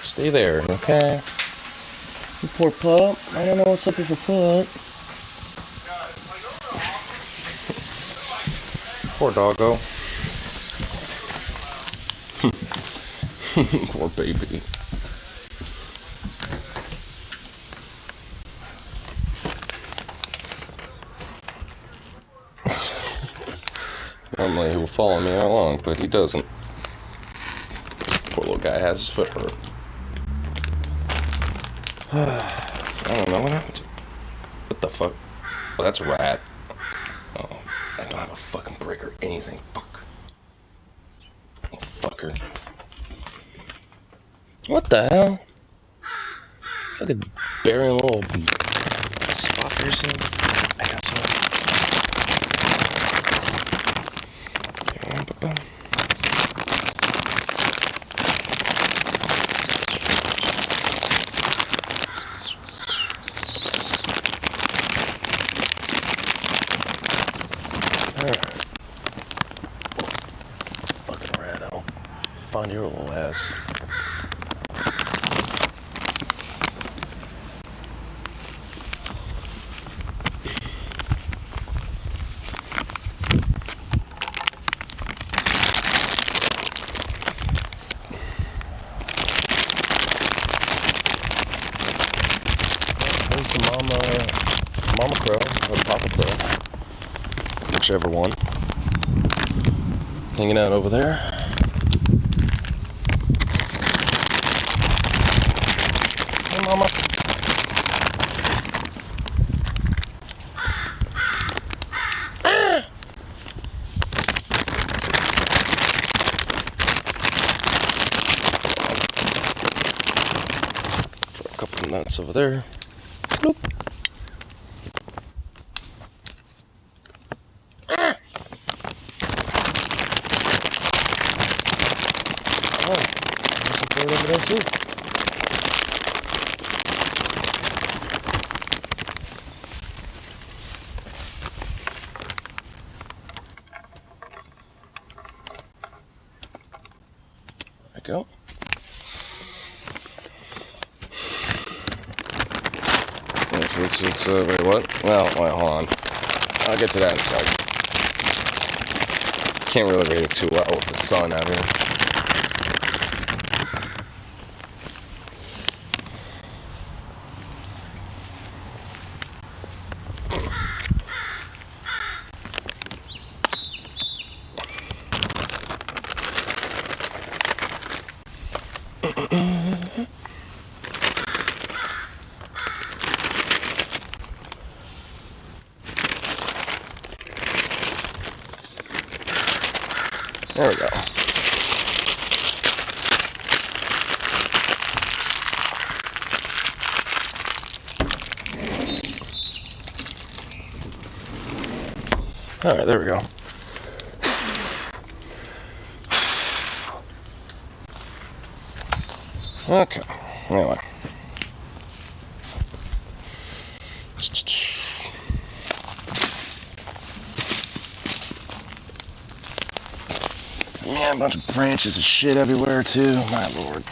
Stay there, okay? You poor pup. I don't know what's up with your foot. Poor doggo. Poor baby. Normally he will follow me along, but he doesn't. Poor little guy has his foot hurt. I don't know what happened to him. What the fuck? Oh, that's a rat. Oh, I don't have a fucking brick or anything. Fuck. Oh, fucker. What the hell? Fucking burying a little spot for yourself. I got some. Alright. Fucking rado. Find your little ass. There's the mama crow, or papa crow. Whichever one. Hanging out over there. Hey, mama. For a couple of nuts over there. Bloop. Oh, there's some food over there too. There we go. It's wait, what? Well, wait, hold on. I'll get to that in a sec. Can't really read it too well with the sun out here. There we go. Alright, there we go. Okay, anyway. Yeah, a bunch of branches and shit everywhere too. My lord.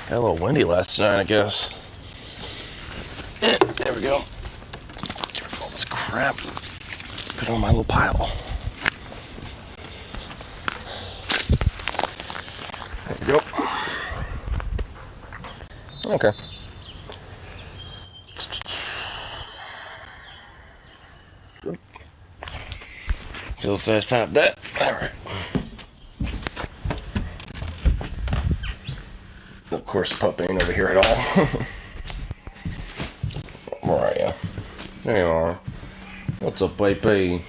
Got a little windy last night, I guess. Yeah, there we go. Get rid of all this crap. Put it on my little pile. There we go. Okay. Feels nice, pop that. Alright. Of course, pup ain't over here at all. Where are you? There you are. What's up, baby?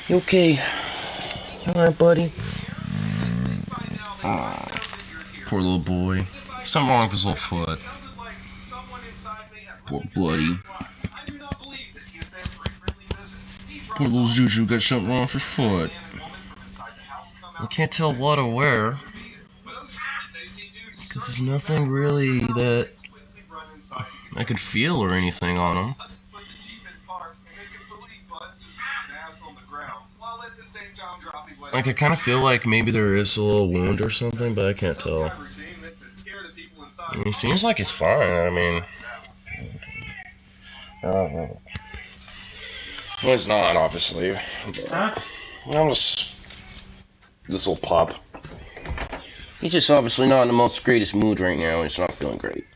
You okay? You alright, buddy? Aw, poor little boy. Something wrong with his little foot. Poor buddy. Poor little Juju got something wrong with his foot. I can't tell what or where. Because there's nothing really that I could feel or anything on him. Like, I kind of feel like maybe there is a little wound or something, but I can't tell. I mean, he seems like he's fine. I mean, I don't know. Well, he's not, obviously. I'm just... This will pop. He's just obviously not in the most greatest mood right now. He's not feeling great.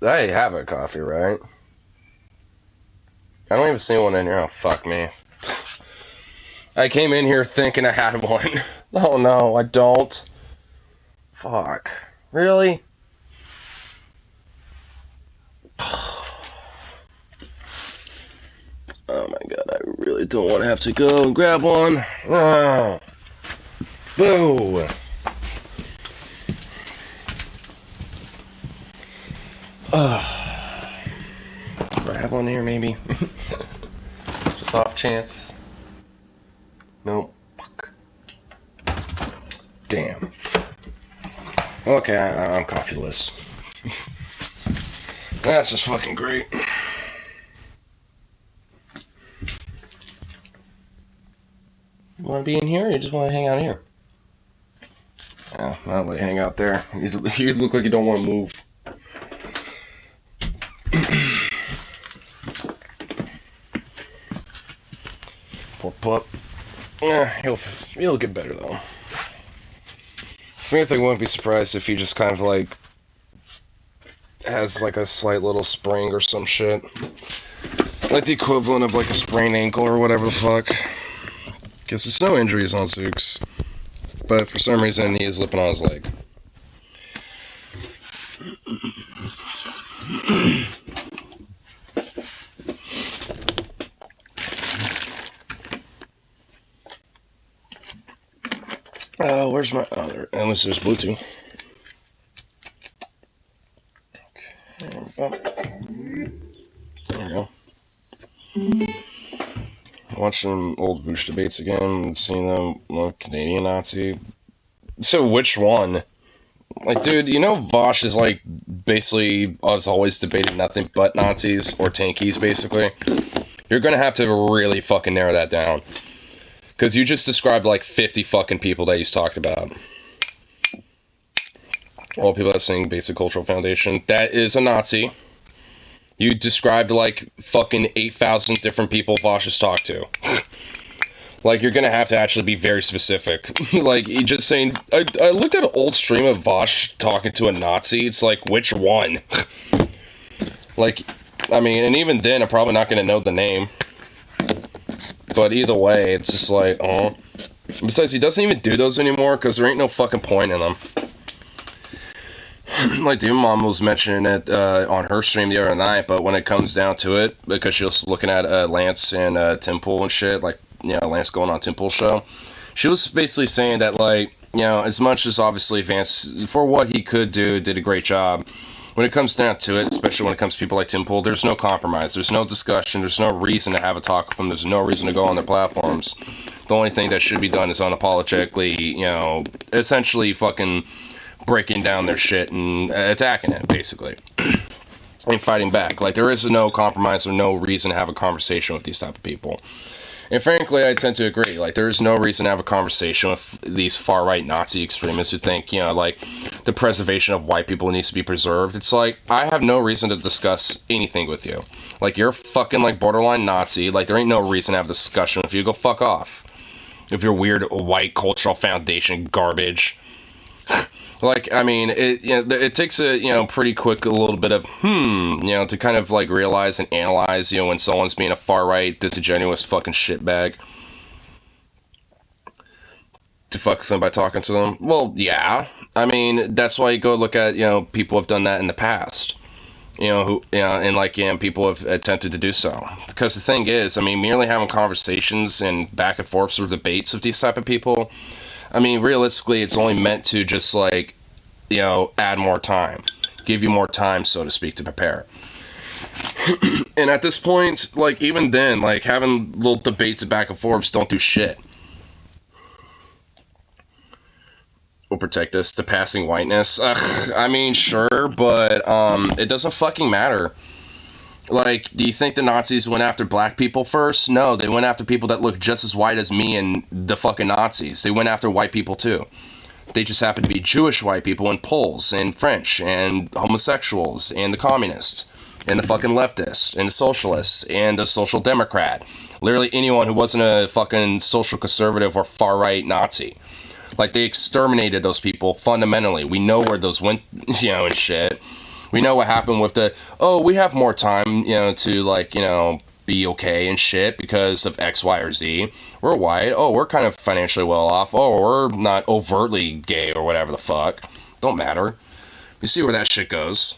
I have a coffee, right? I don't even see one in here. Oh, fuck me. I came in here thinking I had one. Oh no, I don't. Fuck. Really? Oh my god, I really don't want to have to go and grab one. Oh. Boo. Do I have one here, maybe? Just off chance. Nope. Fuck. Damn. Okay, I'm coffeeless. That's just fucking great. You want to be in here, or you just want to hang out here? Yeah, I'll let you hang out there. You look like you don't want to move. Poor pup. Yeah, he'll get better though. I mean, I wouldn't be surprised if he just kind of like has like a slight little sprain or some shit, like the equivalent of like a sprained ankle or whatever the fuck. Because there's no injuries on Zooks, but for some reason he is lipping on his leg. Where's my other? Unless there's Bluetooth. Okay. There we go. Watching old Voosh debates again, seeing them, Canadian Nazi. So which one? Like, dude, you know Vosh is like basically us always debating nothing but Nazis or tankies, basically. You're gonna have to really fucking narrow that down. Because you just described like 50 fucking people that he's talked about. All people that sing Basic Cultural Foundation. That is a Nazi. You described like fucking 8,000 different people Vosh has talked to. Like, you're gonna have to actually be very specific. Like, you just saying... I looked at an old stream of Vosh talking to a Nazi. It's like, which one? Like, I mean, and even then, I'm probably not gonna know the name. But either way, it's just like, oh. Besides, he doesn't even do those anymore, because there ain't no fucking point in them. Like, Demon Mom was mentioning it on her stream the other night, but when it comes down to it, because she was looking at Lance and Tim Pool and shit, like, you know, Lance going on Tim Pool's show, she was basically saying that, like, you know, as much as obviously Vance, for what he could do, did a great job, when it comes down to it, especially when it comes to people like Tim Pool, there's no compromise, there's no discussion, there's no reason to have a talk with them, there's no reason to go on their platforms. The only thing that should be done is unapologetically, you know, essentially fucking breaking down their shit and attacking it, basically. And fighting back. Like, there is no compromise or no reason to have a conversation with these type of people. And frankly, I tend to agree. Like, there is no reason to have a conversation with these far-right Nazi extremists who think, you know, like, the preservation of white people needs to be preserved. It's like, I have no reason to discuss anything with you. Like, you're fucking, like, borderline Nazi. Like, there ain't no reason to have a discussion with you. Go fuck off. If you're weird white cultural foundation garbage. Like, I mean, it takes a, you know, pretty quick a little bit of, you know, to kind of, like, realize and analyze, you know, when someone's being a far-right, disingenuous fucking shitbag. To fuck with them by talking to them? Well, yeah. I mean, that's why you go look at, you know, people have done that in the past. You know, who, you know, and, like, you know, people have attempted to do so. Because the thing is, I mean, merely having conversations and back and forths or debates with these type of people, I mean, realistically, it's only meant to just, like, you know, add more time. Give you more time, so to speak, to prepare. And at this point, like, even then, like, having little debates and back and forths don't do shit. will protect us to passing whiteness. I mean, sure, but it doesn't fucking matter. Like, do you think the Nazis went after black people first? No, they went after people that look just as white as me and the fucking Nazis. They went after white people too. They just happen to be Jewish white people and Poles and French and homosexuals and the communists and the fucking leftists and the socialists and the social democrat. Literally anyone who wasn't a fucking social conservative or far-right Nazi. Like, they exterminated those people fundamentally. We know where those went, you know, and shit. We know what happened with the, oh, we have more time, you know, to, like, you know, be okay and shit because of X, Y, or Z. We're white. Oh, we're kind of financially well off. Oh, we're not overtly gay or whatever the fuck. Don't matter. You see where that shit goes.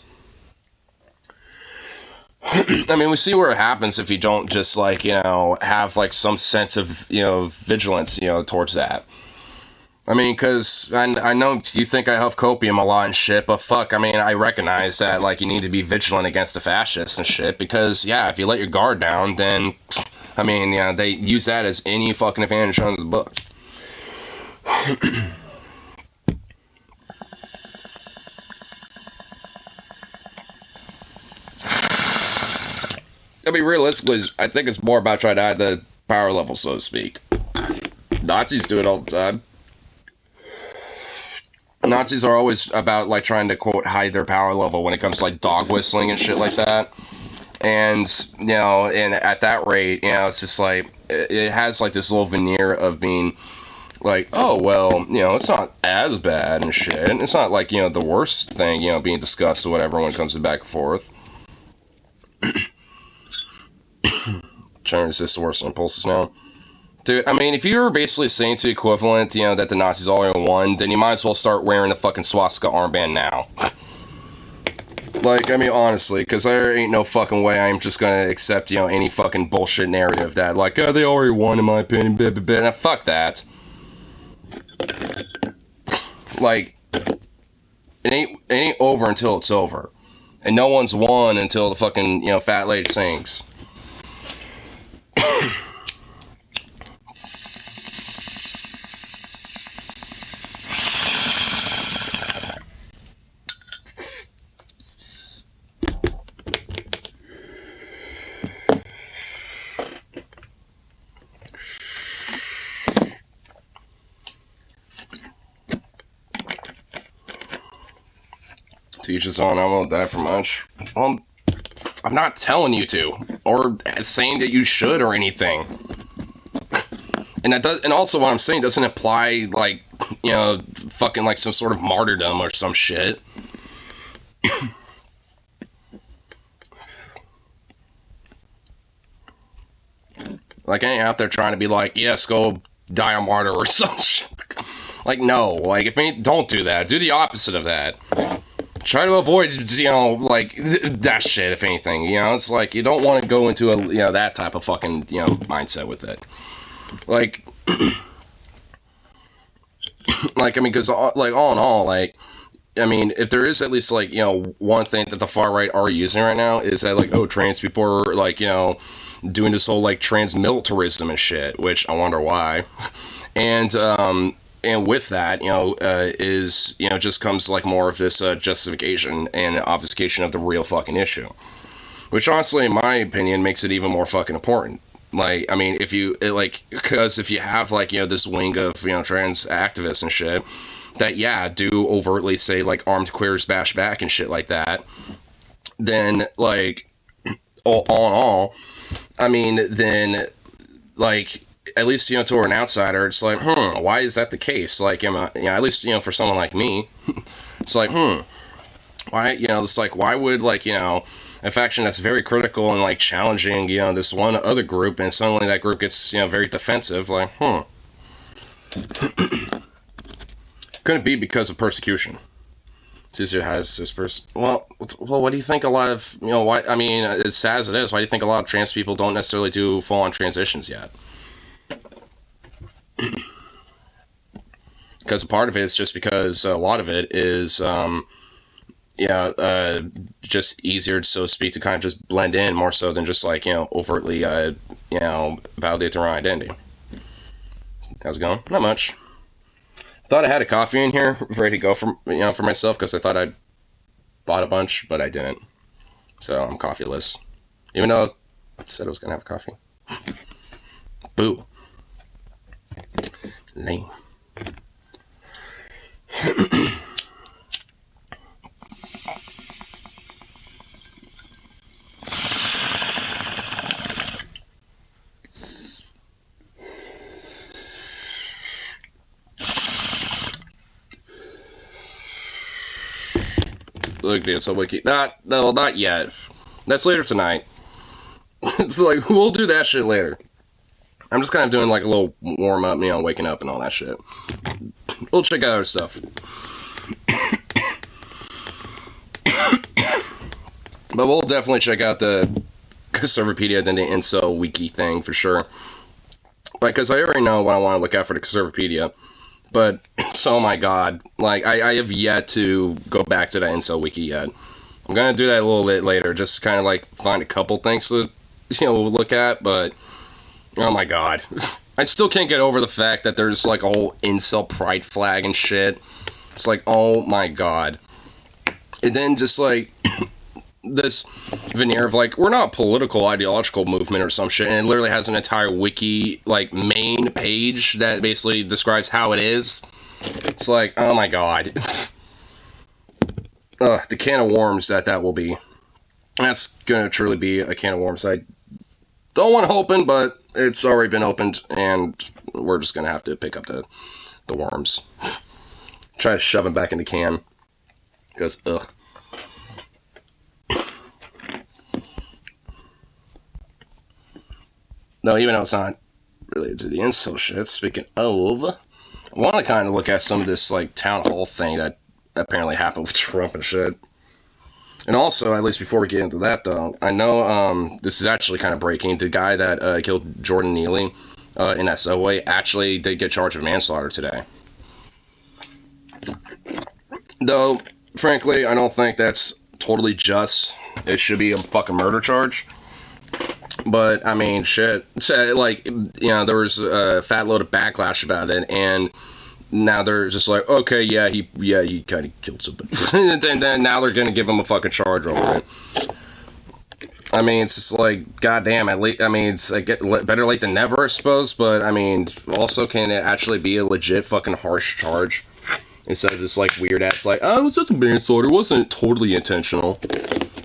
I mean, we see where it happens if you don't just, like, you know, have, like, some sense of, you know, vigilance, you know, towards that. I mean, because I know you think I have copium a lot and shit, but fuck, I mean, I recognize that, like, you need to be vigilant against the fascists and shit, because, yeah, if you let your guard down, then, I mean, yeah, they use that as any fucking advantage under the book. I mean, realistically, I think it's more about trying to hide the power level, so to speak. Nazis do it all the time. Nazis are always about, like, trying to, quote, hide their power level when it comes to, like, dog whistling and shit like that. And, you know, and at that rate, you know, it's just, like, it has, like, this little veneer of being, like, oh, well, you know, it's not as bad and shit. It's not, like, you know, the worst thing, you know, being discussed or whatever when it comes to back and forth. Trying to resist the worst impulses now. Dude, I mean, if you were basically saying to the equivalent, you know, that the Nazis already won, then you might as well start wearing the fucking swastika armband now. Like, I mean, honestly, because there ain't no fucking way I'm just gonna accept, you know, any fucking bullshit narrative that, like, oh, they already won, in my opinion, blah, blah, blah. Now, fuck that. Like, it ain't over until it's over. And no one's won until the fucking, you know, fat lady sings. To each his own, I won't die for much. Well, I'm not telling you to, or saying that you should or anything. And that does, and also what I'm saying doesn't imply, like, you know, fucking, like, some sort of martyrdom or some shit. Like, I ain't out there trying to be like, yes, go die a martyr or some shit. Like, no, like, if you don't do that, do the opposite of that. Try to avoid, you know, like, that shit, if anything, you know, it's like, you don't want to go into a, you know, that type of fucking, you know, mindset with it. Like, like, I mean, because, like, all in all, like, I mean, if there is at least, like, you know, one thing that the far right are using right now is that, like, oh, trans people are, like, you know, doing this whole, like, trans militarism and shit, which I wonder why. And with that, you know, is, you know, just comes, like, more of this justification and obfuscation of the real fucking issue. Which, honestly, in my opinion, makes it even more fucking important. Like, I mean, if you, like, because if you have, like, you know, this wing of, you know, trans activists and shit, that, yeah, do overtly say, like, armed queers bash back and shit like that, then, like, all in all, I mean, then, like, at least, you know, to an outsider, it's like, why is that the case? Like, you know, at least, you know, for someone like me, it's like, why, you know, it's like, why would, like, you know, a faction that's very critical and, like, challenging, you know, this one other group, and suddenly that group gets, you know, very defensive, like, Couldn't be because of persecution. Caesar has this person. Well, what do you think a lot of, you know, why, I mean, as sad as it is, why do you think a lot of trans people don't necessarily do full-on transitions yet? Because part of it is just because a lot of it is, just easier, so to speak, to kind of just blend in more so than just, like, you know, overtly, you know, validate their own identity. How's it going? Not much. Thought I had a coffee in here ready to go for for myself because I thought I'd bought a bunch, but I didn't. So I'm coffeeless. Even though I said I was gonna have coffee. Boo. Lame. Look, dude, so wiki. Not yet. That's later tonight. It's like, we'll do that shit later. I'm just kind of doing like a little warm up, waking up and all that shit. We'll check out other stuff. But we'll definitely check out the Conservapedia, then the Incel Wiki thing for sure. Because I already know what I want to look at for the Conservapedia. But, oh my god, like, I have yet to go back to the Incel Wiki yet. I'm gonna do that a little bit later, just kind of like find a couple things to, look at, but, oh my god. I still can't get over the fact that there's like a whole Incel pride flag and shit. It's like, oh my god. And then just like, this veneer of like, we're not a political ideological movement or some shit, and it literally has an entire wiki like main page that basically describes how it is. It's like, oh my god. The can of worms that will be. That's gonna truly be a can of worms. I don't want to open, but it's already been opened, and we're just gonna have to pick up the worms. Try to shove them back in the can. Because, ugh. No, even though it's not related to the incel shit, speaking of, I want to kind of look at some of this, like, town hall thing that apparently happened with Trump and shit. And also, at least before we get into that, though, I know, this is actually kind of breaking. The guy that killed Jordan Neely in that subway actually did get charged with manslaughter today. Though, frankly, I don't think that's totally just. It should be a fucking murder charge. But, I mean, shit, like, there was a fat load of backlash about it, and now they're just like, okay, yeah, he kind of killed somebody. And then now they're gonna give him a fucking charge over it. I mean, it's just like, goddamn, it's like, better late than never, I suppose, but, I mean, also, can it actually be a legit fucking harsh charge? Instead of this, like, weird-ass, like, oh, it was just a manslaughter, it wasn't totally intentional.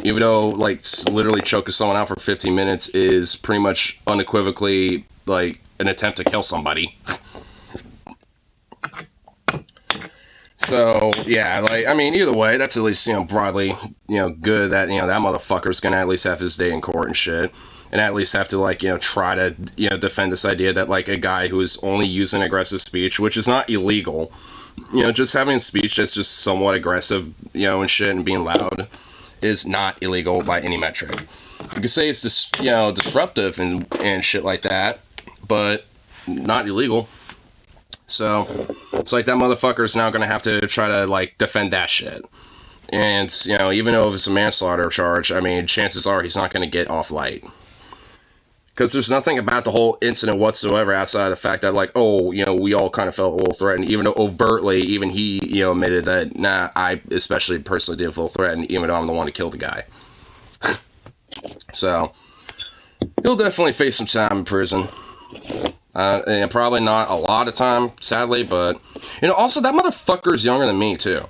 Even though, like, literally choking someone out for 15 minutes is pretty much unequivocally, like, an attempt to kill somebody. So, yeah, like, I mean, either way, that's at least, broadly, good that, that motherfucker's gonna at least have his day in court and shit. And at least have to, like, try to, defend this idea that, like, a guy who is only using aggressive speech, which is not illegal, just having speech that's just somewhat aggressive, and shit, and being loud, is not illegal by any metric. You can say it's just, disruptive and shit like that, but not illegal. So, it's like that motherfucker's now gonna have to try to, like, defend that shit. And, even though it's a manslaughter charge, I mean, chances are he's not gonna get off light. Because there's nothing about the whole incident whatsoever outside of the fact that, like, oh, we all kind of felt a little threatened, even though overtly, even he, admitted that, nah, I especially personally didn't feel threatened, even though I'm the one who killed the guy. So, he'll definitely face some time in prison. And probably not a lot of time, sadly, but, also, that motherfucker is younger than me, too.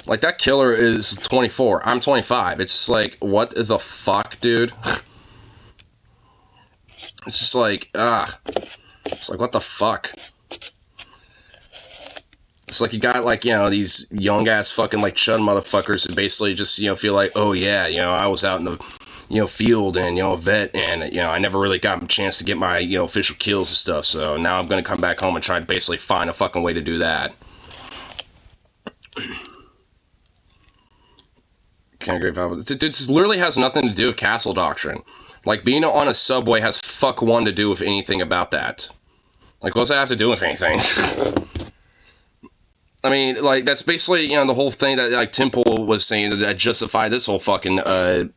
Like, that killer is 24. I'm 25. It's just like, what the fuck, dude? It's just like, it's like, what the fuck? It's like you got, like, these young-ass fucking, like, chud motherfuckers who basically just, feel like, oh, yeah, I was out in the, field and, a vet, and, I never really got a chance to get my, official kills and stuff, so now I'm gonna come back home and try to basically find a fucking way to do that. Can't agree with that. It literally has nothing to do with castle doctrine. Like, being on a subway has fuck one to do with anything about that. Like, what's that have to do with anything? I mean, like, that's basically, the whole thing that, like, Temple was saying that justified this whole fucking,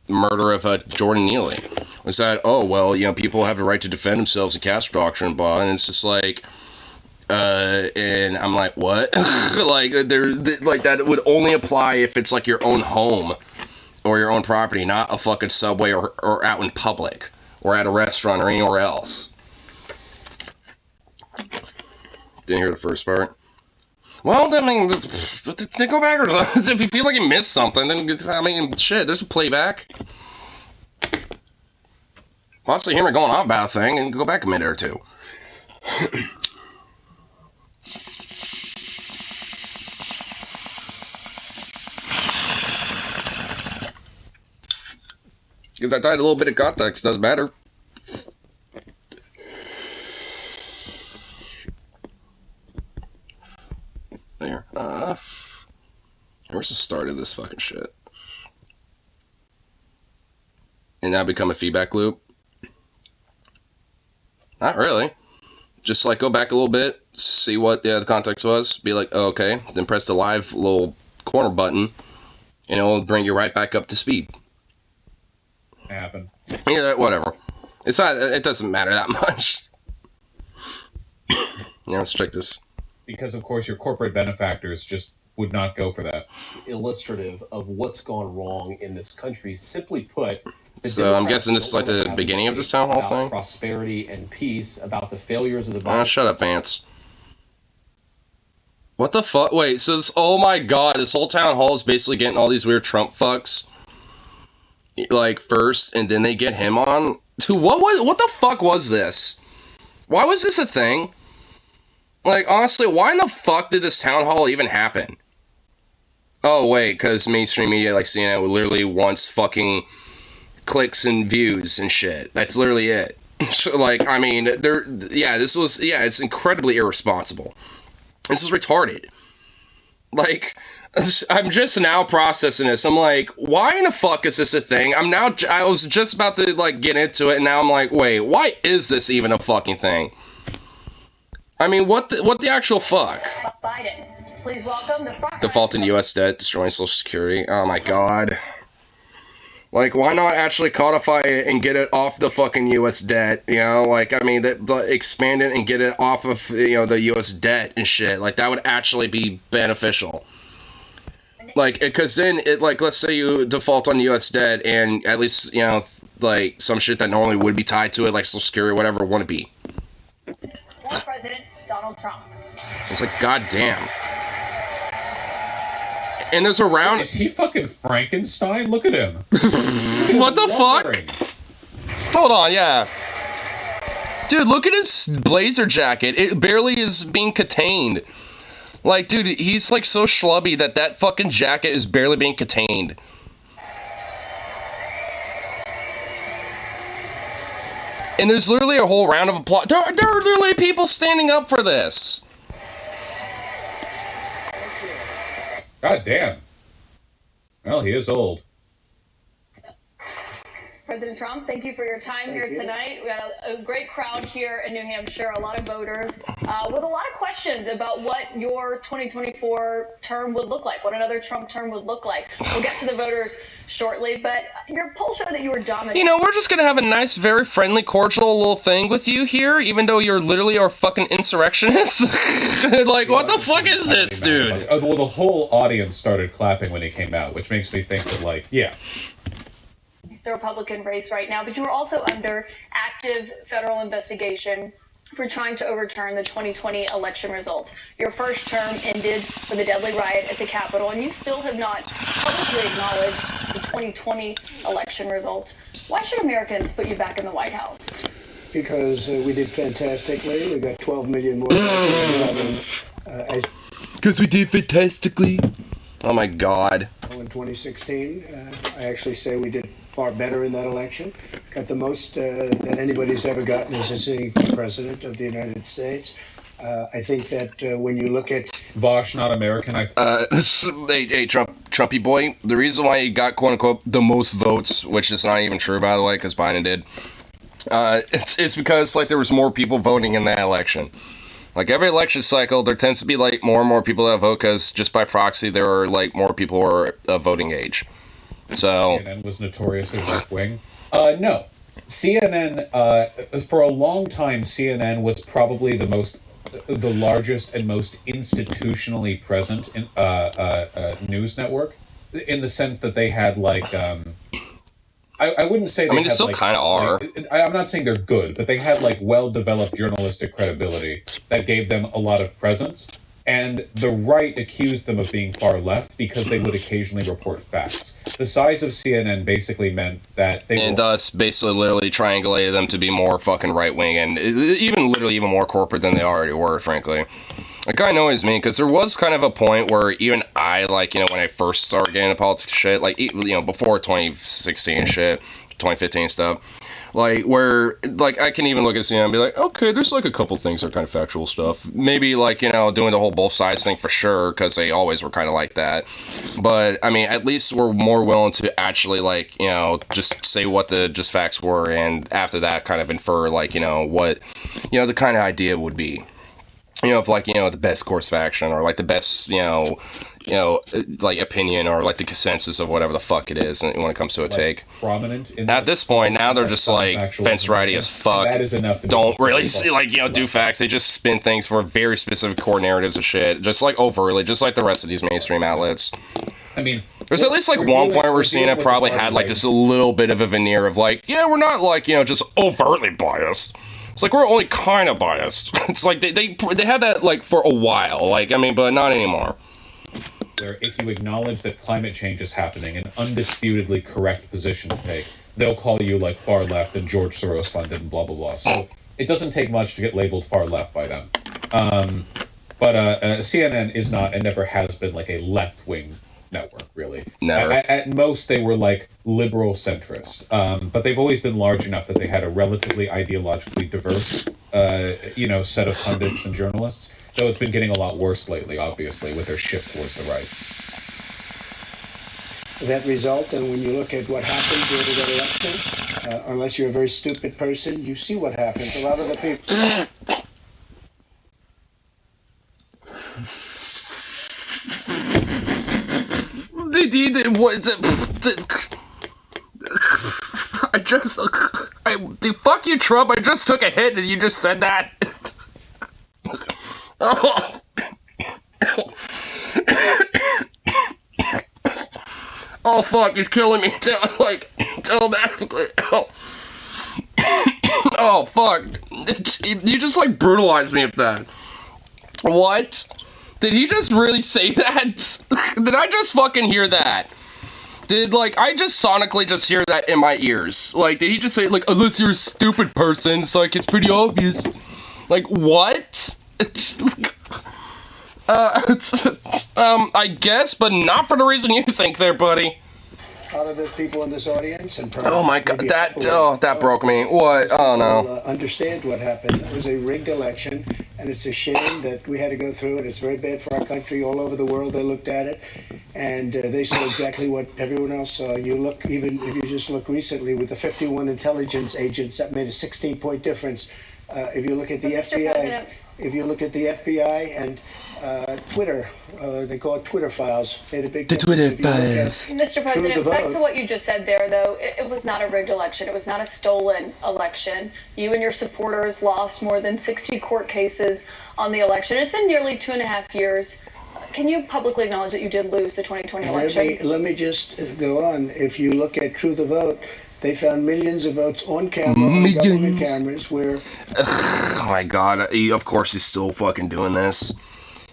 murder of, Jordan Neely. Was that, oh, well, people have the right to defend themselves in castle doctrine, blah, and it's just like, And I'm like, what? Like, like that would only apply if it's like your own home or your own property, not a fucking subway or out in public or at a restaurant or anywhere else. Didn't hear the first part. Well, I mean, then go backwards. If you feel like you missed something, then, I mean, shit, there's a playback. Possibly hear me going on about a thing and go back a minute or two. Because I tied a little bit of context, doesn't matter. There. Where's the start of this fucking shit? And now become a feedback loop? Not really. Just like go back a little bit, see what the context was, be like, oh, okay, then press the live little corner button, and it'll bring you right back up to speed. Happen. Yeah, whatever. It's not. It doesn't matter that much. Yeah, let's check this. Because of course your corporate benefactors just would not go for that. Illustrative of what's gone wrong in this country. Simply put, so I'm guessing this is like the beginning of this town hall thing. Prosperity and peace, about the failures of the. Shut up, Vance. What the fuck? Wait, so this? Oh my god, this whole town hall is basically getting all these weird Trump fucks. Like first, and then they get him on. Dude, what the fuck was this? Why was this a thing? Like, honestly, why in the fuck did this town hall even happen? Oh, wait, because mainstream media like CNN literally wants fucking clicks and views and shit. That's literally it. So, like, I mean, it's incredibly irresponsible. This is retarded. Like, I'm just now processing this. I'm like, why in the fuck is this a thing? I was just about to, like, get into it, and now I'm like, wait, why is this even a fucking thing? I mean, what the actual fuck? Biden, please welcome the front. Default in U.S. debt, destroying Social Security. Oh my god. Like, why not actually codify it and get it off the fucking U.S. debt? You know, like, I mean, expand it and get it off of, you know, the U.S. debt and shit. Like, that would actually be beneficial. Like, because then, like, let's say you default on U.S. debt and at least, you know, like, some shit that normally would be tied to it, like Social Security or whatever, wouldn't be. Former President Donald Trump. It's like, goddamn. And there's a round. Is he fucking Frankenstein? Look at him. What the fuck? Hold on, yeah. Dude, look at his blazer jacket. It barely is being contained. Like, dude, he's like so schlubby that fucking jacket is barely being contained. And there's literally a whole round of applause. There are literally people standing up for this. God damn. Well, he is old. President Trump, thank you for your time here tonight. We got a great crowd here in New Hampshire, a lot of voters with a lot of questions about what your 2024 term would look like, what another Trump term would look like. We'll get to the voters shortly, but your poll showed that you were dominating. You know, we're just gonna have a nice, very friendly, cordial little thing with you here, even though you're literally our fucking insurrectionist. Like, what the fuck is this, dude? Well, the whole audience started clapping when he came out, which makes me think that, like, yeah. The Republican race right now, but you were also under active federal investigation for trying to overturn the 2020 election results. Your first term ended with a deadly riot at the Capitol, and you still have not publicly acknowledged the 2020 election results. Why should Americans put you back in the White House? Because we did fantastically. We got 12 million more. Because we did fantastically. Oh my God. In 2016, I actually say we did far better in that election. Got the most that anybody's ever gotten as a sitting president of the United States. I think that when you look at Vosh, not American. Hey, Trumpy boy. The reason why he got quote unquote the most votes, which is not even true by the way, because Biden did, it's because like there was more people voting in that election. Like every election cycle, there tends to be like more and more people that vote because just by proxy there are like more people who are of voting age. So CNN was notoriously left wing. No, CNN for a long time CNN was probably the most the largest and most institutionally present news network, in the sense that they had like I wouldn't say they they had, still like, kind of are. I'm not saying they're good, but they had like well-developed journalistic credibility that gave them a lot of presence. And the right accused them of being far left because they would occasionally report facts. The size of CNN basically meant that they and thus basically literally triangulated them to be more fucking right-wing and even literally even more corporate than they already were, frankly. It kind of annoys me because there was kind of a point where even I, like, you know, when I first started getting into politics shit, like, you know, before 2016 shit, 2015 stuff, like, where, like, I can even look at CNN and be like, okay, there's, like, a couple things that are kind of factual stuff. Maybe, like, you know, doing the whole both sides thing for sure, because they always were kind of like that. But, I mean, at least we're more willing to actually, like, you know, just say what the just facts were, and after that kind of infer, like, you know, what, you know, the kind of idea would be. You know, if, like, you know, the best course of action, or, like, the best, you know, like, opinion, or, like, the consensus of whatever the fuck it is when it comes to a like, take. prominent in At this point, now they're just, like, fence-righty as fuck. That is enough. Don't really see, like, you know, do facts. They just spin things for very specific core narratives of shit. Just, like, overtly, just like the rest of these mainstream outlets. I mean, there's at least, like, one point where CNN probably had, like, this a little bit of a veneer of, like, yeah, we're not, like, you know, just overtly biased. It's like, we're only kind of biased. It's like, they had that, like, for a while. Like, I mean, but not anymore. Where if you acknowledge that climate change is happening, an undisputedly correct position to take, they'll call you, like, far left and George Soros funded and blah, blah, blah. So it doesn't take much to get labeled far left by them. But CNN is not and never has been, like, a left-wing network, really. Never. At most, they were, like, liberal centrist. But they've always been large enough that they had a relatively ideologically diverse, you know, set of pundits and journalists. Though it's been getting a lot worse lately, obviously, with their shift towards the right. That result, and when you look at what happened during that election, unless you're a very stupid person, you see what happens. A lot of the people... Fuck you, Trump. I just took a hit and you just said that. Oh fuck, he's killing me. Telepathically. Oh fuck. You just, like, brutalized me with that. What? Did he just really say that? Did I just fucking hear that? Did, like, I just sonically just hear that in my ears? Like, did he just say, like, unless you're a stupid person, it's like, it's pretty obvious. Like, what? I guess, but not for the reason you think there, buddy. A lot of the people in this audience, and oh my god, that broke me. What? Oh no. Understand what happened. It was a rigged election, and it's a shame that we had to go through it. It's very bad for our country. All over the world, they looked at it, and they saw exactly what everyone else saw. You look, even if you just look recently, with the 51 intelligence agents, that made a 16-point difference. If you look at the FBI, and Twitter, they call it Twitter files, made a big difference. Twitter files. Mr. President, back to what you just said there, though, it was not a rigged election. It was not a stolen election. You and your supporters lost more than 60 court cases on the election. It's been nearly 2.5 years. Can you publicly acknowledge that you did lose the 2020 election? Let me just go on. If you look at True the Vote, they found millions of votes on camera, on government cameras, where... Oh my god, of course he's still fucking doing this.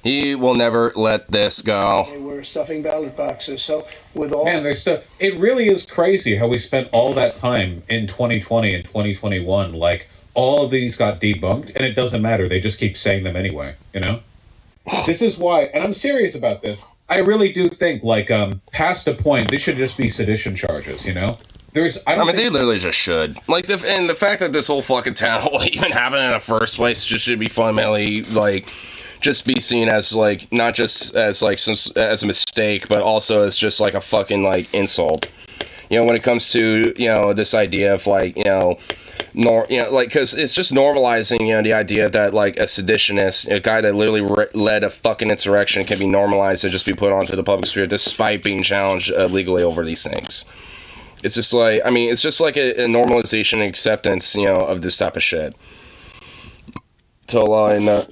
He will never let this go. They were stuffing ballot boxes, so with all... Man, there's stuff... It really is crazy how we spent all that time in 2020 and 2021, like, all of these got debunked, and it doesn't matter, they just keep saying them anyway, you know? This is why, and I'm serious about this, I really do think, like, past a point, this should just be sedition charges, you know? They literally just should. Like, and the fact that this whole fucking town hall even happened in the first place just should be fundamentally, like, just be seen as, like, not just as, like, as a mistake, but also as just, like, a fucking, like, insult. You know, when it comes to, you know, this idea of, like, you know, like, because it's just normalizing, you know, the idea that, like, a seditionist, a guy that literally led a fucking insurrection, can be normalized and just be put onto the public sphere despite being challenged legally over these things. It's just like, I mean, it's just like a normalization and acceptance, you know, of this type of shit. tell a lie enough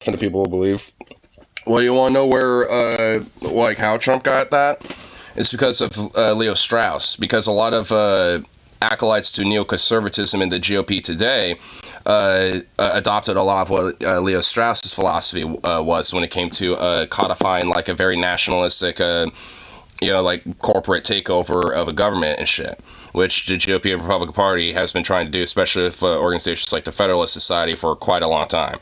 and the people will believe. Well, you want to know where, like, how Trump got that? It's because of Leo Strauss. Because a lot of acolytes to neoconservatism in the GOP today adopted a lot of what Leo Strauss's philosophy was when it came to codifying, like, a very nationalistic, like, corporate takeover of a government and shit, which the GOP and Republican Party has been trying to do, especially with organizations like the Federalist Society for quite a long time.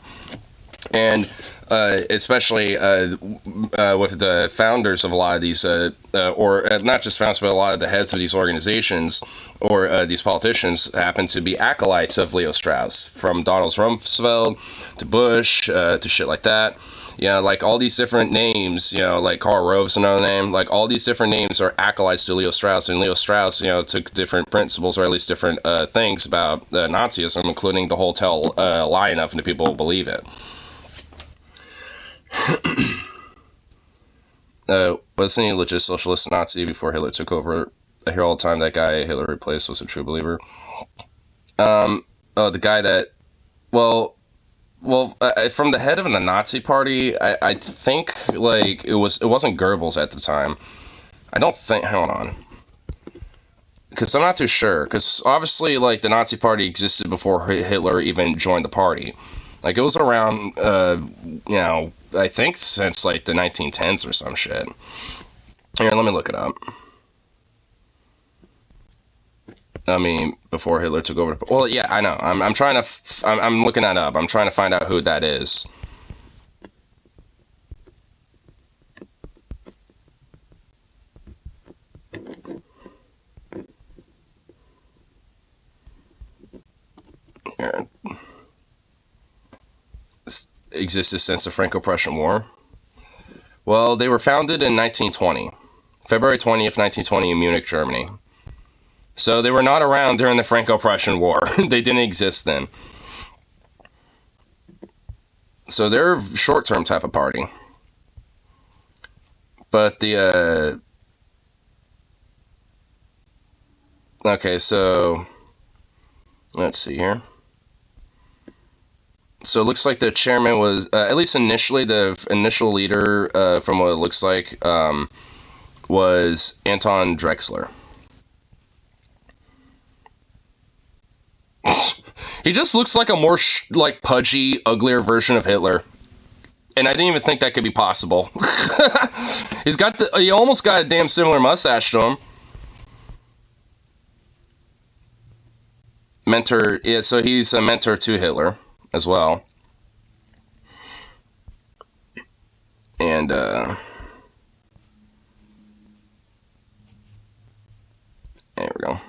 And especially with the founders of a lot of these, or not just founders, but a lot of the heads of these organizations or these politicians happen to be acolytes of Leo Strauss, from Donald Rumsfeld to Bush to shit like that. Like all these different names, like Karl Rove's another name, like all these different names are acolytes to Leo Strauss, and Leo Strauss, took different principles, or at least different things about Nazism, including the whole tell lie enough and the people will believe it. Wasn't he a legit socialist Nazi before Hitler took over? I hear all the time that guy Hitler replaced was a true believer. The guy that, from the head of the Nazi party, I think, like, it wasn't Goebbels at the time. I don't think, hold on. Because I'm not too sure. Because obviously, like, the Nazi party existed before Hitler even joined the party. Like, it was around, I think since, like, the 1910s or some shit. Here, let me look it up. I mean, before Hitler took over. Well, yeah, I know. I'm trying to. I'm looking that up. I'm trying to find out who that is. Here. Existed since the Franco-Prussian War. Well, they were founded in 1920, February 20th, 1920, in Munich, Germany. So they were not around during the Franco-Prussian War. They didn't exist then. So they're a short-term type of party. But the, okay, so, let's see here. So it looks like the chairman was, at least initially, the initial leader, from what it looks like, was Anton Drexler. He just looks like a more, pudgy, uglier version of Hitler. And I didn't even think that could be possible. He almost got a damn similar mustache to him. Mentor, yeah, so he's a mentor to Hitler as well. And, there we go.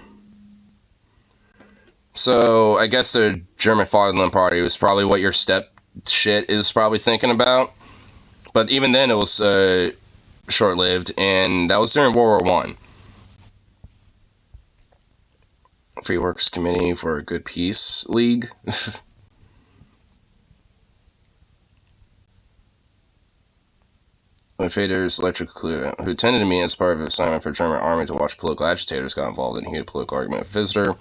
So, I guess the German Fatherland Party was probably what your step shit is probably thinking about. But even then, it was short-lived, and that was during World War I. Free Workers Committee for a Good Peace League. My Fader's electric clue, who tended to me as part of an assignment for the German army to watch political agitators, got involved in a heated political argument with a visitor.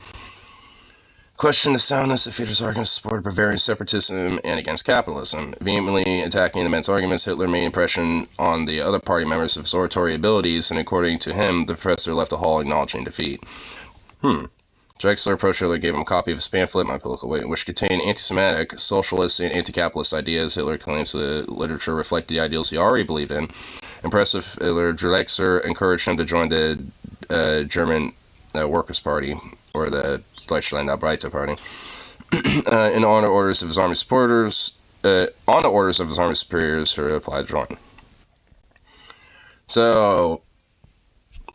Questioned the soundness of Fiedler's arguments supported Bavarian separatism and against capitalism. Vehemently attacking the men's arguments, Hitler made an impression on the other party members of his oratory abilities, and according to him, the professor left the hall acknowledging defeat. Drexler approached Hitler, gave him a copy of his pamphlet, My Political Weight, which contained anti-Semitic, socialist, and anti-capitalist ideas. Hitler claims the literature reflected the ideals he already believed in. Impressed with Hitler, Drexler encouraged him to join the German Workers' Party, or the Deutschland Arbeiter Party, in honor orders of his army supporters, on the orders of his army superiors who applied to join. So,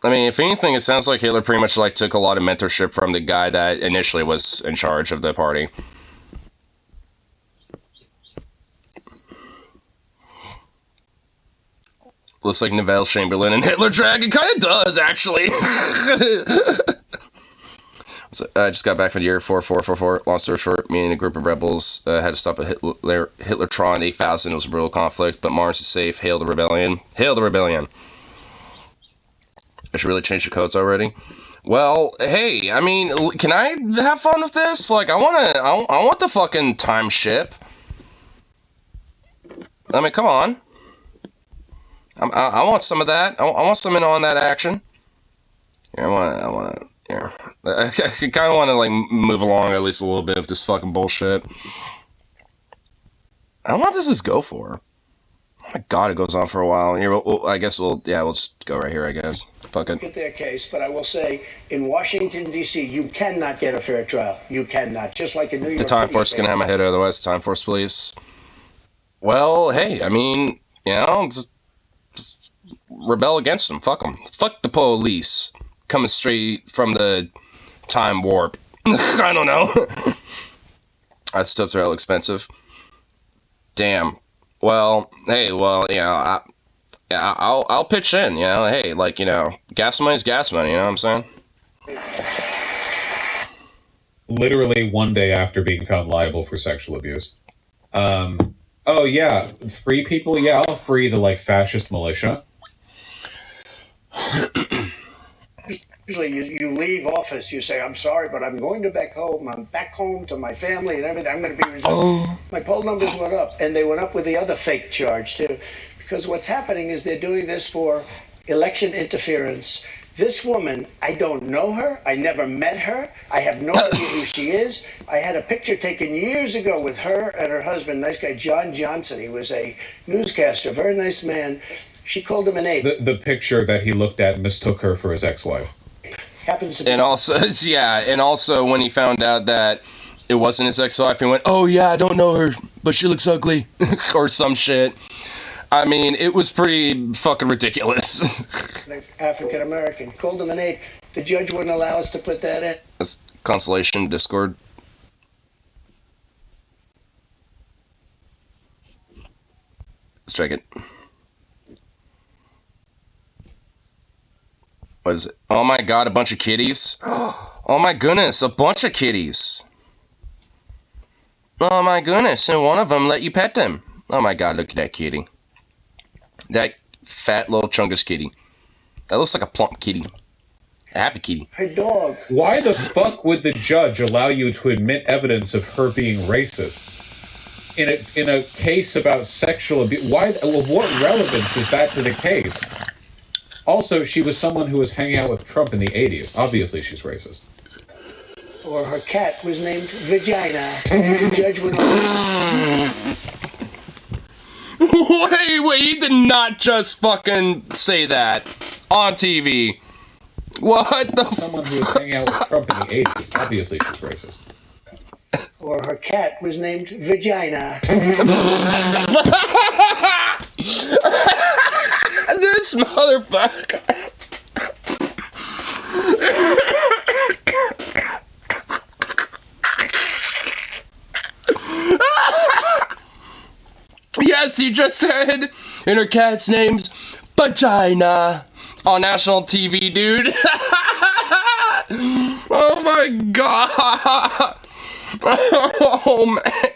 I mean, if anything, it sounds like Hitler pretty much took a lot of mentorship from the guy that initially was in charge of the party. Looks like Neville Chamberlain and Hitler drag. It kind of does, actually. So, I just got back from the year 4444. Long story short, me and a group of rebels had to stop a Hitlertron 8000. It was a brutal conflict, but Mars is safe. Hail the rebellion. Hail the rebellion. I should really change the codes already. Well, hey, I mean, can I have fun with this? I want the fucking time ship. I mean, come on. I want some of that. I want some in on that action. Yeah, I want to. Yeah, I kind of want to like move along at least a little bit of this fucking bullshit. How long does this go for? Oh my god, it goes on for a while. Here, I guess we'll just go right here. I guess. Fuck it. Look at their case, but I will say, in Washington D.C., you cannot get a fair trial. You cannot. Just like in New York. The Time Force is gonna have my head otherwise. Time Force, please. Well, hey, I mean, just rebel against them. Fuck them. Fuck the police. Coming straight from the time warp. I don't know. That stuff's real expensive. Damn. Well, hey, I'll pitch in, hey, like, gas money's gas money, you know what I'm saying? Literally one day after being found liable for sexual abuse. Oh yeah, free people? Yeah, I'll free the, like, fascist militia. Usually you leave office, you say, I'm sorry, but I'm going to back home. I'm back home to my family and everything. I'm going to be resigned. My poll numbers went up, and they went up with the other fake charge, too. Because what's happening is they're doing this for election interference. This woman, I don't know her. I never met her. I have no idea who she is. I had a picture taken years ago with her and her husband, nice guy, John Johnson. He was a newscaster, very nice man. She called him an ape. The picture that he looked at mistook her for his ex-wife. Happens to be. And also when he found out that it wasn't his ex-wife, he went, oh yeah, I don't know her, but she looks ugly, or some shit. I mean, it was pretty fucking ridiculous. African American, called him an ape. The judge wouldn't allow us to put that in. That's Constellation Discord. Let's check it. What is it? Oh my god, a bunch of kitties. Oh my goodness, a bunch of kitties. Oh my goodness, and one of them let you pet them. Oh my god, look at that kitty. That fat little chungus kitty. That looks like a plump kitty. A happy kitty. Her dog. Why the fuck would the judge allow you to admit evidence of her being racist? In a case about sexual abuse, what relevance is that to the case? Also, she was someone who was hanging out with Trump in the 80s. Obviously, she's racist. Or her cat was named Vagina. The judge would Wait, he did not just fucking say that on TV. What the Someone who was hanging out with Trump in the 80s. Obviously, she's racist. Or her cat was named Vagina. This motherfucker. Yes, he just said, and her cat's name's Vagina on national TV, dude. Oh my god. Oh man.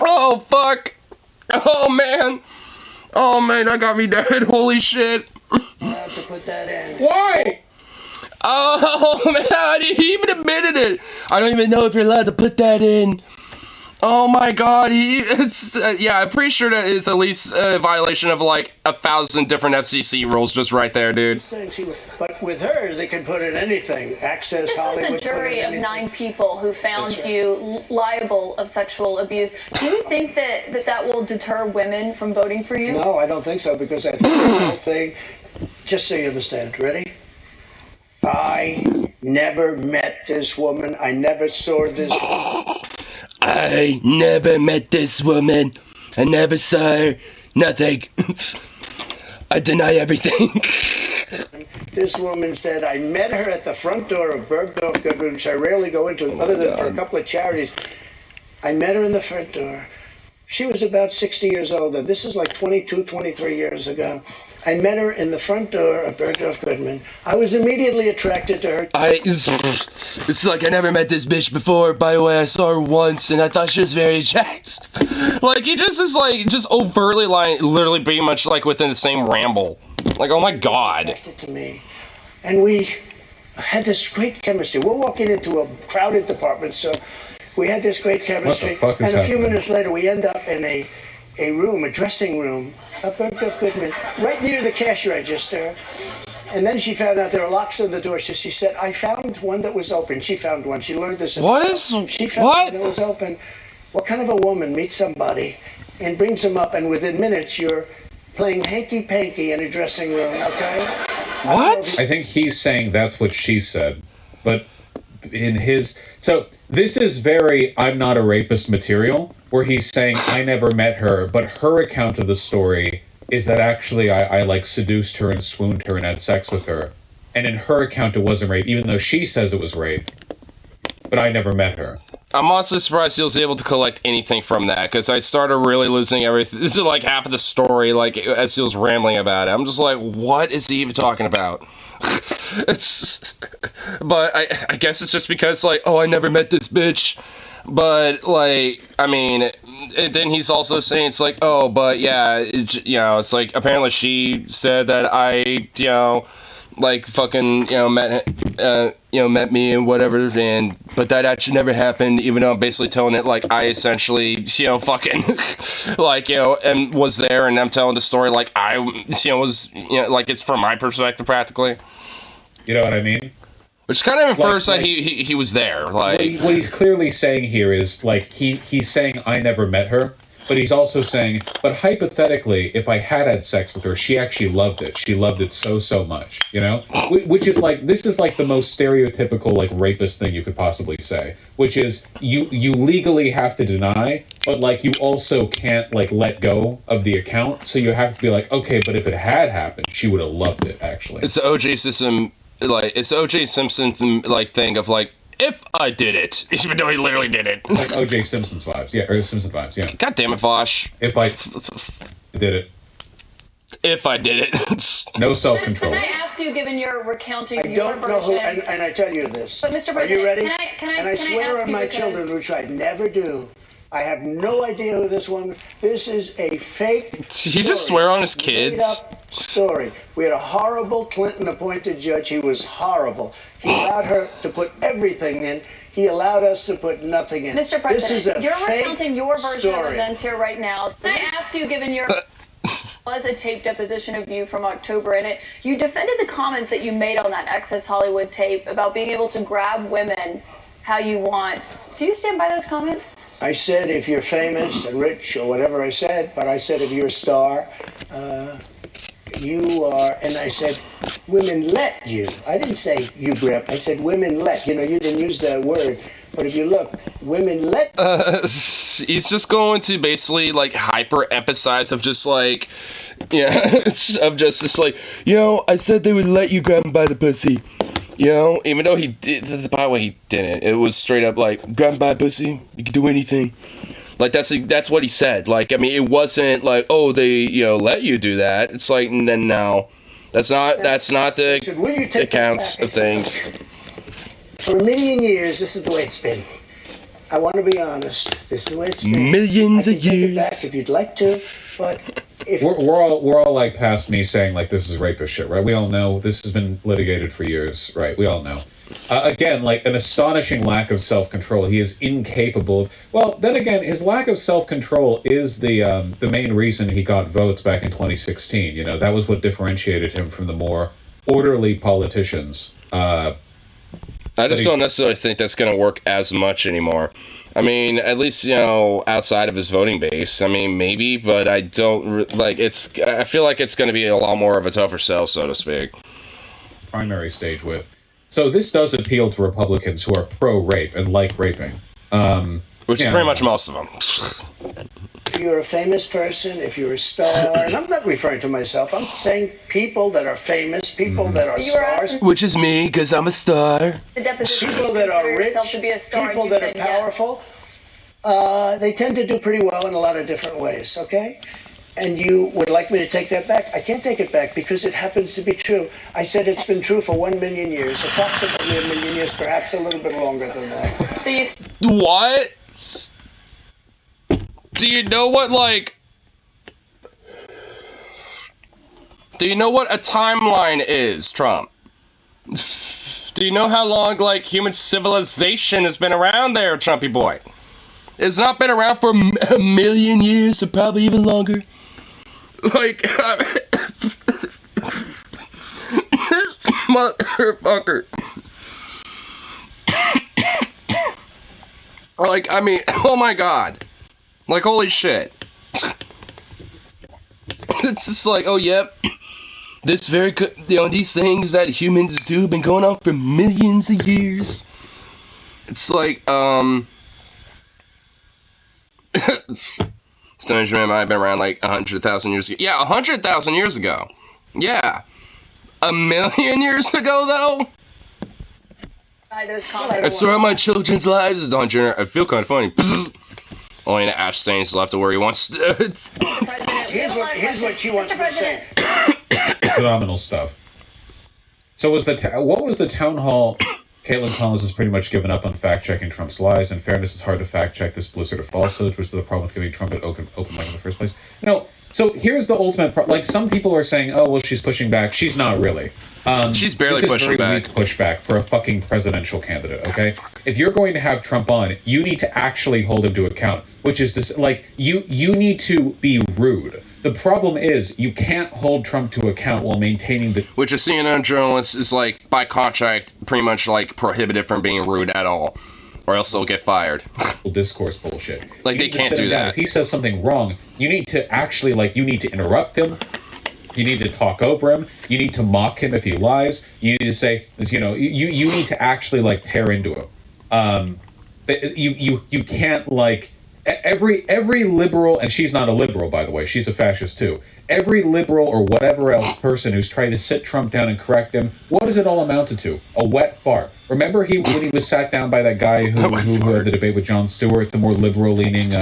Oh fuck. Oh man. Oh man, that got me dead. Holy shit. I have to put that in. Why? Oh man, he even admitted it. I don't even know if you're allowed to put that in. Oh my god, yeah, I'm pretty sure that is at least a violation of like 1,000 different FCC rules just right there, dude. But with her, they can put in anything. Access This Hollywood. was a jury of 9 people who found That's right. you liable of sexual abuse. Do you think that will deter women from voting for you? No, I don't think so, because I think the whole thing, just so you understand, ready? I never met this woman. I never saw this woman. I never met this woman. I never saw her. Nothing. I deny everything. This woman said, I met her at the front door of Bergdorf Goodman, which I rarely go into, other than for a couple of charities. I met her in the front door. She was about 60 years older. This is like 22, 23 years ago. I met her in the front door of Bergdorf Goodman. I was immediately attracted to her. It's like I never met this bitch before. By the way, I saw her once and I thought she was very attractive. Like, he just is like, just overtly like, literally pretty much like within the same ramble. Like, oh my god. Attracted to me. And we had this great chemistry. We're walking into a crowded department, so we had this great chemistry. What the fuck is and a few happening? minutes later, we end up in a room, a dressing room, up Goodman, right near the cash register. And then she found out there were locks on the door, so she said, I found one that was open. She found one. She learned this. What is... She found What? one that was open. What kind of a woman meets somebody and brings them up, and within minutes you're playing hanky-panky in a dressing room, okay? What? I think he's saying that's what she said, but in his... So this is very I'm not a rapist material, where he's saying I never met her, but her account of the story is that actually I like seduced her and swooned her and had sex with her. And in her account it wasn't rape, even though she says it was rape. But I never met her. I'm honestly surprised he was able to collect anything from that, because I started really losing everything. This is like half of the story, like, as he was rambling about it. I'm just like, what is he even talking about? But I guess it's just because, like, oh, I never met this bitch. But, like, I mean, and then he's also saying, it's like, oh, but yeah, it's like, apparently she said that I, like, fucking, met me and whatever, but that actually never happened, even though I'm basically telling it like I essentially, fucking, like, and was there, and I'm telling the story like I, was, like it's from my perspective practically. You know what I mean? Which kind of infers that he was there, like... What he's clearly saying here is, like, he's saying I never met her, but he's also saying, but hypothetically, if I had sex with her, she actually loved it. She loved it so much, Which is, like, this is, like, the most stereotypical, like, rapist thing you could possibly say. Which is, you legally have to deny, but, like, you also can't, like, let go of the account, so you have to be like, okay, but if it had happened, she would have loved it, actually. It's the O.J. system... Like, it's the O.J. Simpson, like, thing of, like, if I did it, even though he literally did it. Like O.J. Simpson's vibes, yeah, or Simpson vibes, yeah. God damn it, Vosh. If I did it. If I did it. No self-control. Can I ask you, given your recounting I your don't version... know who, and I tell you this. But Mr. Are President, you ready? can I swear ask on you my because- children, which I never do. I have no idea who this woman. This is a fake. Did he just swear on his kids? Made-up story. We had a horrible Clinton-appointed judge. He was horrible. He allowed her to put everything in. He allowed us to put nothing in. Mr. President, this is a you're fake recounting your version story. of events here right now. Can I ask you, given your... was a tape deposition of you from October, and you defended the comments that you made on that Access Hollywood tape about being able to grab women how you want. Do you stand by those comments? I said if you're famous and rich or whatever I said, but I said if you're a star, you are, and I said women let you. I didn't say you grab. I said women let. You didn't use that word. But if you look, women let... He's just going to basically, like, hyper-emphasize of just, like... Yeah, of just this, like... I said they would let you grab him by the pussy. Even though he did... By the way, he didn't. It was straight up, like, grab him by the pussy. You can do anything. Like, that's what he said. Like, I mean, it wasn't like, oh, they, let you do that. It's like, no. That's not the accounts of things. For a million years, this is the way it's been. I want to be honest. This is the way it's been. Millions of I can take it years. back if you'd like to, but if we're all like past me saying like this is rapist shit, right? We all know this has been litigated for years, right? We all know. Again, like an astonishing lack of self-control. He is incapable. Well, then again, his lack of self-control is the main reason he got votes back in 2016. That was what differentiated him from the more orderly politicians. I just don't necessarily think that's going to work as much anymore. I mean, at least, outside of his voting base. I mean, maybe, but I don't, I feel like it's going to be a lot more of a tougher sell, so to speak. Primary stage with. So this does appeal to Republicans who are pro-rape and like raping. Which is pretty much most of them. If you're a famous person, if you're a star, and I'm not referring to myself, I'm saying people that are famous, people that are stars. Which is me, because I'm a star. The deposition People that are rich, to be a star, people that are powerful, they tend to do pretty well in a lot of different ways, okay? And you would like me to take that back? I can't take it back because it happens to be true. I said it's been true for 1 million years, approximately 1 million years, perhaps a little bit longer than that. So you... What? Do you know what, Do you know what a timeline is, Trump? Do do you know how long, like, human civilization has been around there, Trumpy boy? It's not been around for a million years, or probably even longer. Like, this motherfucker. Like, I mean, oh my god. Like, holy shit. It's just like, oh, yep. This very, these things that humans do have been going on for millions of years. It's like, Stonehenge Man might have been around like 100,000 years ago. Yeah, 100,000 years ago. Yeah. A million years ago, though? I swear on my children's lives is Don Jr. I feel kind of funny. Only the Ash Stains left to where he wants to. Here's what she wants to say. Phenomenal stuff. So what was the town hall? Caitlin Collins has pretty much given up on fact-checking Trump's lies. In fairness, it's hard to fact-check this blizzard of falsehoods, which is the problem with giving Trump an open mic in the first place. No, so here's the ultimate problem. Like, some people are saying, oh, well, she's pushing back. She's not really. She's barely pushing back. Weak pushback for a fucking presidential candidate, okay? If you're going to have Trump on, you need to actually hold him to account, which is this, like, you need to be rude. The problem is, you can't hold Trump to account while maintaining the... Which a CNN journalist is, like, by contract, pretty much, like, prohibited from being rude at all. Or else they'll get fired. Discourse bullshit. Like, they can't do that. If he says something wrong, you need to actually, like, you need to interrupt him. You need to talk over him. You need to mock him if he lies. You need to say, you know, you need to actually, like, tear into him. You can't, like... Every liberal, and she's not a liberal, by the way, she's a fascist too. Every liberal or whatever else person who's trying to sit Trump down and correct him, what does it all amount to? A wet fart. Remember when he was sat down by that guy who had the debate with Jon Stewart, the more liberal-leaning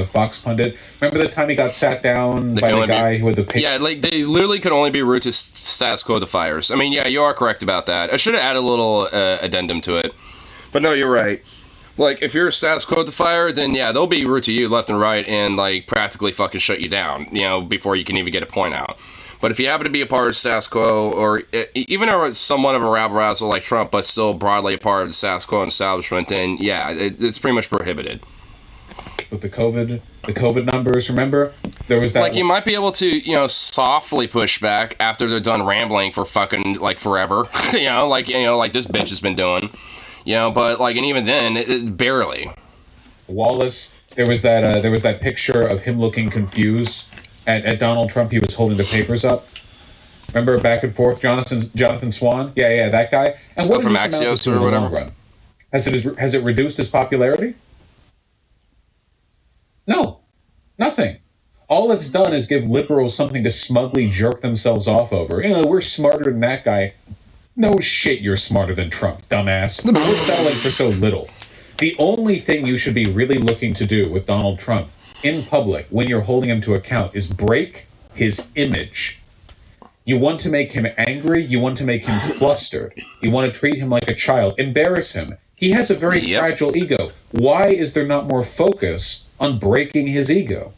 Fox pundit? Remember the time he got sat down by the guy who had the... Yeah, like, they literally could only be rude to status quo defiers. I mean, yeah, you are correct about that. I should have added a little addendum to it. But no, you're right. Like, if you're a status quo defier, then yeah, they'll be rude to you left and right and, like, practically fucking shut you down, you know, before you can even get a point out. But if you happen to be a part of status quo, or even somewhat of a rabble-razzle like Trump, but still broadly a part of the status quo establishment, then yeah, it's pretty much prohibited. With the COVID numbers, remember? There was that... Like, you might be able to, you know, softly push back after they're done rambling for fucking, like, forever. You know, like this bitch has been doing. You know, but, like, and even then, it barely. Wallace, there was that picture of him looking confused at Donald Trump. He was holding the papers up. Remember, back and forth, Jonathan Swan? Yeah, that guy. And what from Axios or whatever? Has it reduced his popularity? No, nothing. All it's done is give liberals something to smugly jerk themselves off over. You know, we're smarter than that guy. No shit, you're smarter than Trump, dumbass. We're settling for so little. The only thing you should be really looking to do with Donald Trump in public when you're holding him to account is break his image. You want to make him angry. You want to make him flustered. You want to treat him like a child. Embarrass him. He has a very fragile ego. Why is there not more focus on breaking his ego?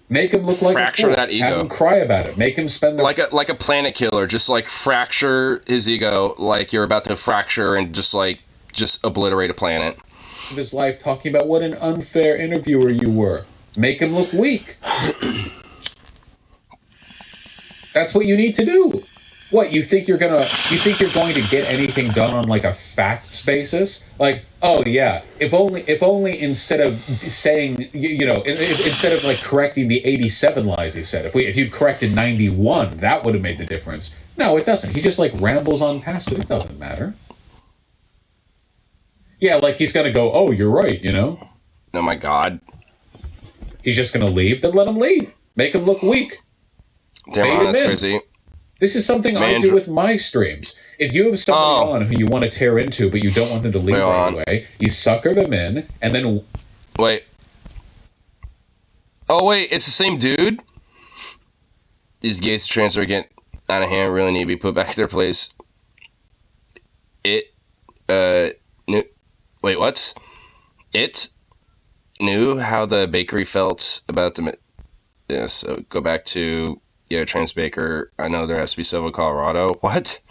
Make him look like fracture a fool. That ego. Have him cry about it. Make him spend like a planet killer. Just like fracture his ego, like you're about to fracture and just obliterate a planet. His life talking about what an unfair interviewer you were. Make him look weak. That's what you need to do. What, you think you're going to get anything done on like a facts basis? Like, oh yeah, if only instead of saying, instead of like correcting the 87 lies he said, if you'd corrected 91, that would have made the difference. No, it doesn't. He just like rambles on past it. It doesn't matter. Yeah, like he's going to go, oh, you're right, you know? Oh my God. He's just going to leave? Then let him leave. Make him look weak. Damn, that's crazy. This is something I do with my streams. If you have somebody on who you want to tear into, but you don't want them to leave right away, you sucker them in, and then... Wait. Oh, wait, it's the same dude? These gays transfer get out of hand, really need to be put back in their place. Wait, what? It knew how the bakery felt about the... Yeah, so go back to... Yeah, trans baker. I know there has to be Silva, Colorado. What?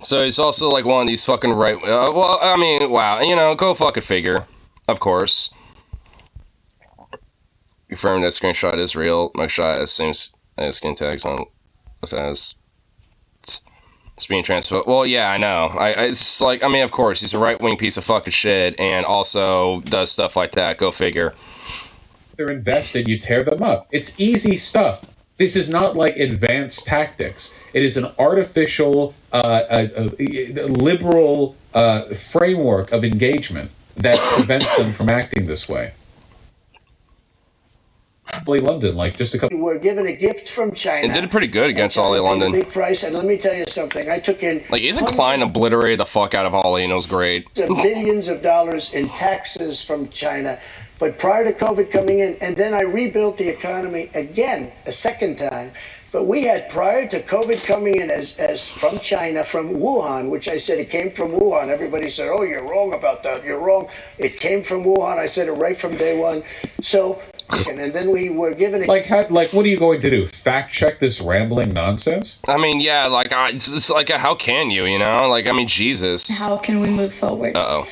So he's also like one of these fucking right. Well, I mean, wow. You know, go fucking figure. Of course. Confirming that screenshot is real. Mugshot has same skin tags on as it's being transferred. Well, yeah, I know. It's like, I mean, of course, he's a right-wing piece of fucking shit, and also does stuff like that. Go figure. They're invested, you tear them up. It's easy stuff. This is not like advanced tactics. It is an artificial, liberal framework of engagement that prevents them from acting this way. London, like just a couple. We were given a gift from China. It did pretty good against Ollie London. Big price, and let me tell you something. I took in like Ethan Klein obliterated the fuck out of Ollie, and it was great. Billions of dollars in taxes from China, but prior to COVID coming in, and then I rebuilt the economy again a second time. But we had, prior to COVID coming in as from China, from Wuhan, which I said it came from Wuhan. Everybody said, oh, you're wrong about that. You're wrong. It came from Wuhan. I said it right from day one. So, and then we were given... Like, what are you going to do? Fact check this rambling nonsense? I mean, yeah, like, it's like, how can you, you know? Like, I mean, Jesus. How can we move forward? Uh-oh.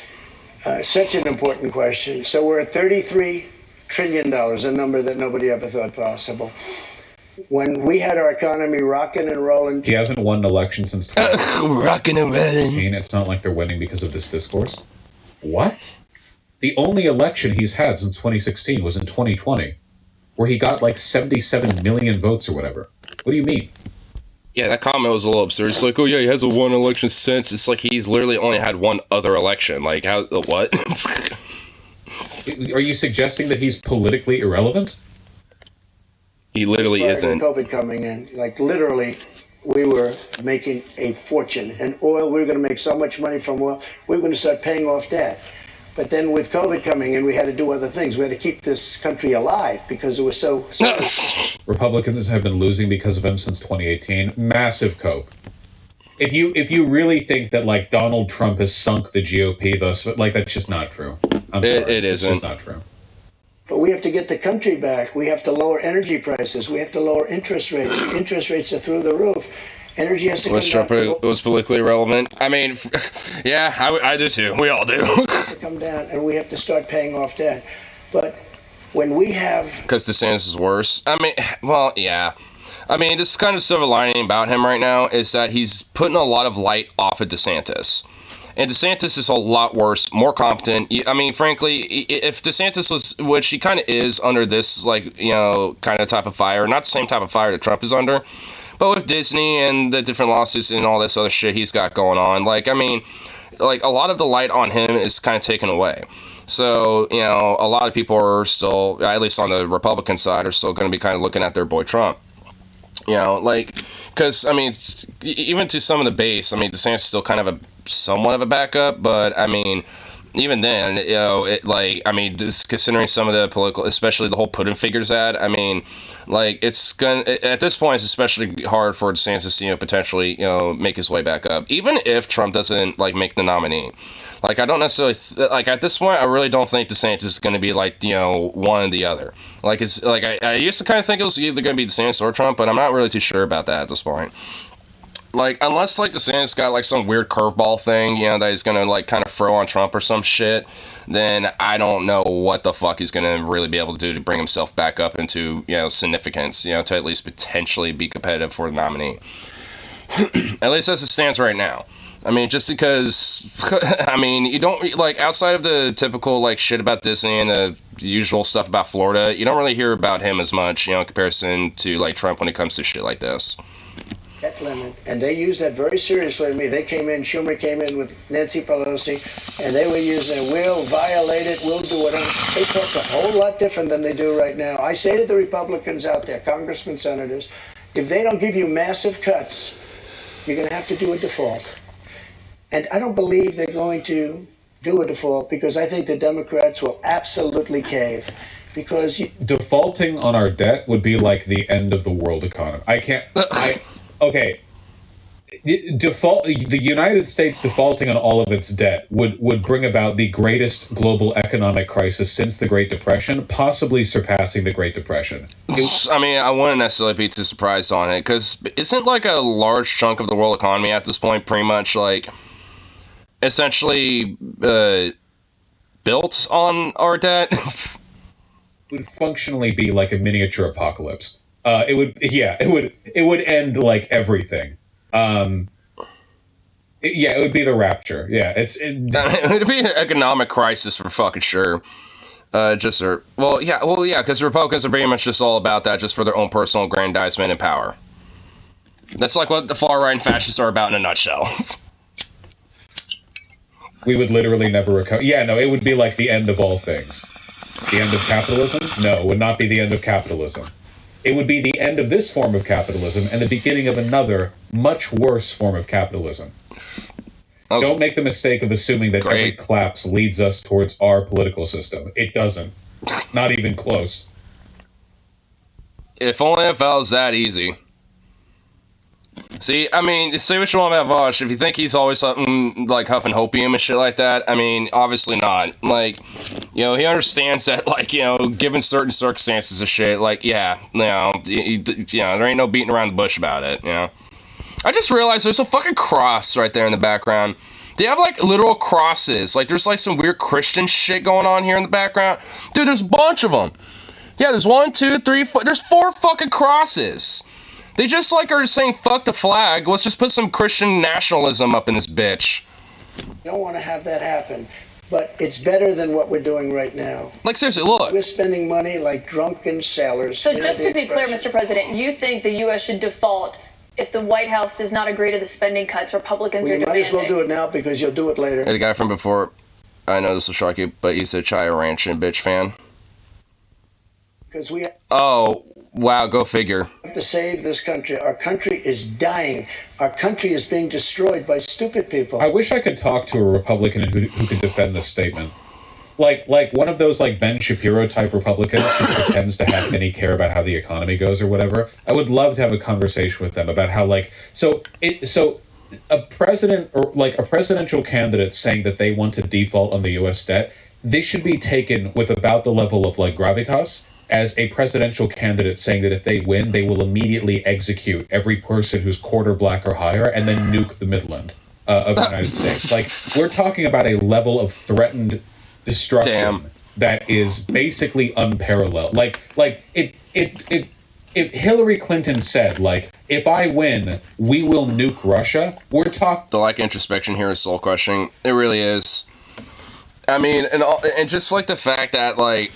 Such an important question. So we're at $33 trillion, a number that nobody ever thought possible. When we had our economy rocking and rolling... He hasn't won an election since 2016. Rocking and rolling. It's not like they're winning because of this discourse. What? The only election he's had since 2016 was in 2020, where he got like 77 million votes or whatever. What do you mean? Yeah, that comment was a little absurd. It's like, oh yeah, he hasn't won an election since. It's like he's literally only had one other election. Like, how, what? Are you suggesting that he's politically irrelevant? He literally isn't. COVID coming in, like literally, we were making a fortune. And oil, we were going to make so much money from oil, we were going to start paying off debt. But then with COVID coming in, we had to do other things. We had to keep this country alive because it was so... Republicans have been losing because of him since 2018. Massive cope. If you really think that like Donald Trump has sunk the GOP, thus like that's just not true. I'm sorry. It isn't. It's just not true. But we have to get the country back. We have to lower energy prices. We have to lower interest rates. Interest rates are through the roof. Energy has to come down. It was politically relevant. I mean, yeah, I do too. We all do. to come down, and we have to start paying off debt. But when we have... Because DeSantis is worse. I mean, well, yeah. I mean, this kind of silver lining about him right now is that he's putting a lot of light off of DeSantis. And DeSantis is a lot worse, more competent. I mean, frankly, if DeSantis was, which he kind of is under this, like, you know, kind of type of fire, not the same type of fire that Trump is under, but with Disney and the different lawsuits and all this other shit he's got going on, like, I mean, like, a lot of the light on him is kind of taken away. So, you know, a lot of people are still, at least on the Republican side, are still going to be kind of looking at their boy Trump. You know, like, because, I mean, even to some of the base, I mean, DeSantis is still kind of a somewhat of a backup, but, I mean, even then, you know, it, like, I mean, just considering some of the political, especially the whole Putin figures ad, I mean, like, it's gonna, at this point, it's especially hard for DeSantis to, you know, potentially, you know, make his way back up, even if Trump doesn't, like, make the nominee. Like, I don't necessarily, like, at this point, I really don't think DeSantis is going to be, like, you know, one or the other. Like, it's, like, I used to kind of think it was either going to be DeSantis or Trump, but I'm not really too sure about that at this point. Like, unless, like, DeSantis got, like, some weird curveball thing, you know, that he's going to, like, kind of throw on Trump or some shit, then I don't know what the fuck he's going to really be able to do to bring himself back up into, you know, significance, you know, to at least potentially be competitive for the nominee. At least as it stands right now. I mean, just because, I mean, you don't, like, outside of the typical, like, shit about Disney and the usual stuff about Florida, you don't really hear about him as much, you know, in comparison to, like, Trump when it comes to shit like this. Debt limit, and they used that very seriously to me. They came in, Schumer came in with Nancy Pelosi, and they were using, we'll violate it, we'll do whatever. They talk a whole lot different than they do right now. I say to the Republicans out there, congressmen, senators, if they don't give you massive cuts, you're going to have to do a default. And I don't believe they're going to do a default because I think the Democrats will absolutely cave. Because defaulting on our debt would be like the end of the world economy. I can't. Okay. The United States defaulting on all of its debt would bring about the greatest global economic crisis since the Great Depression, possibly surpassing the Great Depression. I mean, I wouldn't necessarily be too surprised on it, because isn't like a large chunk of the world economy at this point pretty much like essentially built on our debt? Would functionally be like a miniature apocalypse. It would end like everything. It would be the rapture. Yeah, it would be an economic crisis for fucking sure. Because the Republicans are pretty much just all about that, just for their own personal aggrandizement and power. That's like what the far right and fascists are about in a nutshell. We would literally never recover. Yeah, no, it would be like the end of all things. The end of capitalism? No, it would not be the end of capitalism. It would be the end of this form of capitalism and the beginning of another, much worse form of capitalism. Oh, don't make the mistake of assuming that every collapse leads us towards our political system. It doesn't. Not even close. If only it was that easy. See, I mean, say what you want about Vosh. If you think he's always something like huffing hopium and shit like that, I mean, obviously not. Like, he understands that, like, given certain circumstances of shit, like, yeah, there ain't no beating around the bush about it, I just realized there's a fucking cross right there in the background. They have, like, literal crosses. Like, there's, like, some weird Christian shit going on here in the background. Dude, there's a bunch of them. Yeah, there's 1, 2, 3, 4. There's 4 fucking crosses. They just, like, are saying, fuck the flag. Let's just put some Christian nationalism up in this bitch. Don't want to have that happen. But it's better than what we're doing right now. Like, seriously, look. We're spending money like drunken sailors. So just to be clear, Mr. President, you think the U.S. should default if the White House does not agree to the spending cuts Republicans are demanding? We might as well do it now because you'll do it later. Hey, the guy from before, I know this will shock you, but he's a Chaya Ranch and bitch fan. Because we Oh, wow, go figure. have to save this country. Our country is dying. Our country is being destroyed by stupid people. I wish I could talk to a Republican who could defend this statement. Like one of those like Ben Shapiro type Republicans who pretends to have any care about how the economy goes or whatever. I would love to have a conversation with them about how a president or like a presidential candidate saying that they want to default on the U.S. debt, they should be taken with about the level of like gravitas as a presidential candidate saying that if they win, they will immediately execute every person who's quarter black or higher and then nuke the Midland of the United States. Like, we're talking about a level of threatened destruction that is basically unparalleled. Like if Hillary Clinton said, like, if I win, we will nuke Russia, we're talking... The, like, introspection here is soul-crushing. It really is. I mean, and just, like, the fact that, like,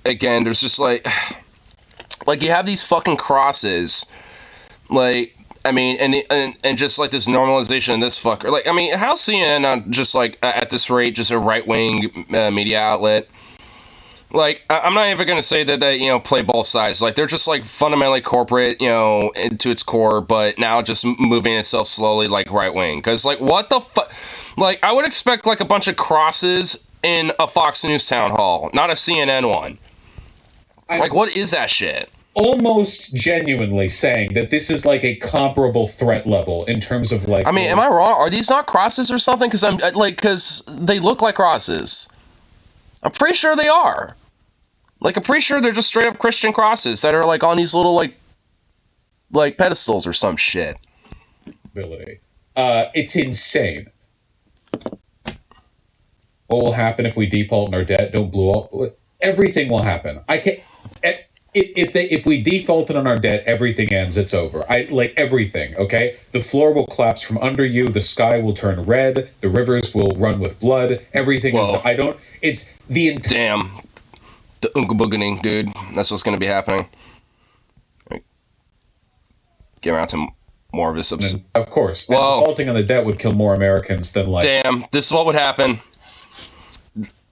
again, there's just, like, you have these fucking crosses, like, I mean, and just, like, this normalization of this fucker. Like, I mean, how's CNN just, like, at this rate, just a right-wing media outlet? Like, I'm not even going to say that they, play both sides. Like, they're just, like, fundamentally corporate, into its core, but now just moving itself slowly, like, right-wing. Because, like, what the fuck? Like, I would expect, like, a bunch of crosses in a Fox News town hall, not a CNN one. Like, what is that shit? Almost genuinely saying that this is like a comparable threat level in terms of like... I mean, am I wrong? Are these not crosses or something? Because they look like crosses. I'm pretty sure they are. Like, I'm pretty sure they're just straight up Christian crosses that are like on these little like pedestals or some shit. It's insane. What will happen if we default on our debt? Don't blow up. Everything will happen. I can't... If we defaulted on our debt, everything ends. It's over. Like everything. Okay, the floor will collapse from under you. The sky will turn red. The rivers will run with blood. Everything is. It's the damn. The Oonga Booganing, dude. That's what's going to be happening. Get around to more of this episode. Of course. Defaulting on the debt would kill more Americans than like. Damn. This is what would happen.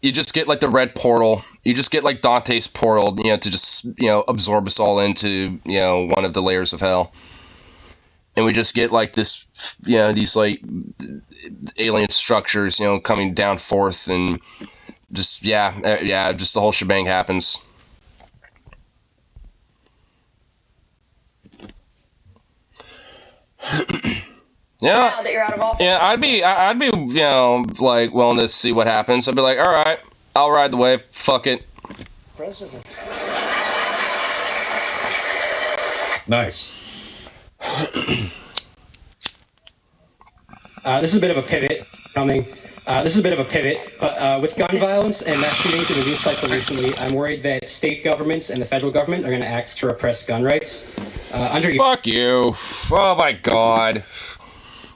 You just get like the red portal. You just get like Dante's portal, to just, absorb us all into, one of the layers of hell. And we just get like this, these like alien structures, coming down forth and just, just the whole shebang happens. Yeah. now that you're out of office? Yeah, I'd be, like, willing to see what happens. I'd be like, all right, I'll ride the wave. Fuck it. President. Nice. This is a bit of a pivot but with gun violence and mass shootings in the news cycle recently, I'm worried that state governments and the federal government are going to act to repress gun rights. Fuck you. Oh my god.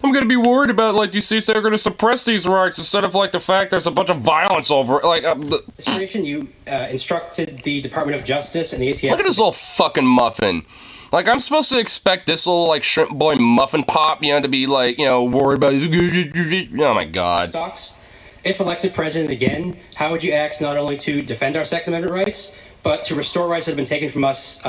I'm gonna be worried about, like, these states that are gonna suppress these rights instead of, like, the fact there's a bunch of violence over it. Like, administration, you instructed the Department of Justice and the ATF. look at this little fucking muffin. Like, I'm supposed to expect this little, like, shrimp boy muffin pop, to be, like, worried about... Oh, my God. Stocks. If elected president again, how would you act not only to defend our Second Amendment rights, but to restore rights that have been taken from us,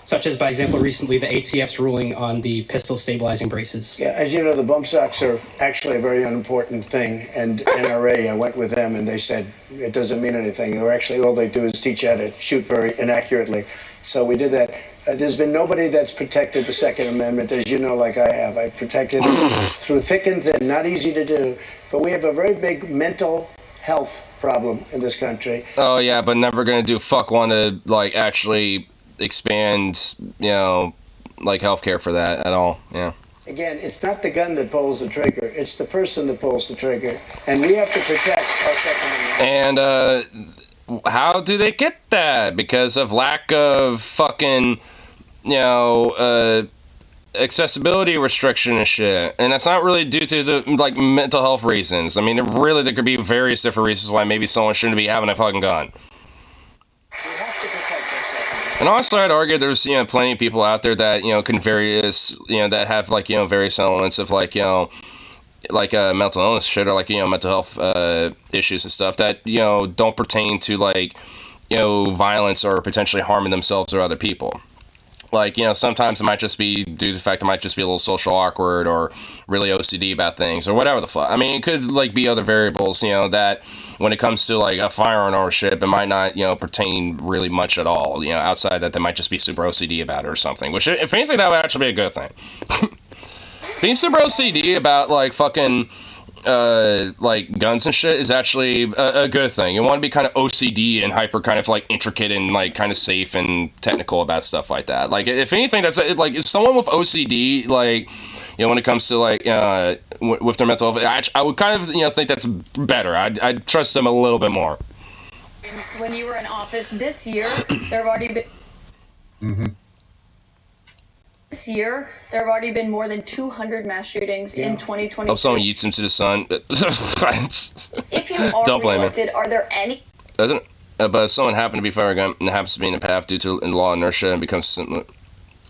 such as, by example, recently the ATF's ruling on the pistol stabilizing braces? Yeah, as you know, the bump stocks are actually a very unimportant thing, and NRA, I went with them, and they said it doesn't mean anything. They're actually, all they do is teach you how to shoot very inaccurately. So we did that. There's been nobody that's protected the Second Amendment, as you know, like I have. I've protected it through thick and thin, not easy to do. But we have a very big mental health problem in this country. Oh, yeah, but never gonna do fuck one to, like, actually expand, like, healthcare for that at all, yeah. Again, it's not the gun that pulls the trigger, it's the person that pulls the trigger. And we have to protect our Second Amendment. And, how do they get that? Because of lack of fucking, accessibility restriction and shit. And that's not really due to the, like, mental health reasons. I mean, really, there could be various different reasons why maybe someone shouldn't be having a fucking gun. We have to protect our Second Amendment. And honestly, I'd argue there's, plenty of people out there that, can that have, like, various elements of, like, like mental illness shit, or, like, mental health issues and stuff that, don't pertain to, like, violence or potentially harming themselves or other people. Like, sometimes it might just be due to the fact it might just be a little social awkward or really OCD about things or whatever the fuck. I mean, it could, like, be other variables, that when it comes to, like, a firearm ownership, it might not, pertain really much at all, outside that they might just be super OCD about it or something, which, if anything, that would actually be a good thing. Being super OCD about, like, fucking, like, guns and shit is actually a good thing. You want to be kind of OCD and hyper kind of, like, intricate and, like, kind of safe and technical about stuff like that. Like, if anything, that's, like, is someone with OCD, like, when it comes to, like, with their mental health, I would kind of, think that's better. I'd trust them a little bit more. When you were in office this year, there have already been... Mm-hmm. This year, there have already been more than 200 mass shootings in 2020. Hope someone yeets him to the sun. If you are Don't blame reelected, are there any... But if someone happened to be firing a gun and happens to be in the path due to law inertia and becomes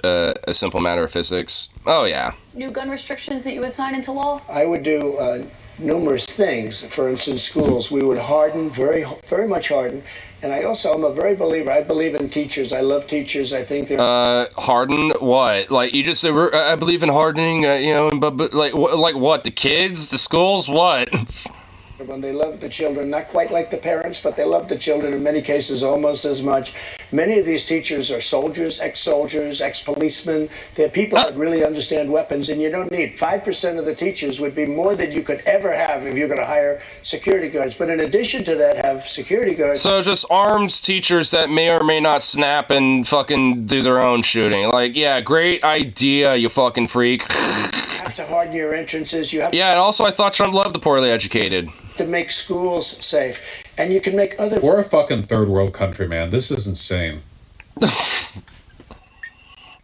a simple matter of physics, oh yeah. New gun restrictions that you would sign into law? I would do numerous things. For instance, schools, we would harden, very, very much harden. And I'm a very believer. I believe in teachers. I love teachers. I think they're... harden what? Like, you just said, I believe in hardening, but like what? The kids? The schools? What? When they love the children, not quite like the parents, but they love the children in many cases almost as much. Many of these teachers are soldiers, ex-policemen. They're people that really understand weapons, and you don't need 5% of the teachers would be more than you could ever have if you're going to hire security guards. But in addition to that, have security guards. So just armed teachers that may or may not snap and fucking do their own shooting. Like, yeah, great idea, you fucking freak. You have to harden your entrances. You have yeah, and also I thought Trump loved the poorly educated. To make schools safe, and you can make other... We're a fucking third world country, man. This is insane.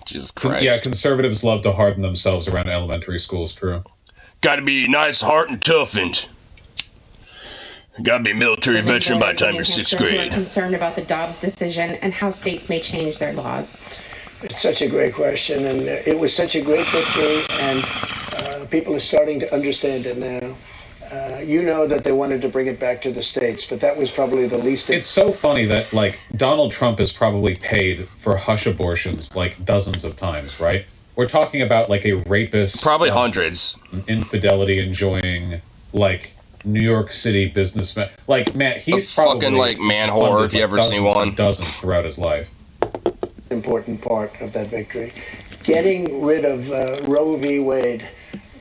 Jesus Christ. Yeah, conservatives love to harden themselves around elementary schools, true. Gotta be nice, heart, and toughened. Gotta be military veteran by the time you're 6th grade. I'm concerned about the Dobbs decision and how states may change their laws. It's such a great question, and it was such a great victory, and people are starting to understand it now. You know that they wanted to bring it back to the states, but that was probably the least... It's so funny that, like, Donald Trump is probably paid for hush abortions, like, dozens of times, right? We're talking about, like, a rapist... Probably hundreds. Infidelity enjoying, like, New York City businessman. Like, man, he's probably... fucking, like, man whore, if you ever seen one. Dozens throughout his life. Important part of that victory. Getting rid of Roe v. Wade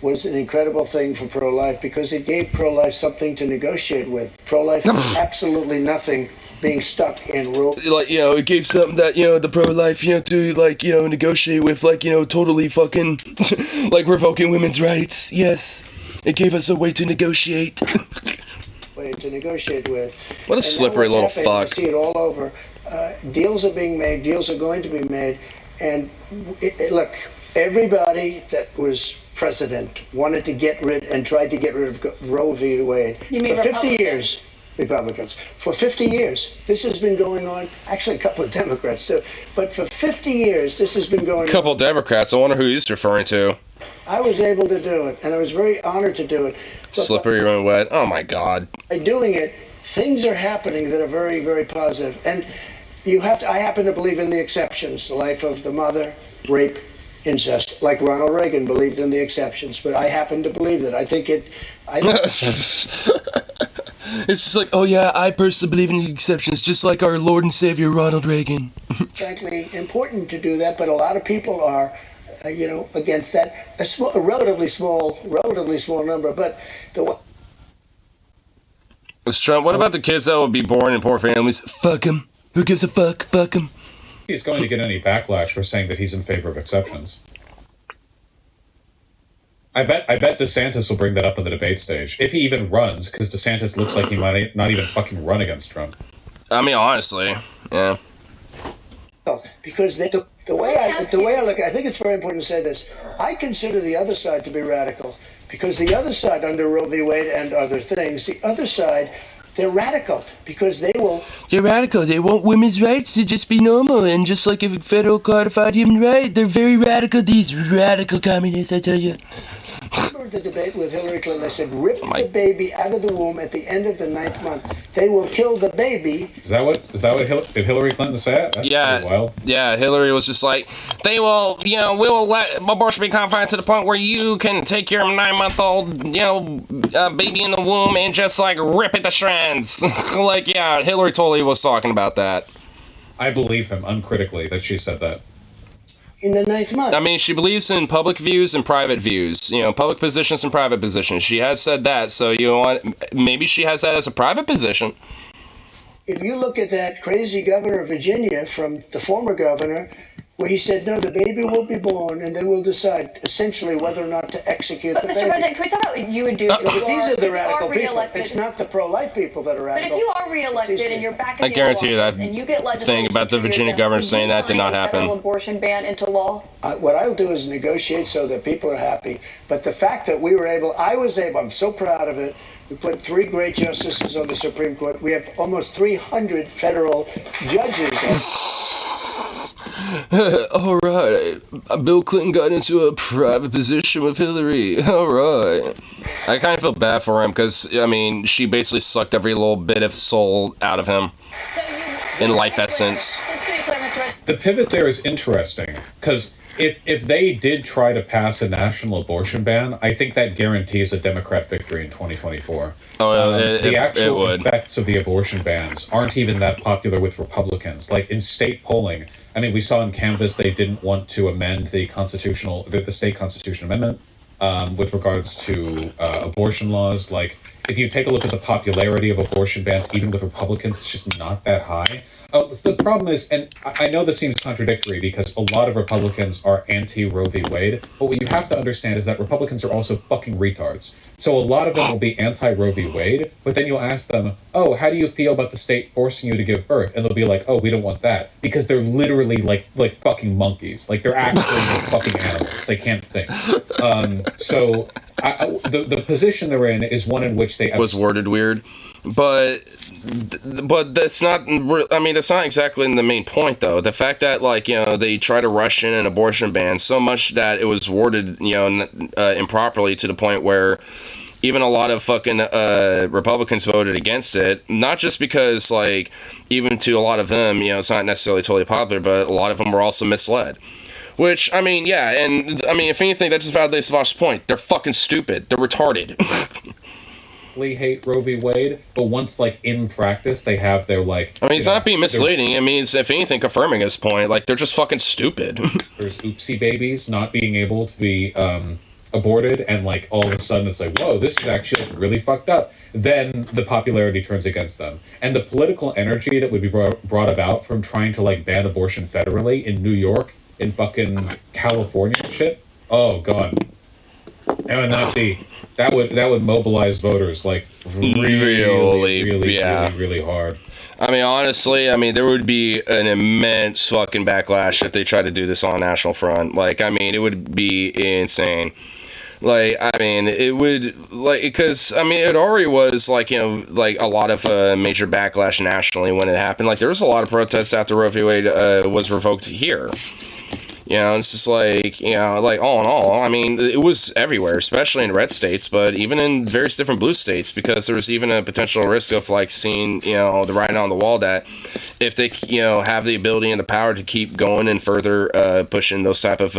was an incredible thing for pro-life because it gave pro-life something to negotiate with. Pro-life has absolutely nothing being stuck in Roe. Like, it gave something that, the pro-life, to, like, negotiate with, like, totally fucking, like, revoking women's rights. Yes. It gave us a way to negotiate. Way to negotiate with. What a slippery little fuck. I see it all over. Deals are being made. Deals are going to be made. And look, everybody that was president wanted to get rid and tried to get rid of Roe v. Wade. You mean for 50 Republicans? years. Republicans. For 50 years, this has been going on. Actually, a couple of Democrats too. But for 50 years, this has been going on. A couple of Democrats. I wonder who he's referring to. I was able to do it, and I was very honored to do it. But Slippery when wet. Oh my God. by doing it, things are happening that are very, very positive. And I happen to believe in the exceptions. The life of the mother, rape, incest. Like Ronald Reagan believed in the exceptions, but I happen to believe that. I think It's just like, oh yeah, I personally believe in the exceptions, just like our Lord and Savior Ronald Reagan. frankly important to do that, but a lot of people are, against that. A relatively small number, but It's Trump. What about the kids that will be born in poor families? Fuck 'em. Who gives a fuck? Fuck 'em. He's going to get any backlash for saying that he's in favor of exceptions. I bet DeSantis will bring that up on the debate stage. If he even runs, because DeSantis looks like he might not even fucking run against Trump. I mean, honestly, yeah. because the way I look at it, I think it's very important to say this. I consider the other side to be radical because the other side, under Roe v. Wade and other things, the other side, they're radical because they will. They're radical. They want women's rights to just be normal and just like a federal codified human right. They're very radical. These radical communists, I tell you. Remember the debate with Hillary Clinton? I said, rip the baby out of the womb at the end of the 9th month. They will kill the baby. Is that what did Hillary Clinton say? That's pretty wild. Yeah, Hillary was just like, we will let abortion be confined to the point where you can take your 9-month-old, baby in the womb and just like rip it to shreds. Like, yeah, Hillary totally was talking about that. I believe him uncritically that she said that. In the 9th month. I mean, she believes in public views and private views. Public positions and private positions. She has said that, so maybe she has that as a private position. If you look at that crazy governor of Virginia from the former governor, where he said, no, the baby will be born, and then we'll decide essentially whether or not to execute the But baby. Mr. President, can we talk about what you would do if you These are the radical people. re-elected? It's not the pro-life people that are But radical. if you are re-elected and you're back in I the guarantee you office that and you get legislation thing about the to your Virginia desk, governor would saying you that did not sign a happen. federal abortion ban into law? What I'll do is negotiate so that people are happy. But the fact that I was able, I'm so proud of it. We put 3 great justices on the Supreme Court. We have almost 300 federal judges. All right. Bill Clinton got into a private position with Hillary. All right. I kind of feel bad for him because, she basically sucked every little bit of soul out of him in life essence. Just to be clear, Mr. President. The pivot there is interesting because if they did try to pass a national abortion ban, I think that guarantees a Democrat victory in 2024. The actual effects of the abortion bans aren't even that popular with Republicans. Like in state polling, we saw in Canvas they didn't want to amend the state constitution amendment with regards to abortion laws. Like if you take a look at the popularity of abortion bans, even with Republicans, it's just not that high. The problem is, and I know this seems contradictory because a lot of Republicans are anti-Roe v. Wade, but what you have to understand is that Republicans are also fucking retards. So a lot of them will be anti-Roe v. Wade, but then you'll ask them, oh, how do you feel about the state forcing you to give birth? And they'll be like, oh, we don't want that. Because they're literally like fucking monkeys. Like they're actually like fucking animals. They can't think. So the position they're in is one in which they... was worded weird. But that's not, that's not exactly the main point, though. The fact that, they try to rush in an abortion ban so much that it was worded, improperly to the point where even a lot of fucking Republicans voted against it. Not just because, even to a lot of them, it's not necessarily totally popular, but a lot of them were also misled. Which, yeah, and, if anything, that just validates Savash's point. They're fucking stupid. They're retarded. hate Roe v. Wade, but once in practice they have their it's not being misleading. It's if anything confirming his point. They're just fucking stupid. There's oopsie babies not being able to be aborted, and like all of a sudden it's like, whoa, this is actually like, really fucked up, then the popularity turns against them. And the political energy that would be brought about from trying to like ban abortion federally in New York, in fucking California and shit, oh god. And Nutty, that would mobilize voters like really hard. I mean, honestly, I mean, there would be an immense fucking backlash if they tried to do this on a national front. Like, I mean, it would be insane. Like, I mean, it would, like, because, I mean, it already was, like, you know, like, a lot of major backlash nationally when it happened. Like, there was a lot of protests after Roe v. Wade was revoked here. You know, it's just like, you know, like, all in all, I mean, it was everywhere, especially in red states, but even in various different blue states, because there was even a potential risk of, like, seeing, you know, the writing on the wall that if they, you know, have the ability and the power to keep going and further pushing those type of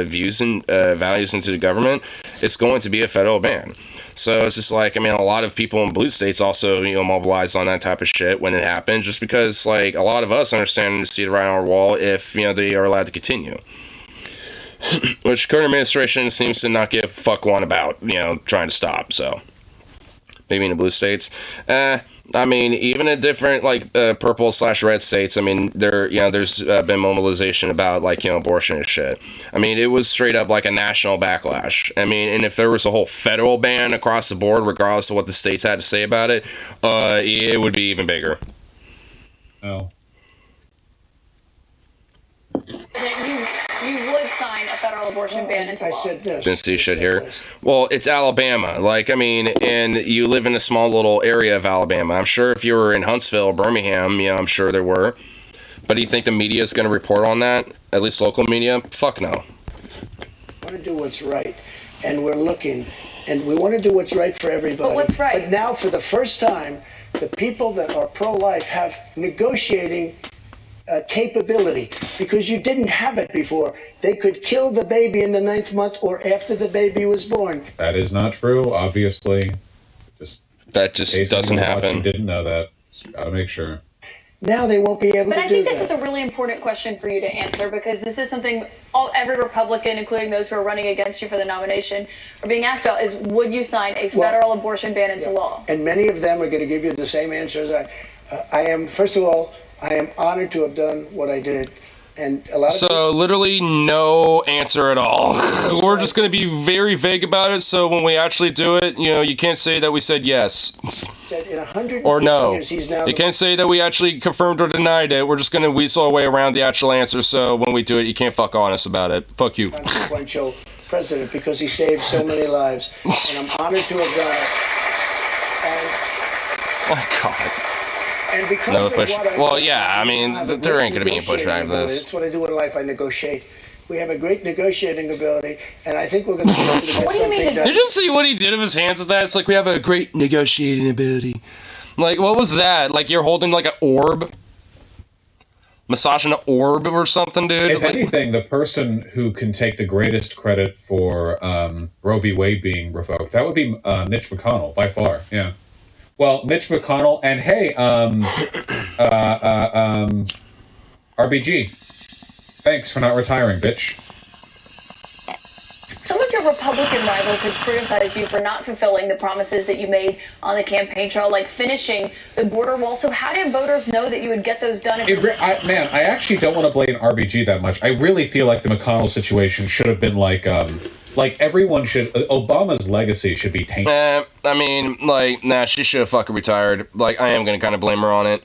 views and values into the government, it's going to be a federal ban. So it's just like, I mean, a lot of people in blue states also, you know, mobilized on that type of shit when it happened, just because, like, a lot of us understand to see the writing on our wall if, you know, they are allowed to continue. Which current administration seems to not give a fuck one about, you know, trying to stop, so. Maybe in the blue states. I mean, even in different, like, purple/red states, I mean, you know, there's been mobilization about, like, you know, abortion and shit. I mean, it was straight up like a national backlash. I mean, and if there was a whole federal ban across the board, regardless of what the states had to say about it, it would be even bigger. Oh. You would sign a federal abortion ban into law. I said this. Didn't see shit here. Well, it's Alabama. Like, I mean, and you live in a small little area of Alabama. I'm sure if you were in Huntsville, Birmingham, you know, I'm sure there were. But do you think the media is going to report on that? At least local media? Fuck no. We want to do what's right, and we're looking, and we want to do what's right for everybody. But what's right? But now, for the first time, the people that are pro-life have negotiating capability, because you didn't have it before. They could kill the baby in the 9th month or after the baby was born. That is not true, obviously. That just doesn't happen. You didn't know that. Just gotta make sure. Now they won't be able But to I do think that. this is a really important question for you to answer, because this is something every Republican, including those who are running against you for the nomination, are being asked about, is would you sign a federal abortion ban into law? And many of them are going to give you the same answer as I am. First of all, I am honored to have done what I did. And a lot of So literally no answer at all. We're just going to be very vague about it, so when we actually do it, you know, you can't say that we said yes. in 150 Or no. years, he's now You can't say that we actually confirmed or denied it. We're just going to weasel our way around the actual answer, so when we do it, you can't fuck on us about it. Fuck you. consequential president because he saved so many lives. And I'm honored to have done it. Oh my god. And because No of push. what I Well, do, yeah, I mean, have a there great ain't gonna be any pushback negotiating to this. ability. That's what I do in life. I negotiate. We have a great negotiating ability, and I think we're going to be able to get What do you mean something done. Did you just see what he did with his hands with that? It's like we have a great negotiating ability. Like, what was that? Like, you're holding like an orb? Massaging an orb or something, dude? If Like, anything, the person who can take the greatest credit for Roe v. Wade being revoked, that would be Mitch McConnell, by far, yeah. Well, Mitch McConnell, and hey, RBG, thanks for not retiring, bitch. Some of your Republican rivals have criticized you for not fulfilling the promises that you made on the campaign trail, like finishing the border wall. So how did voters know that you would get those done? Man, I actually don't want to blame RBG that much. I really feel like the McConnell situation should have been like everyone should, Obama's legacy should be tainted. I mean, like, nah, she should have fucking retired. Like, I am gonna kind of blame her on it.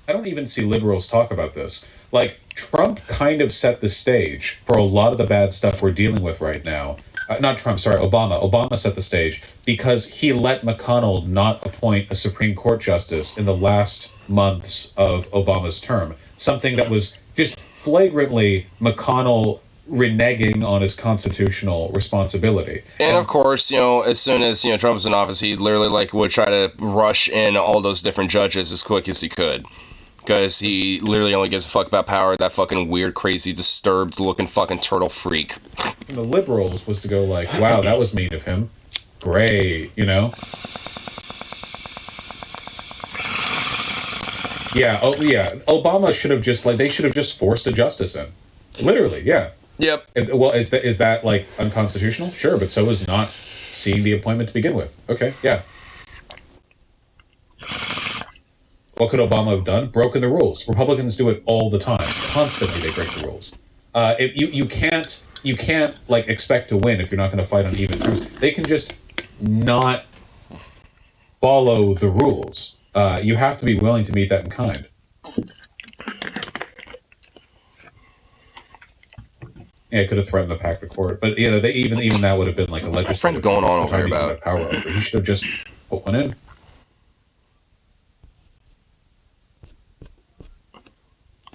I don't even see liberals talk about this. Like, Trump kind of set the stage for a lot of the bad stuff we're dealing with right now. Not Trump, sorry, Obama. Obama set the stage because he let McConnell not appoint a Supreme Court justice in the last months of Obama's term. Something that was just flagrantly McConnell reneging on his constitutional responsibility. And of course, you know, as soon as, you know, Trump was in office, he literally, like, would try to rush in all those different judges as quick as he could. Because he literally only gives a fuck about power, that fucking weird, crazy, disturbed-looking fucking turtle freak. And the liberals was to go like, wow, that was mean of him. Great, you know? Yeah, oh yeah, Obama should have just, like, they should have just forced a justice in. Literally, yeah. Yep. Well, is that like unconstitutional? Sure, but so is not seeing the appointment to begin with. Okay, yeah. What could Obama have done? Broken the rules. Republicans do it all the time. Constantly, they break the rules. If you can't like expect to win if you're not going to fight on even terms. They can just not follow the rules. You have to be willing to meet that in kind. Yeah, it could have threatened to pack the court, but you know, they even that would have been like a legislative. My friend going on over here about power over. He should have just put one in.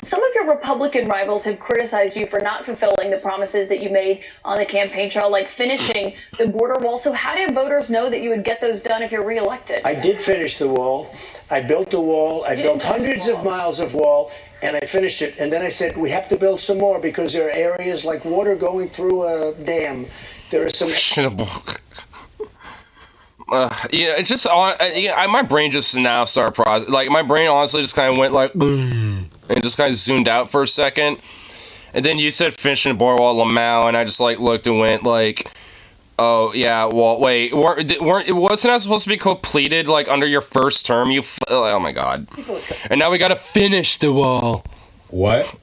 Some of your Republican rivals have criticized you for not fulfilling the promises that you made on the campaign trail, like finishing the border wall. So how do voters know that you would get those done if you're reelected? I did finish the wall. I built the wall. I built hundreds of miles of wall, and I finished it. And then I said, we have to build some more because there are areas like water going through a dam. There are some... yeah, it's just my brain just now started processing. Like my brain honestly just kind of went like, and just kind of zoomed out for a second. And then you said finishing the border wall at Lamau, and I just like looked and went like, oh yeah, well wait, wasn't that supposed to be completed like under your first term? Oh my god! And now we gotta finish the wall. What?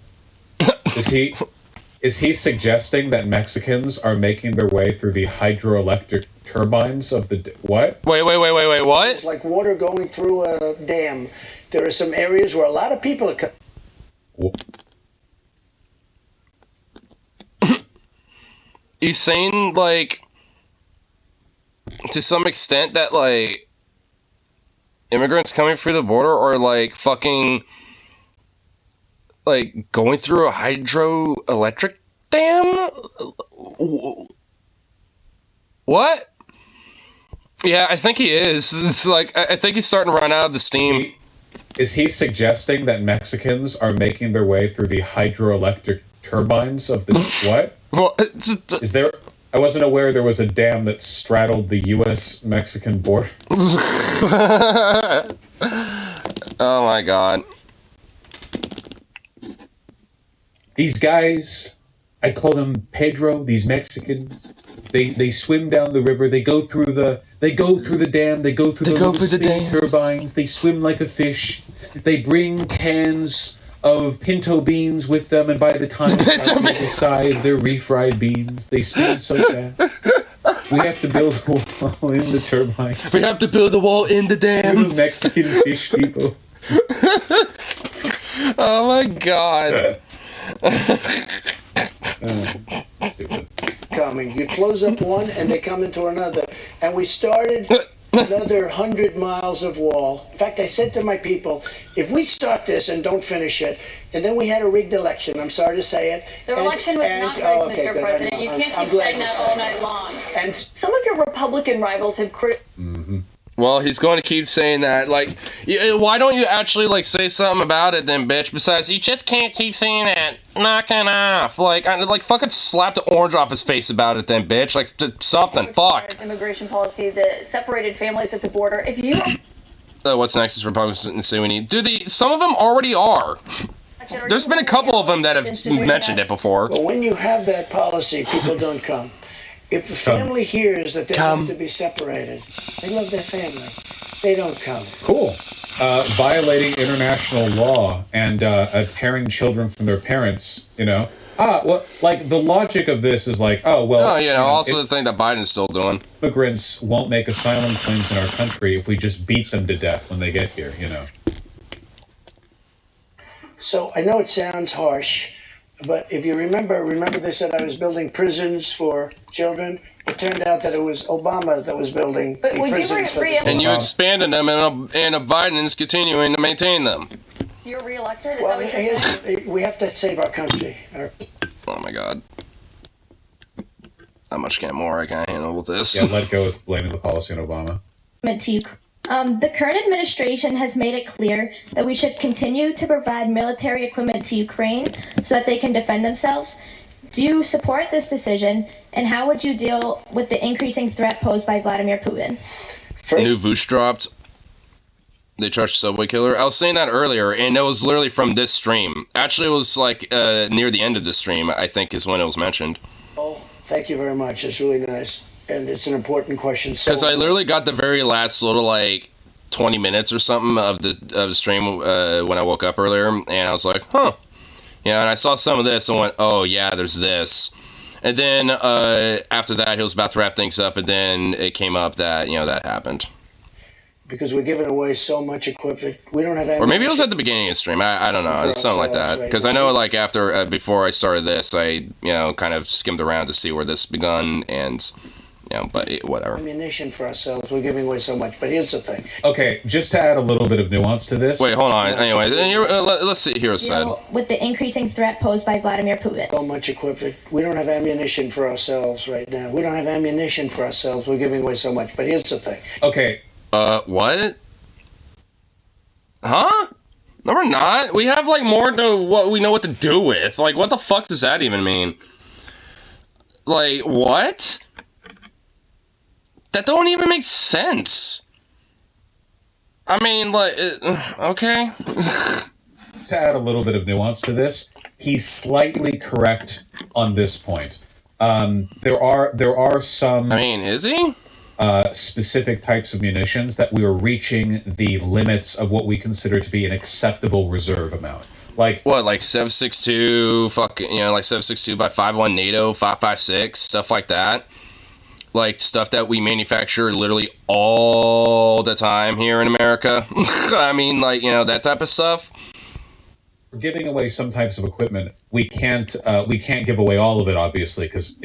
Is he suggesting that Mexicans are making their way through the hydroelectric turbines of the what? Wait, what? It's like water going through a dam. There are some areas where a lot of people are... You saying like to some extent that like immigrants coming through the border are like fucking like going through a hydroelectric dam? What? Yeah, I think he is. It's like I think he's starting to run out of the steam. Is he suggesting that Mexicans are making their way through the hydroelectric turbines of the what? Well, is there? I wasn't aware there was a dam that straddled the U.S.-Mexican border. Oh my god. These guys, I call them Pedro, these Mexicans, they swim down the river, they go through the dam, they go through the steam turbines, they swim like a fish, they bring cans of pinto beans with them, and by the time they're on the other side, they're refried beans. They spin so fast. We have to build a wall in the turbine. We have to build a wall in the dam. Little Mexican fish people. Oh my god. Stupid. coming. You close up one and they come into another. And we started another 100 miles of wall. In fact, I said to my people, if we start this and don't finish it, and then we had a rigged election, I'm sorry to say it. The election was not rigged, Mr. President. You can't keep saying that all night long. And some of your Republican rivals have Well, he's going to keep saying that. Like, why don't you actually, like, say something about it then, bitch? Besides, you just can't keep saying that. Knock it off. Like, fucking slap the orange off his face about it then, bitch. Like, something. Fuck. Immigration policy that separated families at the border. If you... What's next is Republicans say we need... Dude, some of them already are. There's been a couple of them that have mentioned it before. Well, when you have that policy, people don't come. If the family hears that they have to be separated, they love their family. They don't come. Cool. Violating international law and tearing children from their parents, you know. Well, like, the logic of this is like, also the thing that Biden's still doing. Immigrants won't make asylum claims in our country if we just beat them to death when they get here, you know. So, I know it sounds harsh, but if you remember they said I was building prisons for children. It turned out that it was Obama that was building the prisons for the And you expanded them, and Biden's continuing to maintain them. You're reelected? Well, we have to save our country. Oh my god. How much more I can handle with this? Yeah, let go with blaming the policy on Obama. The current administration has made it clear that we should continue to provide military equipment to Ukraine so that they can defend themselves. Do you support this decision, and how would you deal with the increasing threat posed by Vladimir Putin? New Vush dropped. They trashed Subway Killer. I was saying that earlier, and it was literally from this stream. Actually, it was like near the end of the stream, I think, is when it was mentioned. Oh, thank you very much. It's really nice. And it's an important question. Because I literally got the very last little, like, 20 minutes or something of the stream when I woke up earlier, and I was like, huh. Yeah, and I saw some of this and went, oh, yeah, there's this. And then after that, he was about to wrap things up, and then it came up that, that happened. Because we're giving away so much equipment. We don't have any. Or maybe it was at the beginning of the stream. I don't know. It's something like that. Because I know, like, after, before I started this, I, kind of skimmed around to see where this begun, and, but whatever. Ammunition for ourselves. We're giving away so much. But here's the thing. Okay, just to add a little bit of nuance to this. Wait, hold on. Anyway, let's see here said. With the increasing threat posed by Vladimir Putin. So much equipment. We don't have ammunition for ourselves right now. We don't have ammunition for ourselves. We're giving away so much. But here's the thing. Okay. What? Huh? No, we're not. We have, like, more than what we know what to do with. Like, what the fuck does that even mean? Like, what? That don't even make sense. I mean, like, okay. To add a little bit of nuance to this, he's slightly correct on this point. There are some... I mean, is he? Specific types of munitions that we were reaching the limits of what we consider to be an acceptable reserve amount. Like what, like 7.62, fucking, like 7.62 by 5.1 NATO, 5.56, stuff like that. Like stuff that we manufacture literally all the time here in America. I mean, like, that type of stuff. We're giving away some types of equipment. We can't give away all of it, obviously, because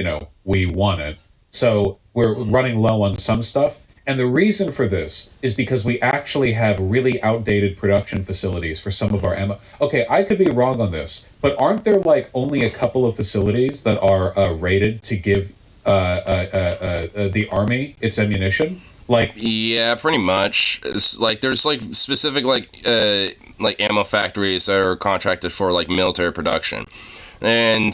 we want it. So we're running low on some stuff. And the reason for this is because we actually have really outdated production facilities for some of our ammo. Okay, I could be wrong on this, but aren't there like only a couple of facilities that are rated to give the Army its ammunition? Like, yeah, pretty much. It's like there's like specific like ammo factories that are contracted for like military production. And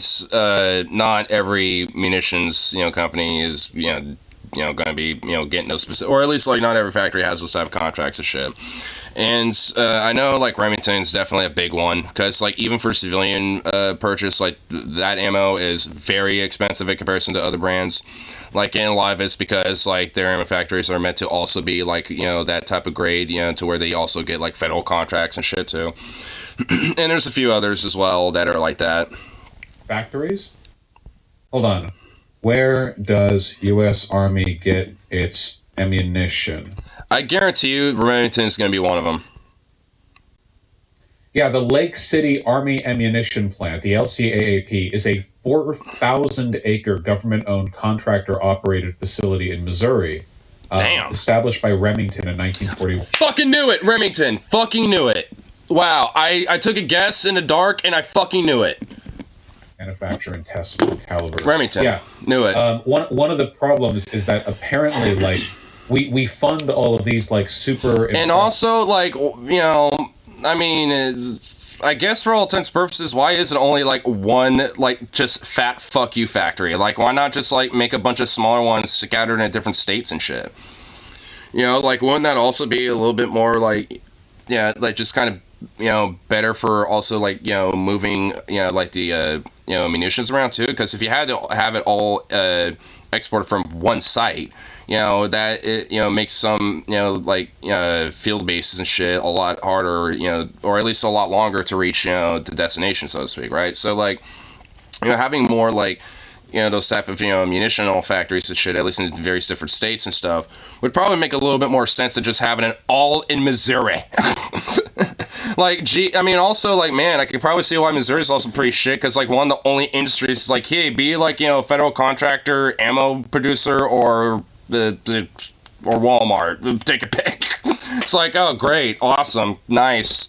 not every munitions, company is, going to be, getting those specific, or at least like not every factory has those type of contracts and shit. And I know like Remington's definitely a big one because like even for civilian purchase, like that ammo is very expensive in comparison to other brands. Like, and a lot of it's because like their ammo factories are meant to also be like, that type of grade, to where they also get like federal contracts and shit too. And there's a few others as well that are like that. Factories? Hold on. Where does U.S. Army get its ammunition? I guarantee you Remington's going to be one of them. Yeah, the Lake City Army Ammunition Plant, the LCAAP, is a 4,000-acre government-owned contractor-operated facility in Missouri. Damn. Established by Remington in 1941. Fucking knew it, Remington. Fucking knew it. Wow, I took a guess in the dark and I fucking knew it. Manufacture and test caliber. Remington. Yeah, knew it. One of the problems is that apparently, like, we fund all of these like super. And also, like, I mean, I guess for all intents and purposes, why isn't only like one like just fat fuck you factory? Like, why not just like make a bunch of smaller ones scattered in different states and shit? Like, wouldn't that also be a little bit more like, yeah, like just kind of, better for also like, moving, like the, munitions around too? Because if you had to have it all exported from one site, that it, makes some, like, field bases and shit a lot harder, or at least a lot longer to reach, the destination, so to speak, right? So, like, having more, like, those type of, munitional factories and shit, at least in various different states and stuff, would probably make a little bit more sense than just having it all in Missouri. Like, I mean, also, like, man, I could probably see why Missouri's also pretty shit, because, like, one of the only industries is, like, hey, be, like, federal contractor, ammo producer, or Walmart, take a pick. It's like, oh, great, awesome, nice.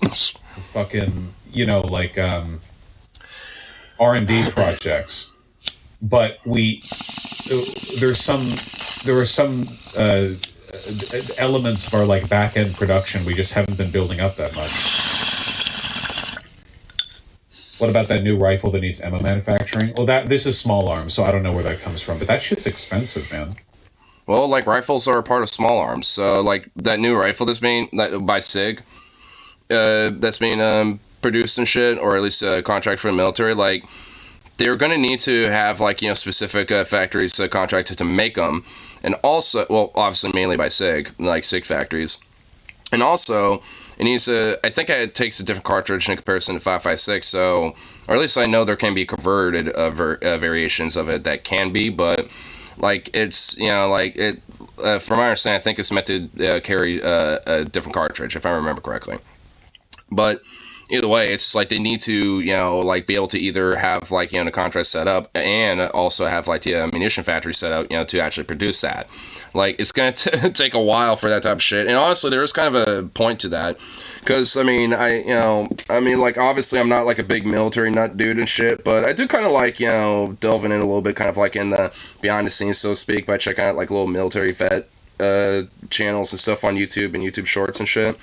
Fucking, like, R&D projects. But there are some elements of our like back end production we just haven't been building up that much. What about that new rifle that needs ammo manufacturing? Well, this is small arms, so I don't know where that comes from, but that shit's expensive, man. Well, like, rifles are a part of small arms. So, like, that new rifle by SIG, that's being produced and shit, or at least a contract for the military, like, they're going to need to have, like, specific factories contracted to make them. And also, well, obviously mainly by SIG, like SIG factories. And also, it needs to, I think it takes a different cartridge in comparison to 5.56, so, or at least I know there can be converted variations of it that can be, but, like, it's, like, it, from my understanding, I think it's meant to carry a different cartridge, if I remember correctly. But either way, it's like they need to, like, be able to either have, like, the contract set up and also have, like, the ammunition factory set up, to actually produce that. Like, it's going to take a while for that type of shit. And honestly, there is kind of a point to that. Because, I mean, like, obviously I'm not, like, a big military nut dude and shit, but I do kind of like, delving in a little bit, kind of like in the behind the scenes, so to speak, by checking out, like, little military vet channels and stuff on YouTube and YouTube Shorts and shit.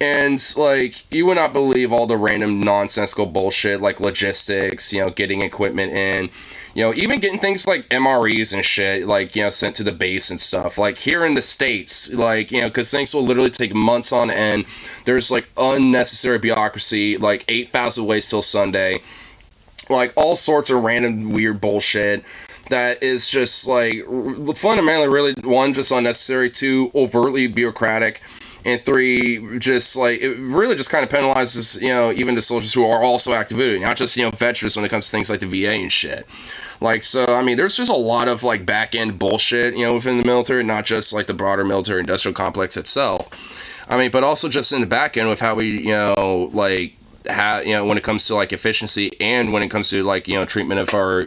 And, like, you would not believe all the random nonsensical bullshit, like logistics, getting equipment in, even getting things like MREs and shit, like, sent to the base and stuff. Like, here in the States, like, because things will literally take months on end. There's, like, unnecessary bureaucracy, like, 8,000 ways till Sunday. Like, all sorts of random weird bullshit that is just, like, fundamentally, really, one, just unnecessary, two, overtly bureaucratic, and three, just, like, it really just kind of penalizes, even the soldiers who are also active duty, not just, veterans when it comes to things like the VA and shit. Like, so, I mean, there's just a lot of, like, back-end bullshit, within the military, not just, like, the broader military-industrial complex itself. I mean, but also just in the back-end with how we, like, when it comes to, like, efficiency and when it comes to, like, treatment of our,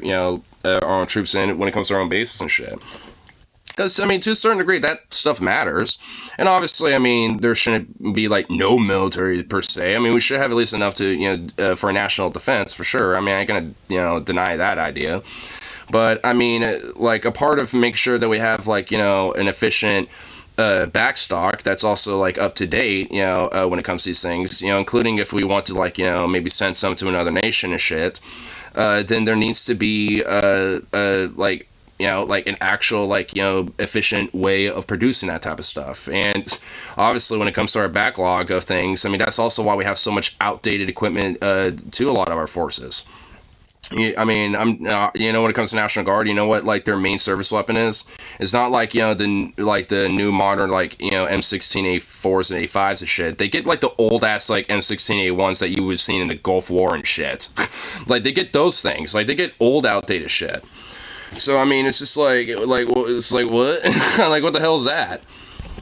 our own troops and when it comes to our own bases and shit. Because, I mean, to a certain degree, that stuff matters. And obviously, I mean, there shouldn't be, like, no military per se. I mean, we should have at least enough to, for national defense, for sure. I mean, I ain't gonna, deny that idea. But, I mean, like, a part of making sure that we have, like, an efficient backstock that's also, like, up to date, when it comes to these things, including if we want to, like, maybe send some to another nation and shit, then there needs to be, like, like an actual, like, efficient way of producing that type of stuff. And obviously when it comes to our backlog of things, I mean, that's also why we have so much outdated equipment to a lot of our forces. I mean, when it comes to National Guard, what, like, their main service weapon is? It's not like, the new modern, like, M16A4s and A5s and shit. They get, like, the old-ass, like, M16A1s that you would have seen in the Gulf War and shit. Like, they get those things. Like, they get old, outdated shit. So, I mean, it's just like, well, it's like, what? Like, what the hell is that?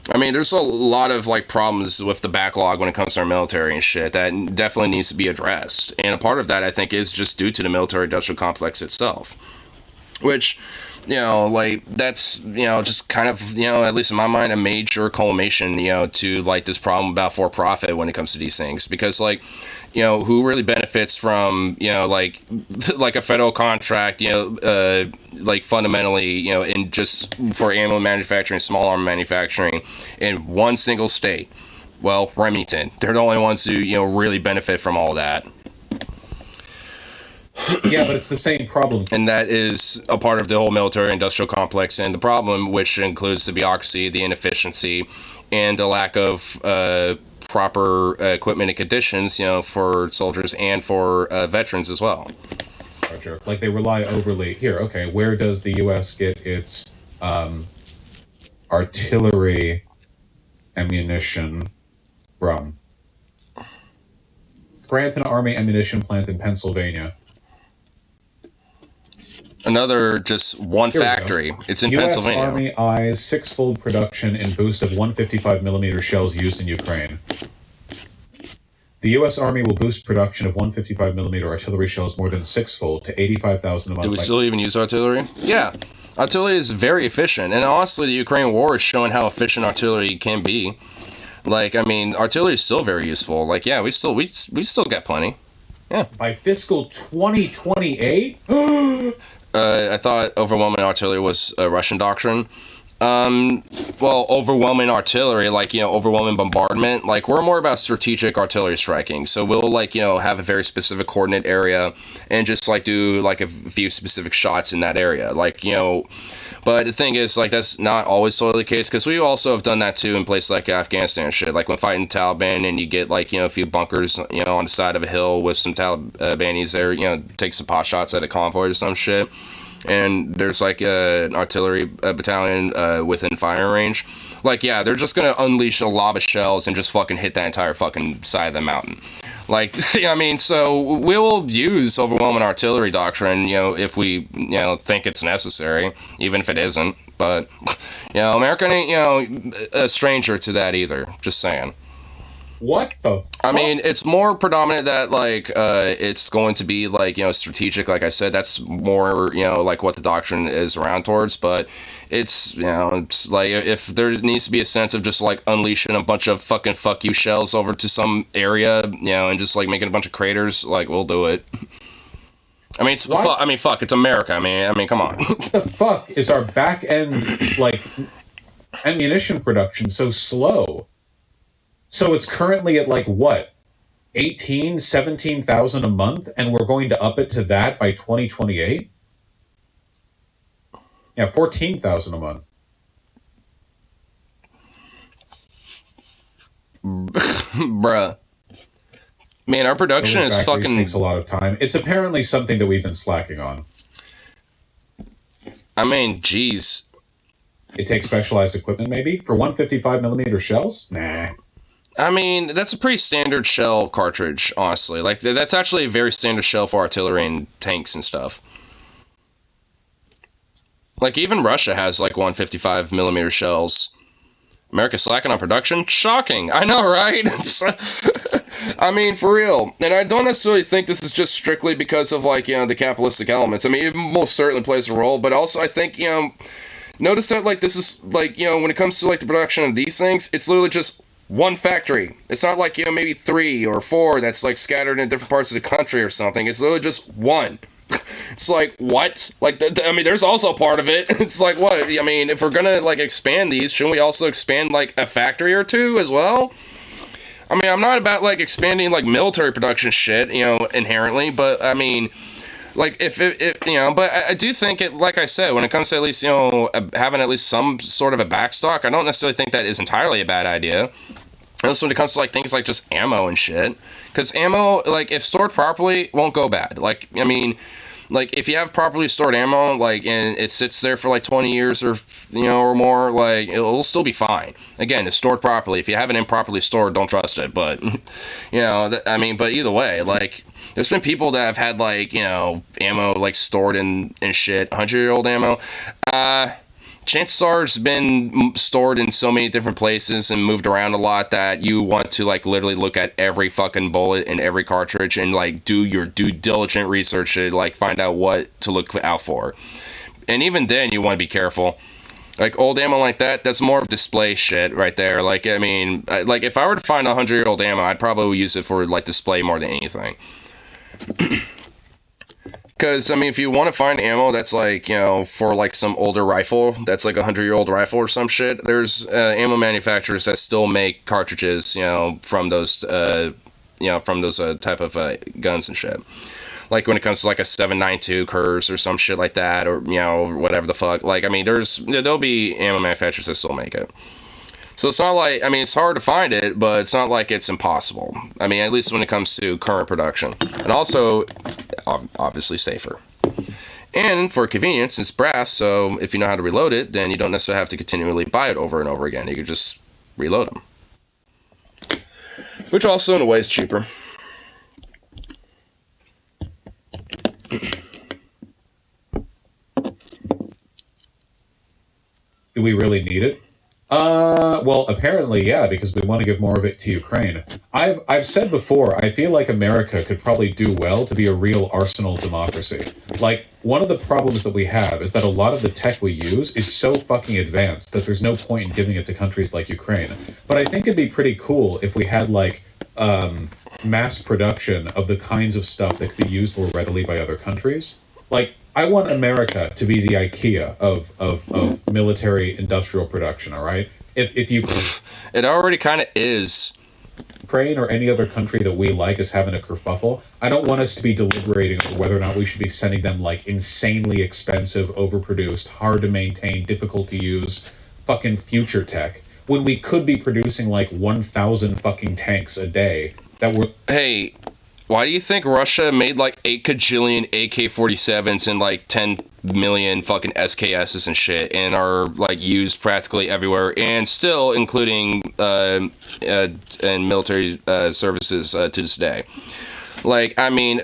I mean, there's a lot of, like, problems with the backlog when it comes to our military and shit that definitely needs to be addressed. And a part of that, I think, is just due to the military-industrial complex itself. Which, like, that's, just kind of, at least in my mind, a major culmination, to, like, this problem about for-profit when it comes to these things. Because, like, who really benefits from, like a federal contract, like, fundamentally, in just for ammo manufacturing, small arm manufacturing in one single state? Well, Remington. They're the only ones who, really benefit from all that. Yeah, but it's the same problem. And that is a part of the whole military-industrial complex, and the problem, which includes the bureaucracy, the inefficiency, and the lack of proper equipment and conditions, for soldiers and for veterans as well. Roger. Like, they rely overly... Here, okay, where does the U.S. get its artillery ammunition from? Scranton Army Ammunition Plant in Pennsylvania. Another just one factory. It's in Pennsylvania. U.S. Army eyes six-fold production in boost of 155mm shells used in Ukraine. The U.S. Army will boost production of 155mm artillery shells more than six-fold to 85,000 a month. Do we still even use artillery? Yeah. Artillery is very efficient. And honestly, the Ukraine war is showing how efficient artillery can be. Like, I mean, artillery is still very useful. Like, yeah, we still get plenty. Yeah. By fiscal 2028? I thought overwhelming artillery was a Russian doctrine. Well, overwhelming artillery, like, overwhelming bombardment, like, we're more about strategic artillery striking. So we'll, like, have a very specific coordinate area and just, like, do, like, a few specific shots in that area. Like, but the thing is, like, that's not always totally the case, because we also have done that, too, in places like Afghanistan and shit. Like, when fighting Taliban and you get, like, a few bunkers, on the side of a hill with some Talibanis there, take some pot shots at a convoy or some shit. And there's like an artillery battalion within firing range. Like, yeah, they're just gonna unleash a lob of shells and just fucking hit that entire fucking side of the mountain. Like, I mean, so we'll use overwhelming artillery doctrine, if we, think it's necessary, even if it isn't. But, America ain't, a stranger to that either. Just saying. What the fuck? I mean, it's more predominant that, like, it's going to be, like, strategic. Like I said, that's more, like, what the doctrine is around towards. But it's, it's like, if there needs to be a sense of just, like, unleashing a bunch of fucking fuck you shells over to some area, and just, like, making a bunch of craters, like, we'll do it. I mean, fuck, it's America. I mean, come on. What the fuck is our back end, like, ammunition production so slow? So it's currently at, like, what, 17,000 a month, and we're going to up it to that by 2028? Yeah, 14,000 a month. Bruh. Man, our production is fucking... takes a lot of time. It's apparently something that we've been slacking on. I mean, jeez. It takes specialized equipment, maybe? For 155mm shells? Nah. I mean, that's a pretty standard shell cartridge, honestly. Like, that's actually a very standard shell for artillery and tanks and stuff. Like, even Russia has, like, 155mm shells. America slacking on production? Shocking! I know, right? I mean, for real. And I don't necessarily think this is just strictly because of, like, the capitalistic elements. I mean, it most certainly plays a role, but also I think, notice that, like, this is, like, when it comes to, like, the production of these things, it's literally just one factory. It's not like, maybe 3 or 4 that's, like, scattered in different parts of the country or something. It's literally just one. It's like, what? Like, I mean, there's also part of it. It's like, what? I mean, if we're gonna, like, expand these, shouldn't we also expand, like, a factory or two as well? I mean, I'm not about, like, expanding, like, military production shit, inherently, but, I mean... Like, if but I do think it, like I said, when it comes to at least, having at least some sort of a backstock, I don't necessarily think that is entirely a bad idea. Also, when it comes to, like, things like just ammo and shit. Because ammo, like, if stored properly, won't go bad. Like, I mean, like, if you have properly stored ammo, like, and it sits there for, like, 20 years or, or more, like, it'll still be fine. Again, it's stored properly. If you have it improperly stored, don't trust it. But, I mean, but either way, like... There's been people that have had, like, ammo, like, stored in shit, 100-year-old ammo. Chances are it's been stored in so many different places and moved around a lot that you want to, like, literally look at every fucking bullet and every cartridge and, like, do your due diligent research to, like, find out what to look out for. And even then, you want to be careful. Like, old ammo like that, that's more of display shit right there. Like, I mean, like, if I were to find 100-year-old ammo, I'd probably use it for, like, display more than anything. Because, I mean, if you want to find ammo that's, like, for, like, some older rifle, that's, like, a 100-year-old rifle or some shit, there's ammo manufacturers that still make cartridges, from those, type of guns and shit. Like, when it comes to, like, a 7.92 Kurz or some shit like that, or, whatever the fuck. Like, I mean, there'll be ammo manufacturers that still make it. So it's not like, I mean, it's hard to find it, but it's not like it's impossible. I mean, at least when it comes to current production. And also, obviously safer. And for convenience, it's brass, so if you know how to reload it, then you don't necessarily have to continually buy it over and over again. You can just reload them. Which also, in a way, is cheaper. Do we really need it? Well, apparently, yeah, because we want to give more of it to Ukraine. I've said before, I feel like America could probably do well to be a real arsenal democracy. Like, one of the problems that we have is that a lot of the tech we use is so fucking advanced that there's no point in giving it to countries like Ukraine. But I think it'd be pretty cool if we had, like, mass production of the kinds of stuff that could be used more readily by other countries. Like, I want America to be the IKEA of military industrial production, all right? If you It already kind of is. Ukraine or any other country that we like is having a kerfuffle, I don't want us to be deliberating over whether or not we should be sending them like insanely expensive, overproduced, hard to maintain, difficult to use fucking future tech when we could be producing like 1,000 fucking tanks a day that were. Hey, why do you think Russia made like 8 kajillion AK-47s and like 10 million fucking SKSs and shit, and are like used practically everywhere, and still including in military services to this day? Like, I mean,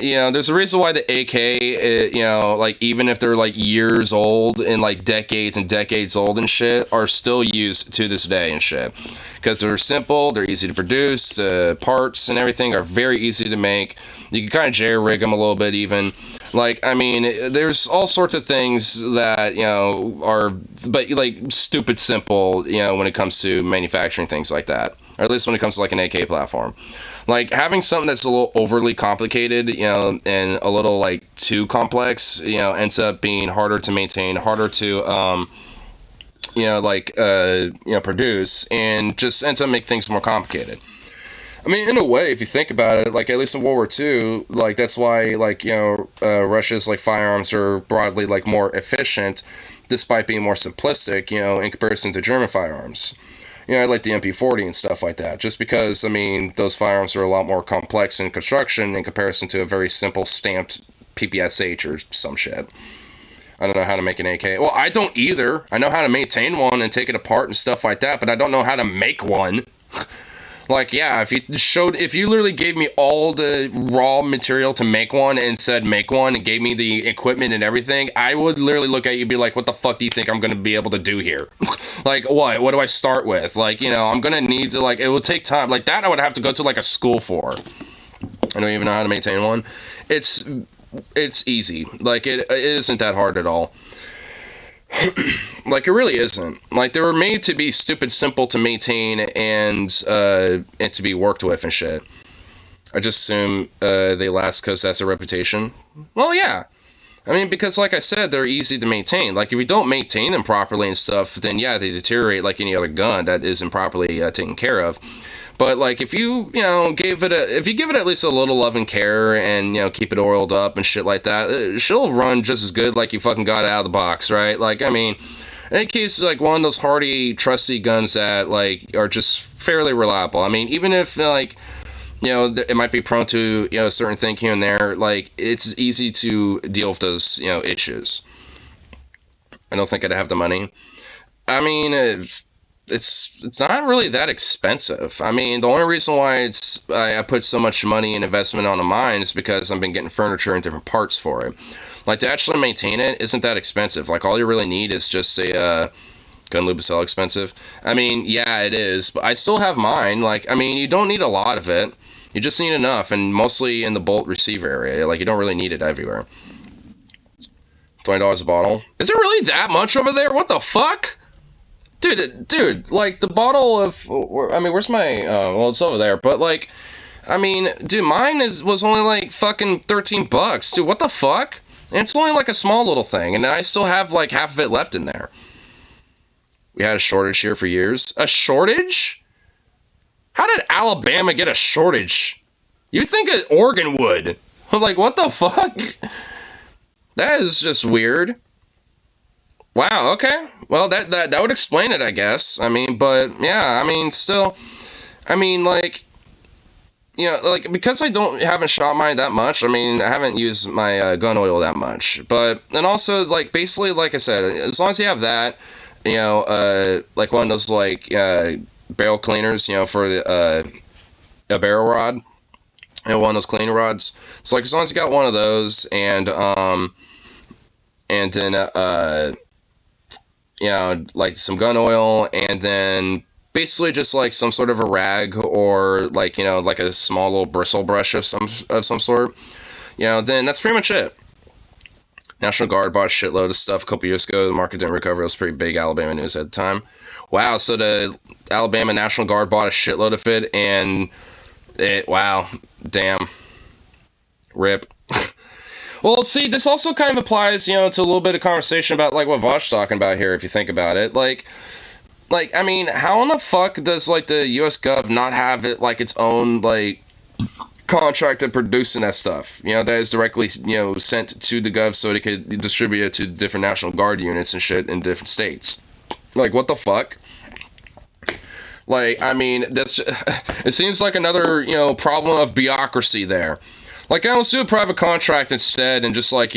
you know, there's a reason why the AK, you know, like, even if they're, like, years old and, like, decades and decades old and shit, are still used to this day and shit. Because they're simple, they're easy to produce, parts and everything are very easy to make. You can kind of jerry-rig them a little bit, even. Like, I mean, there's all sorts of things that, you know, are, but, like, stupid simple, you know, when it comes to manufacturing things like that. Or at least when it comes to, like, an AK platform. Like, having something that's a little overly complicated, you know, and a little, like, too complex, you know, ends up being harder to maintain, harder to, you know, like, you know, produce, and just ends up making things more complicated. I mean, in a way, if you think about it, like, at least in World War II, like, that's why, like, you know, Russia's, like, firearms are broadly, like, more efficient, despite being more simplistic, you know, in comparison to German firearms. You know, I like the MP40 and stuff like that, just because, I mean, those firearms are a lot more complex in construction in comparison to a very simple stamped PPSH or some shit. I don't know how to make an AK. Well, I don't either. I know how to maintain one and take it apart and stuff like that, but I don't know how to make one. Like, yeah, if you literally gave me all the raw material to make one and said make one and gave me the equipment and everything, I would literally look at you and be like, what the fuck do you think I'm going to be able to do here? Like, what do I start with? Like, you know, I'm going to need to, like, it will take time. Like, that I would have to go to, like, a school for. I don't even know how to maintain one. It's easy. Like, it isn't that hard at all. Like, it really isn't. Like, they were made to be stupid simple to maintain and to be worked with and shit. I just assume they last because that's a reputation. Well, yeah. I mean, because like I said, they're easy to maintain. Like, if you don't maintain them properly and stuff, then yeah, they deteriorate like any other gun that isn't properly taken care of. But, like, if you give it at least a little love and care and, you know, keep it oiled up and shit like that, she'll run just as good like you fucking got it out of the box, right? Like, I mean, in case, like, one of those hardy, trusty guns that, like, are just fairly reliable. I mean, even if, like, you know, it might be prone to, you know, a certain thing here and there, like, it's easy to deal with those, you know, issues. I don't think I'd have the money. I mean, it's not really that expensive. I mean, the only reason why I put so much money and investment on mine is because I've been getting furniture and different parts for it. Like, to actually maintain it isn't that expensive. Like, all you really need is just a gun lube is hella expensive. I mean, yeah, it is, but I still have mine. Like, I mean, you don't need a lot of it. You just need enough, and mostly in the bolt receiver area. Like, you don't really need it everywhere. $20 a bottle. Is it really that much over there? What the fuck? Dude, like, the bottle of, I mean, where's my, well, it's over there, but, like, I mean, dude, mine was only, like, fucking $13, dude, what the fuck? And it's only, like, a small little thing, and I still have, like, half of it left in there. We had a shortage here for years. A shortage? How did Alabama get a shortage? You'd think Oregon would. I'm like, what the fuck? That is just weird. Wow, okay. Well, that would explain it, I guess. I mean, but, yeah, I mean, still, I mean, like, you know, like, because I haven't shot mine that much, I mean, I haven't used my gun oil that much, but, and also, like, basically, like I said, as long as you have that, you know, like one of those, like, barrel cleaners, you know, for a barrel rod, and one of those cleaner rods, so, like, as long as you got one of those, and then, you know, like some gun oil, and then basically just like some sort of a rag, or like, you know, like a small little bristle brush of some sort, you know, then that's pretty much it. National Guard bought a shitload of stuff a couple years ago. The market didn't recover. It was pretty big Alabama news at the time. Wow, so the Alabama National Guard bought a shitload of it, and wow, damn, rip. Well, see, this also kind of applies, to a little bit of conversation about, like, what Vosh's talking about here, if you think about it. Like, I mean, how in the fuck does, like, the U.S. Gov not have it, like, its own, like, contract of producing that stuff, that is directly, sent to the Gov so they could distribute it to different National Guard units and shit in different states? Like, what the fuck? Like, I mean, that's just, it seems like another, problem of bureaucracy there. Like, let's do a private contract instead and just, like,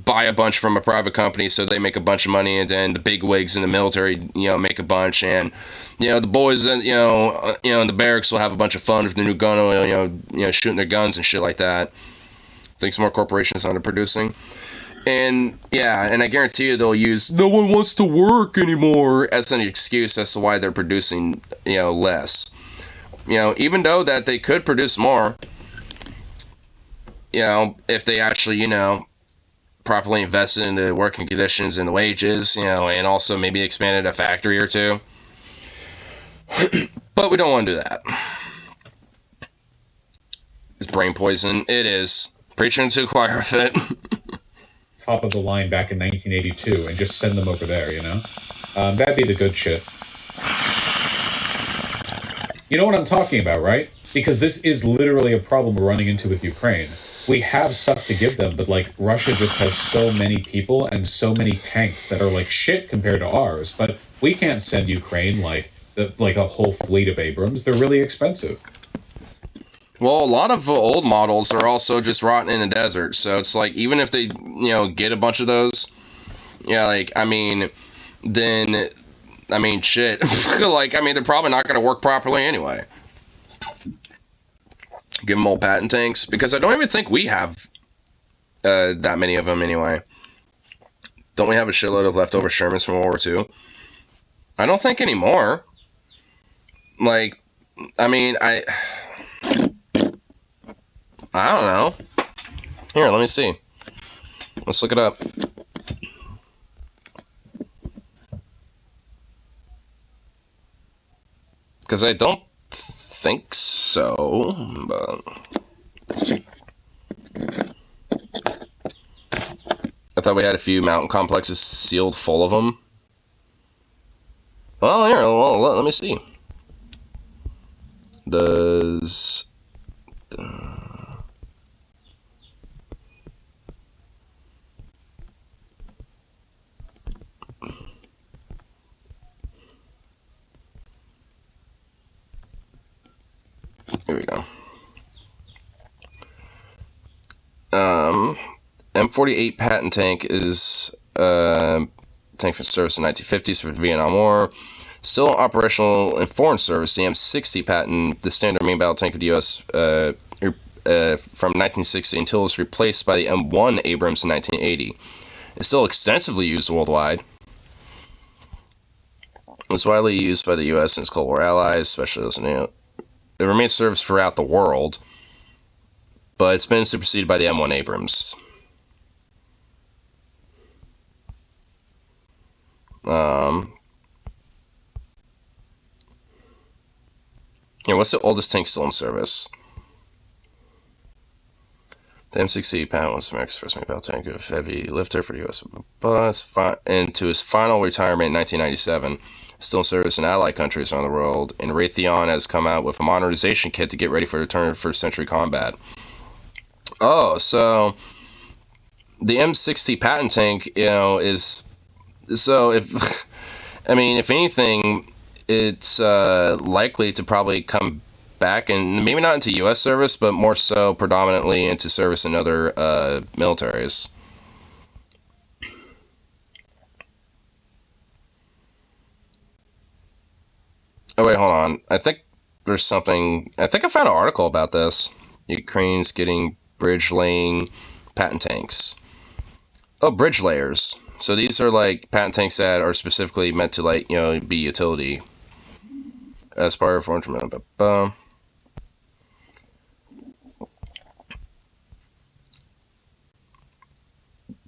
buy a bunch from a private company so they make a bunch of money, and then the big wigs in the military, make a bunch, and, the boys, in, in the barracks will have a bunch of fun with the new gun oil, shooting their guns and shit like that. I think some more corporations are producing. And, yeah, and I guarantee you they'll use, no one wants to work anymore, as an excuse as to why they're producing, less. Even though that they could produce more, if they actually, properly invested in the working conditions and the wages, and also maybe expanded a factory or two. But we don't want to do that. It's brain poison. It is. Preaching to the choir with it. Top of the line back in 1982 and just send them over there, That'd be the good shit. You know what I'm talking about, right? Because this is literally a problem we're running into with Ukraine. We have stuff to give them, but, like, Russia just has so many people and so many tanks that are like shit compared to ours. But we can't send Ukraine, like a whole fleet of Abrams. They're really expensive. Well, a lot of old models are also just rotting in the desert. So it's like, even if they, get a bunch of those, like, I mean, then, I mean, shit. Like, I mean, they're probably not going to work properly anyway. Give them old patent tanks, because I don't even think we have that many of them anyway. Don't we have a shitload of leftover Shermans from World War II? I don't think anymore. Like, I mean, I don't know. Here, let me see. Let's look it up. Because I don't think so, but I thought we had a few mountain complexes sealed full of them. Well, here, well, let me see. Does here we go. M48 patent tank is tank for service in the 1950s for the Vietnam War. Still operational in foreign service, the M60 patent, the standard main battle tank of the U.S. From 1960 until it was replaced by the M1 Abrams in 1980. It's still extensively used worldwide. It's widely used by the U.S. and its Cold War allies, especially those in it remains service throughout the world, but it's been superseded by the M1 Abrams. What's the oldest tank still in service? The M60 patent was America's first main battle tank of heavy lifter for the U.S. But into his final retirement in 1997. Still in service in allied countries around the world, and Raytheon has come out with a modernization kit to get ready for return to first century combat. Oh, so the M60 patent tank, is so if I mean, if anything, it's likely to probably come back, and maybe not into U.S. service, but more so predominantly into service in other militaries. Oh, wait, hold on. I think there's something... I think I found an article about this. Ukraine's getting bridge laying patent tanks. Oh, bridge layers. So these are, like, patent tanks that are specifically meant to, like, be utility. As part of...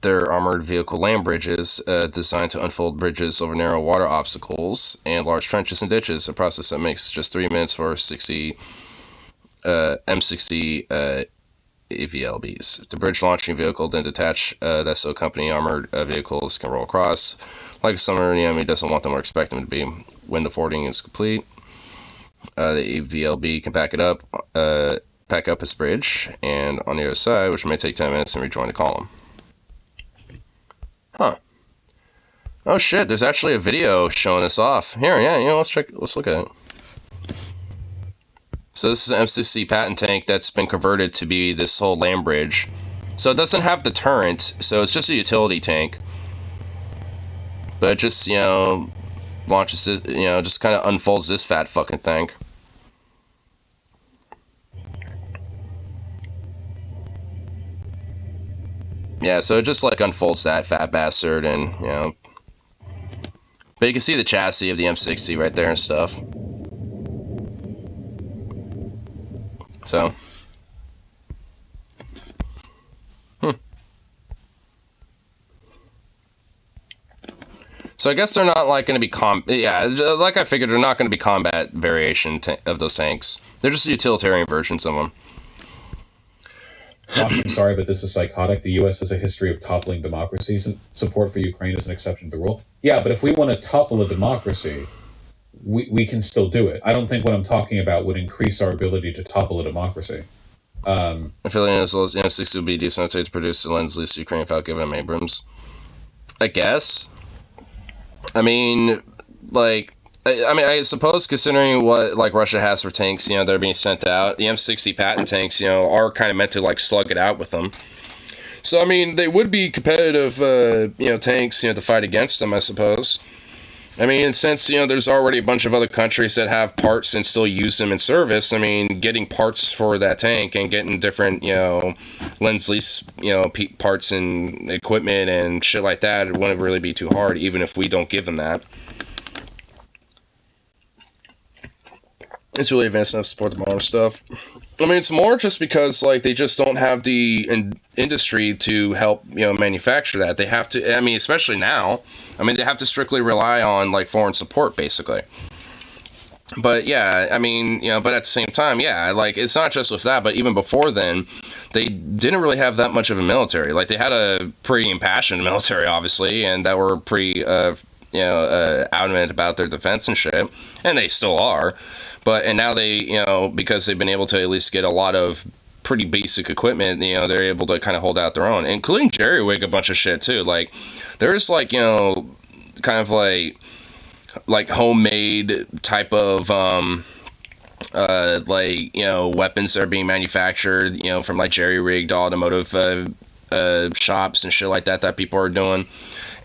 They're armored vehicle land bridges designed to unfold bridges over narrow water obstacles and large trenches and ditches, a process that makes just 3 minutes for M60 AVLBs. The bridge launching vehicle then detach that so company armored vehicles can roll across. Like a submarine, the enemy doesn't want them or expect them to be. When the forwarding is complete, the AVLB can pack up its bridge, and on the other side, which may take 10 minutes, and rejoin the column. Huh. Oh shit, there's actually a video showing this off. Here, yeah, let's look at it. So this is an M60 Patton tank that's been converted to be this whole land bridge. So it doesn't have the turret, so it's just a utility tank. But it just, launches it, just kind of unfolds this fat fucking thing. Yeah, so it just like unfolds that fat bastard, and but you can see the chassis of the M60 right there and stuff. So, So I guess they're not like going to be like I figured, they're not going to be combat variation of those tanks. They're just utilitarian versions of them. I'm sorry, but this is psychotic. The U.S. has a history of toppling democracies, and support for Ukraine is an exception to the rule. Yeah, but if we want to topple a democracy, we can still do it. I don't think what I'm talking about would increase our ability to topple a democracy. Affiliating as well as M60 would be decent to produce the Lend-Lease to Ukraine without giving them Abrams. I guess. I mean, I suppose considering what Russia has for tanks, they're being sent out. The M60 Patton tanks, are kind of meant to slug it out with them. So I mean, they would be competitive, tanks, to fight against them, I suppose. I mean, since there's already a bunch of other countries that have parts and still use them in service. I mean, getting parts for that tank and getting different, Lend-Lease, parts and equipment and shit like that, it wouldn't really be too hard, even if we don't give them that. It's really advanced enough to support the modern stuff. I mean, it's more just because, they just don't have the industry to help, manufacture that. They have to, I mean, especially now, they have to strictly rely on, foreign support, basically. But, yeah, I mean, but at the same time, yeah, it's not just with that, but even before then, they didn't really have that much of a military. They had a pretty impassioned military, obviously, and that were pretty, adamant about their defense and shit, and they still are. And now they, because they've been able to at least get a lot of pretty basic equipment, they're able to kind of hold out their own, including jerry-rig a bunch of shit, too. There's, kind of homemade type of, weapons that are being manufactured, from, jerry-rigged automotive, shops and shit like that people are doing.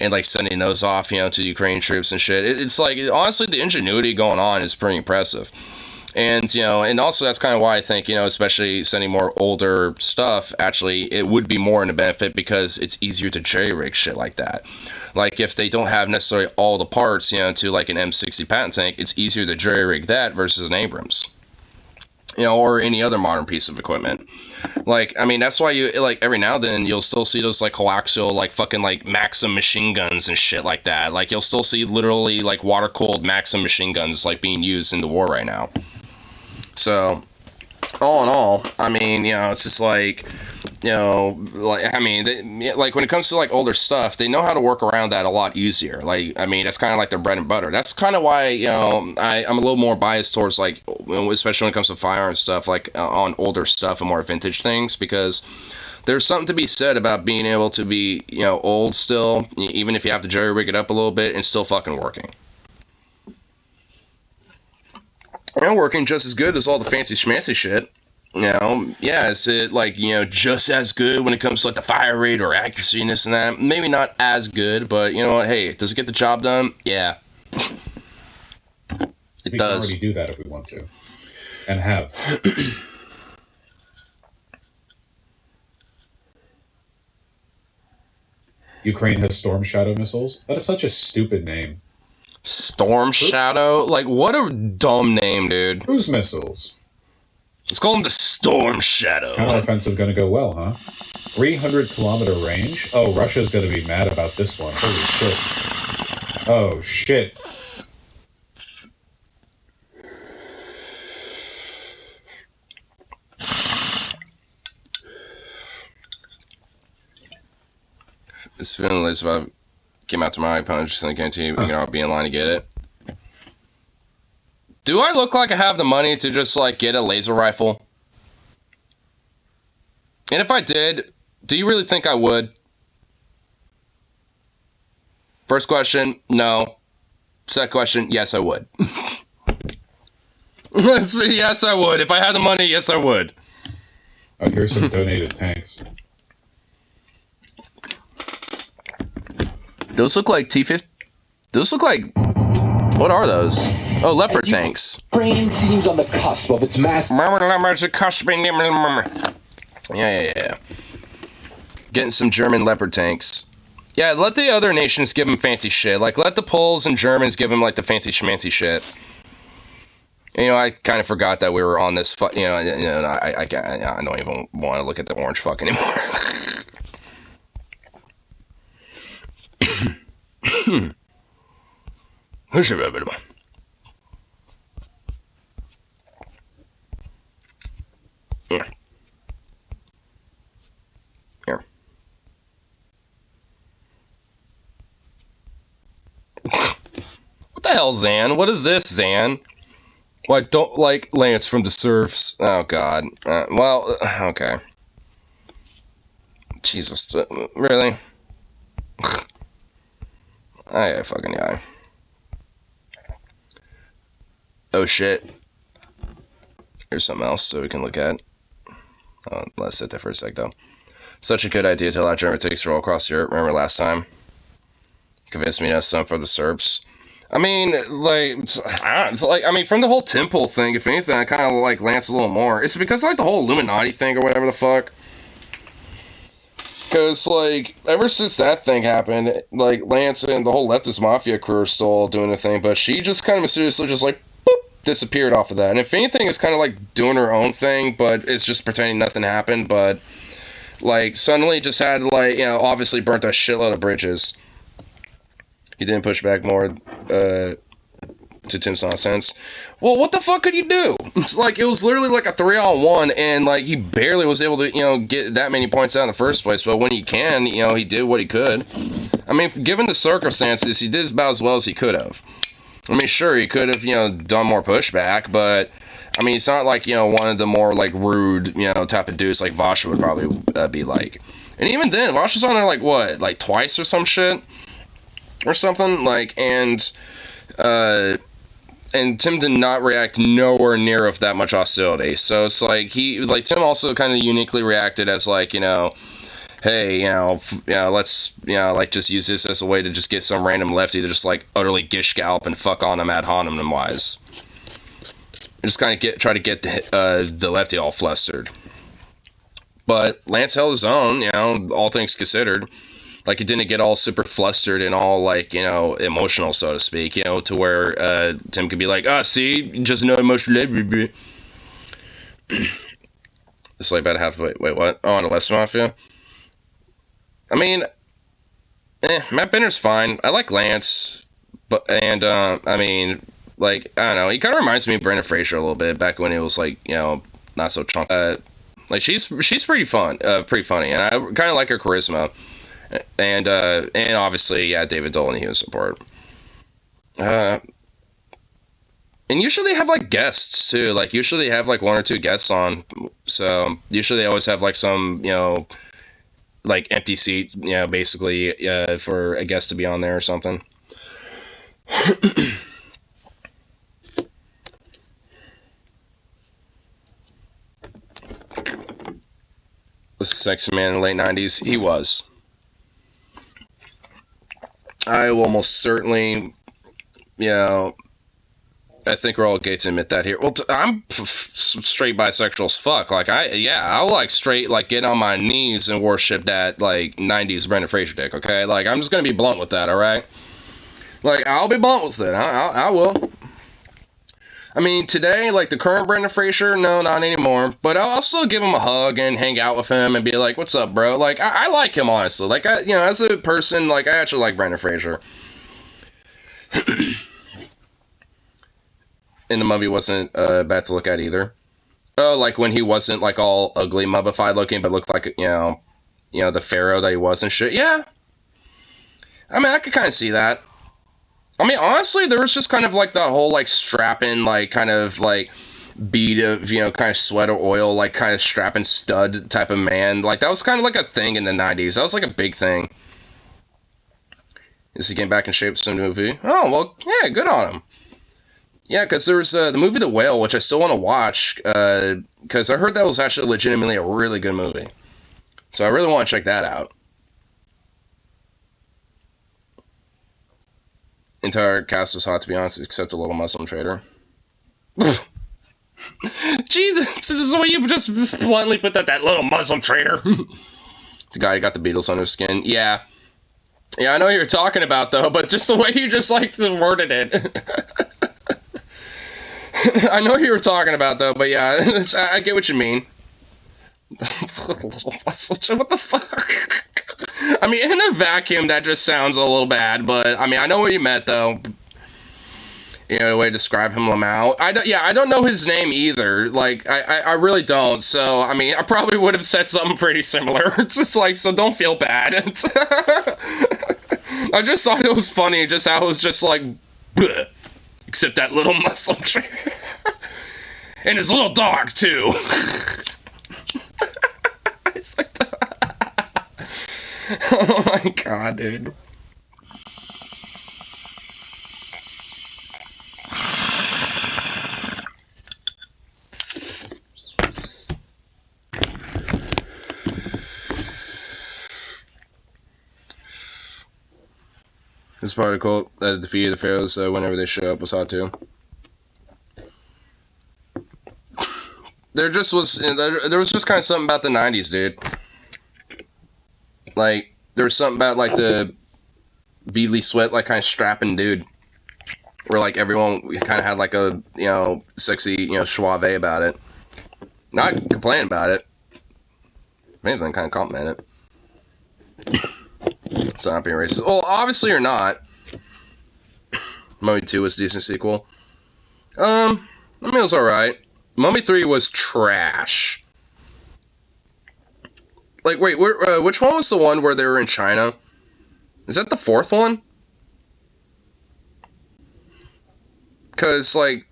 And sending those off, to Ukraine troops and shit. It's honestly, the ingenuity going on is pretty impressive. And, and also that's kind of why I think, especially sending more older stuff, actually, it would be more in a benefit because it's easier to jerry-rig shit like that. If they don't have necessarily all the parts, to an M60 Patton tank, it's easier to jerry-rig that versus an Abrams. Or any other modern piece of equipment. I mean, that's why you, every now and then, you'll still see those, coaxial, fucking, Maxim machine guns and shit like that. You'll still see literally, water-cooled Maxim machine guns, being used in the war right now. So, all in all, I mean, it's just I mean, when it comes to, older stuff, they know how to work around that a lot easier. I mean, that's kind of their bread and butter. That's kind of why, I'm a little more biased towards, especially when it comes to firearms stuff, on older stuff and more vintage things, because there's something to be said about being able to be, old still, even if you have to jerry-rig it up a little bit, and still fucking working. And working just as good as all the fancy schmancy shit. Yeah, is it just as good when it comes to the fire rate or accuracy and this and that? Maybe not as good, but you know what? Hey, does it get the job done? Yeah. We can already do that if we want to. And have. Ukraine has Storm Shadow missiles? That is such a stupid name. Storm Shadow? What a dumb name, dude. Cruise missiles. Let's call them the Storm Shadow. Counteroffensive gonna go well, huh? 300-kilometer range? Oh, Russia's gonna be mad about this one. Holy shit. Oh, shit. It's feeling like if I came out to my opponent, just gonna guarantee you know, I'll be in line to get it. Do I look like I have the money to just like get a laser rifle? And if I did, do you really think I would? First question, no. Second question, yes, I would. Yes, I would. If I had the money, yes, I would. Oh, here's some donated tanks. Those look like T-50. Those look like... What are those? Oh, leopard tanks. Ukraine seems on the cusp of its mass. Yeah. Getting some German leopard tanks. Yeah, let the other nations give them fancy shit. Like, let the Poles and Germans give them, like, the fancy schmancy shit. You know, I kind of forgot that we were on this, I don't even want to look at the orange fuck anymore. Here. What the hell, Zan? What is this, Zan? Well, I don't like Lance from the Serfs. Oh, God. Okay. Jesus. Really? I fucking guy. Oh, shit. Here's something else so we can look at. Oh, let's sit there for a sec, though. Such a good idea to allow German tanks to roll across Europe. Remember last time? Convinced me to stun for the Serbs. I mean, like, from the whole temple thing, if anything, I kind of like Lance a little more. It's because, like, the whole Illuminati thing or whatever the fuck. Because, like, ever since that thing happened, like, Lance and the whole leftist mafia crew are still doing the thing, but she just kind of mysteriously just, like, boop, disappeared off of that. And if anything, it's kind of like doing her own thing, but it's just pretending nothing happened, but, like, suddenly just had, like, you know, obviously burnt a shitload of bridges. He didn't push back more to Tim's nonsense. Well, what the fuck could you do? It's like, it was literally like a 3-on-1, and like he barely was able to, you know, get that many points out in the first place. But when he can, you know, he did what he could. I mean, given the circumstances, he did about as well as he could have. I mean, sure, he could have, you know, done more pushback, but I mean, it's not like, you know, one of the more like rude, you know, type of dudes like Vasha would probably be like. And even then, Vasha's on there like what, like twice or some shit. Or something, like, and Tim did not react nowhere near of that much hostility, so it's like, Tim also kind of uniquely reacted as, like, you know, hey, let's, like, just use this as a way to just get some random lefty to just, like, utterly gish gallop and fuck on him ad hominem wise. Just kind of try to get the lefty all flustered. But Lance held his own, you know, all things considered. Like, he didn't get all super flustered and all, like, you know, emotional, so to speak, you know, to where Tim could be like, see, just no emotion. It's like about halfway. Wait, what? Oh, on the West Mafia? I mean, Matt Bender's fine. I like Lance, but, and, I mean, like, I don't know, he kind of reminds me of Brendan Fraser a little bit, back when he was, like, you know, not so chunky. Like, she's pretty fun, pretty funny, and I kind of like her charisma. And obviously, yeah, David Dolan, he was support. And usually they have, like, guests, too. Like, usually they have, like, 1 or 2 guests on. So, usually they always have, like, some, you know, like, empty seat, you know, basically, for a guest to be on there or something. Was a sexy man in the late 90s? He was. I will almost certainly, you know, I think we're all gay to admit that here. Well, I'm straight bisexual as fuck. Like, I'll, like, straight, like, get on my knees and worship that, like, 90s Brendan Fraser dick, okay? Like, I'm just gonna be blunt with that, alright? Like, I'll be blunt with it. I will. I mean, today, like, the current Brendan Fraser, no, not anymore. But I'll still give him a hug and hang out with him and be like, what's up, bro? Like, I like him, honestly. Like, you know, as a person, like, I actually like Brendan Fraser. And the mummy wasn't bad to look at either. Oh, like, when he wasn't, like, all ugly, mummified looking, but looked like, you know, the pharaoh that he was and shit. Yeah. I mean, I could kind of see that. I mean, honestly, there was just kind of like that whole like strapping, like kind of like bead of, you know, kind of sweat or oil, like kind of strapping stud type of man. Like that was kind of like a thing in the 90s. That was like a big thing. Is he getting back in shape for some movie? Oh, well, yeah, good on him. Yeah, because there was the movie The Whale, which I still want to watch, because I heard that was actually legitimately a really good movie. So I really want to check that out. Entire cast was hot, to be honest, except a little Muslim trader. Jesus, this is the way you just bluntly put that little Muslim trader. The guy who got the Beatles under his skin. Yeah. Yeah, I know what you're talking about, though, but just the way you just, like, worded it. I know what you were talking about, though, but yeah, I get what you mean. What the fuck? I mean, in a vacuum, that just sounds a little bad, but, I mean, I know what you meant, though. You know, the way to describe him, Lamau. I don't know his name either. Like, I really don't, so, I mean, I probably would have said something pretty similar. It's just like, so don't feel bad. I just thought it was funny, just how it was just like, bleh. Except that little Muslim tree. And his little dog, too. It's like oh my god, dude. This part of the cult that defeated the pharaohs whenever they show up was hot too. There just was, there was just kind of something about the 90s, dude. Like, there was something about, like, the beadly sweat, like, kind of strapping dude. Where, like, everyone kind of had, like, a, you know, sexy, you know, suave about it. Not complaining about it. Maybe then kind of compliment it. It's not being racist. Well, obviously you're not. Mummy 2 was a decent sequel. I mean, it was alright. Mummy 3 was trash. Like, wait, which one was the one where they were in China? Is that the fourth one? Because, like,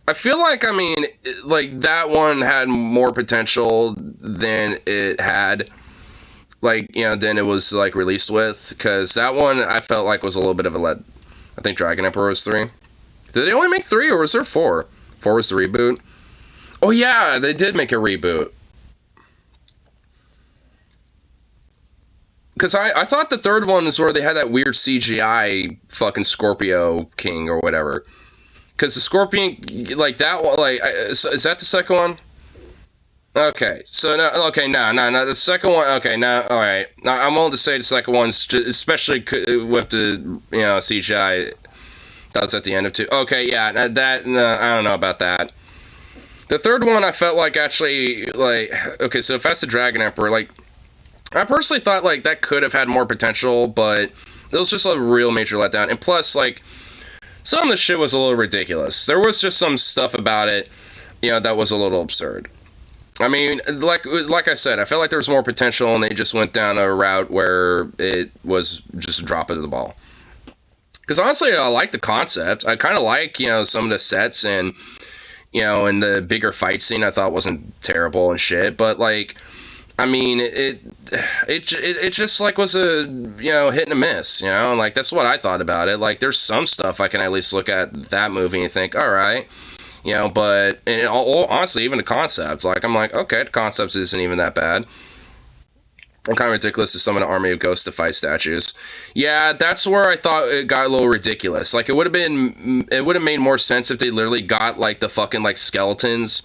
I feel like, I mean, like, that one had more potential than it had, like, you know, than it was, like, released with. Because that one, I felt like was a little bit of a let. I think Dragon Emperor was 3. Did they only make 3, or was there 4? 4 was the reboot? Oh, yeah, they did make a reboot. Because I thought the third one is where they had that weird CGI fucking Scorpio King or whatever. Because the Scorpion, like, that one, like, is that the second one? Okay, so, no, okay, no, the second one, okay, no, alright. Now, I'm willing to say the second one's, just, especially with the, you know, CGI, that was at the end of 2. Okay, yeah, that, no, I don't know about that. The third one, I felt like, actually, like, okay, so if that's the Dragon Emperor, like, I personally thought, like, that could have had more potential, but it was just a real major letdown. And plus, like, some of the shit was a little ridiculous. There was just some stuff about it, you know, that was a little absurd. I mean, like I said, I felt like there was more potential, and they just went down a route where it was just a drop of the ball. Because honestly, I like the concept. I kind of like, you know, some of the sets, and, you know, and the bigger fight scene I thought wasn't terrible and shit. But, like, I mean, it just, like, was a, you know, hit and a miss, you know? Like, that's what I thought about it. Like, there's some stuff I can at least look at that movie and think, all right. You know, but, and honestly, even the concept, like, I'm like, okay, the concept isn't even that bad. I'm kind of ridiculous to summon an army of ghosts to fight statues. Yeah, that's where I thought it got a little ridiculous. Like, it would have made more sense if they literally got, like, the fucking, like, skeletons,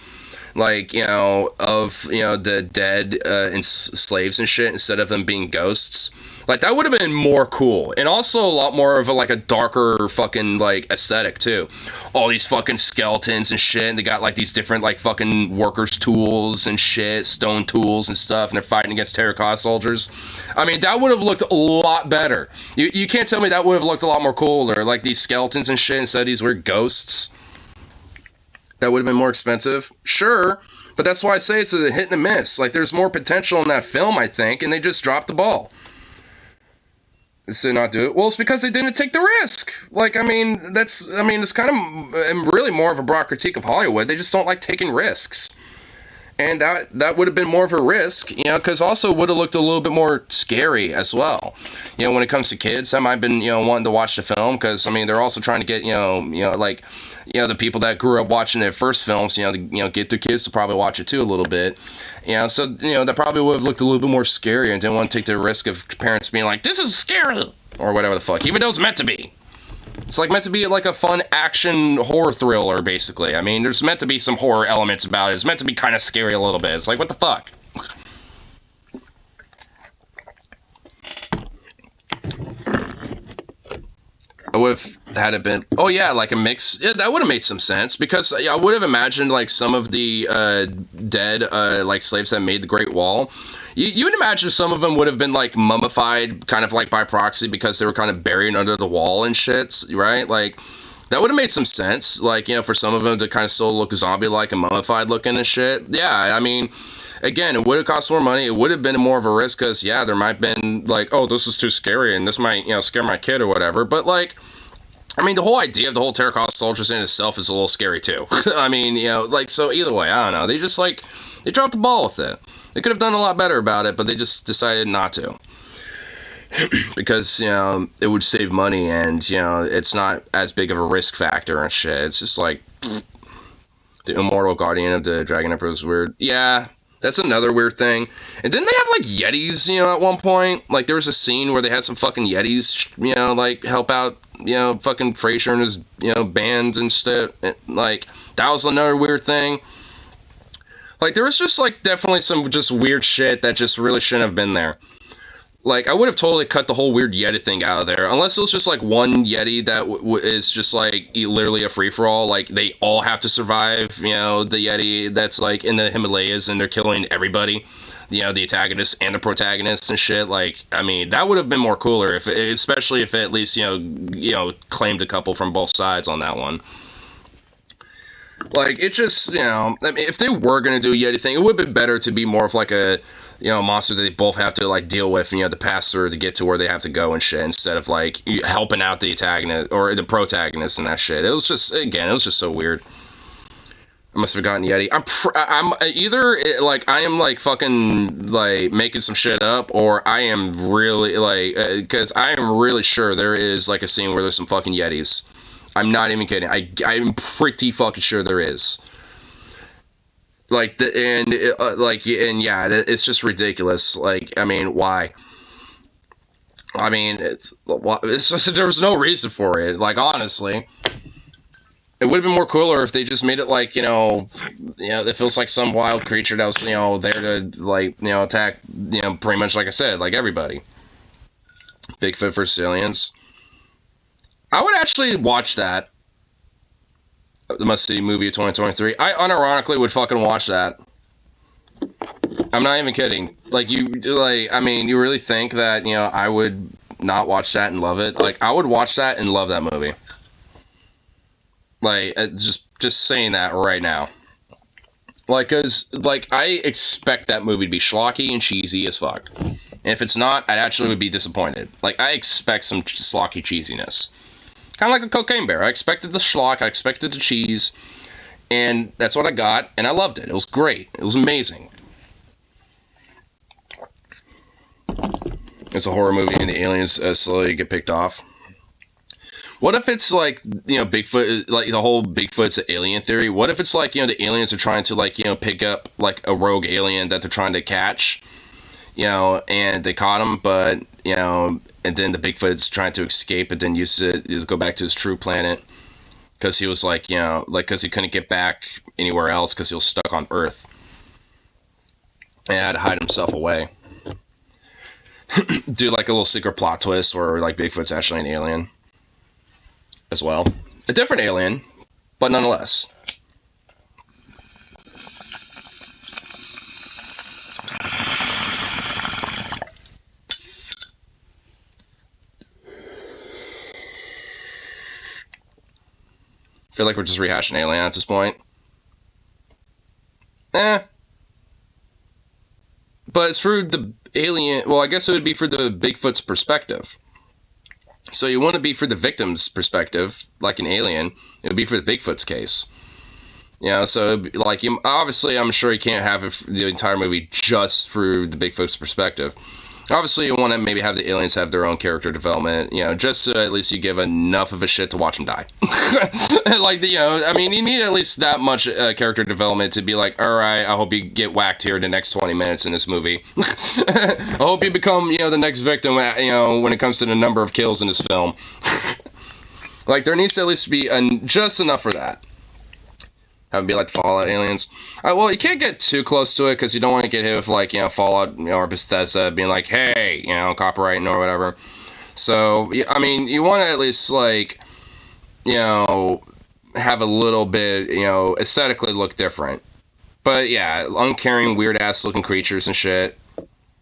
like, you know, of, you know, the dead and slaves and shit, instead of them being ghosts. Like, that would have been more cool. And also a lot more of a, like, a darker fucking, like, aesthetic, too. All these fucking skeletons and shit, and they got, like, these different, like, fucking workers' tools and shit, stone tools and stuff, and they're fighting against terracotta soldiers. I mean, that would have looked a lot better. You can't tell me that would have looked a lot more cooler, like, these skeletons and shit, instead of these weird ghosts. That would have been more expensive. Sure, but that's why I say it's a hit and a miss. Like, there's more potential in that film, I think, and they just dropped the ball. to not do it? Well, it's because they didn't take the risk. Like, it's kind of really more of a broad critique of Hollywood. They just don't like taking risks. And that would have been more of a risk, because also would have looked a little bit more scary as well. When it comes to kids, that might have been, wanting to watch the film, because, they're also trying to get, the people that grew up watching their first films, get their kids to probably watch it too a little bit. So, that probably would have looked a little bit more scary and didn't want to take the risk of parents being like, this is scary, or whatever the fuck, even though it's meant to be. It's like meant to be like a fun action horror thriller, basically. There's meant to be some horror elements about it. It's meant to be kind of scary a little bit. It's like, what the fuck? If had it been, oh yeah, like a mix, yeah, that would have made some sense, because I would have imagined like some of the dead like slaves that made the Great Wall. You would imagine some of them would have been like mummified, kind of like by proxy, because they were kind of buried under the wall and shit, right? Like that would have made some sense, like, for some of them to kind of still look zombie-like and mummified looking and shit. Yeah, again, it would have cost more money. It would have been more of a risk, because, yeah, there might have been, like, oh, this is too scary, and this might, scare my kid or whatever. But, like, the whole idea of the whole terracotta soldiers in itself is a little scary, too. So either way, I don't know. They just, like, they dropped the ball with it. They could have done a lot better about it, but they just decided not to. Because, it would save money, and, it's not as big of a risk factor and shit. It's just, like, the immortal guardian of the Dragon Emperor is weird. Yeah. That's another weird thing. And didn't they have, like, Yetis, at one point? Like, there was a scene where they had some fucking Yetis, like, help out, fucking Fraser and his, bands and stuff. And, like, that was another weird thing. Like, there was just, like, definitely some just weird shit that just really shouldn't have been there. Like, I would have totally cut the whole weird Yeti thing out of there. Unless it was just, like, one Yeti that is just, like, literally a free-for-all. Like, they all have to survive, the Yeti that's, like, in the Himalayas, and they're killing everybody. The antagonists and the protagonists and shit. Like, that would have been more cooler, especially if it at least, claimed a couple from both sides on that one. Like, it just, if they were going to do a Yeti thing, it would have been better to be more of, like, a monster that they both have to, like, deal with, to pass through to get to where they have to go and shit, instead of, like, helping out the antagonist, or the protagonist and that shit. It was just, again, it was just so weird. I must have forgotten Yeti. I'm either, like, I am, like, fucking, like, making some shit up, or I am really, like, because I am really sure there is, like, a scene where there's some fucking Yetis. I'm not even kidding. I'm pretty fucking sure there is. Like, it's just ridiculous. Like, why? It's just, there was no reason for it. Like, honestly, it would have been more cooler if they just made it like, it feels like some wild creature that was, there to, like, attack, pretty much like I said, like everybody. Bigfoot versus aliens. I would actually watch that. The must-see movie of 2023. I unironically would fucking watch that. I'm not even kidding. Like, you really think that, I would not watch that and love it? Like, I would watch that and love that movie. Like, just saying that right now. Like, cause, like, I expect that movie to be schlocky and cheesy as fuck. And if it's not, I actually would be disappointed. Like, I expect some schlocky cheesiness. Kind of like a Cocaine Bear. I expected the schlock, I expected the cheese, and that's what I got, and I loved it. It was great. It was amazing. It's a horror movie, and the aliens slowly get picked off. What if it's like, Bigfoot, like the whole Bigfoot's an alien theory? What if it's like, the aliens are trying to, like, pick up, like, a rogue alien that they're trying to catch, and they caught him, but, and then the Bigfoot's trying to escape, and then go back to his true planet, because he was like, because he couldn't get back anywhere else, because he was stuck on Earth, and had to hide himself away. Do, like, a little secret plot twist, where, like, Bigfoot's actually an alien, as well. A different alien, but nonetheless. I feel like we're just rehashing Alien at this point. But it's through the alien... Well, I guess it would be for the Bigfoot's perspective. So you want to be for the victim's perspective, like an Alien. It would be for the Bigfoot's case. So like obviously, I'm sure you can't have the entire movie just through the Bigfoot's perspective. Obviously, you want to maybe have the aliens have their own character development, just so at least you give enough of a shit to watch them die. Like, I mean, you need at least that much character development to be like, all right, I hope you get whacked here the next 20 minutes in this movie. I hope you become, the next victim, when it comes to the number of kills in this film. Like, there needs to at least be just enough for that. That would be like Fallout aliens. Well, you can't get too close to it because you don't want to get hit with like, Fallout or Bethesda being like, hey, copyright or whatever. So, I mean, you want to at least like, have a little bit, aesthetically look different. But yeah, uncaring, weird ass looking creatures and shit.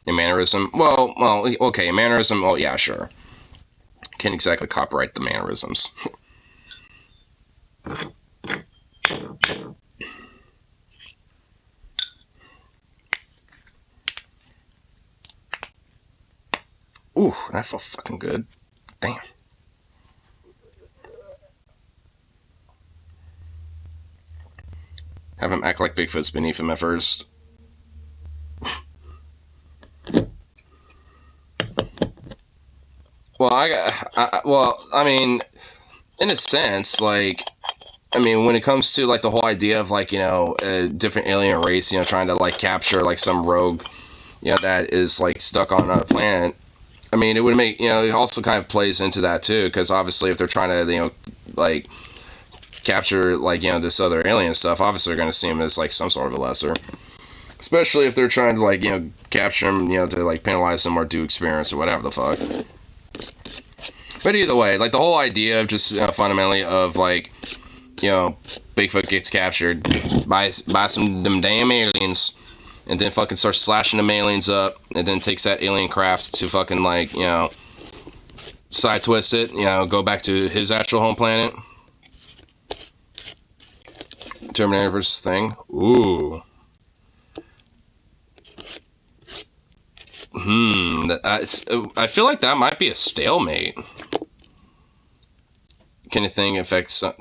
And mannerism. Well, okay, mannerism. Well, yeah, sure. Can't exactly copyright the mannerisms. Ooh, that felt fucking good. Damn. Have him act like Bigfoot's beneath him at first. Well, I mean, in a sense, like, I mean, when it comes to, like, the whole idea of, like, a different alien race, trying to, like, capture, like, some rogue, that is, like, stuck on another planet, I mean, it would make, it also kind of plays into that, too, because obviously if they're trying to, like, capture, like, this other alien stuff, obviously they're going to see him as, like, some sort of a lesser. Especially if they're trying to, like, capture him, to, like, penalize him or do experiments or whatever the fuck. But either way, like, the whole idea of just, fundamentally of, like, Bigfoot gets captured by some them damn aliens, and then fucking starts slashing them aliens up, and then takes that alien craft to fucking, like, side twist it, go back to his actual home planet. Terminator versus Thing. Ooh. I feel like that might be a stalemate. Can a thing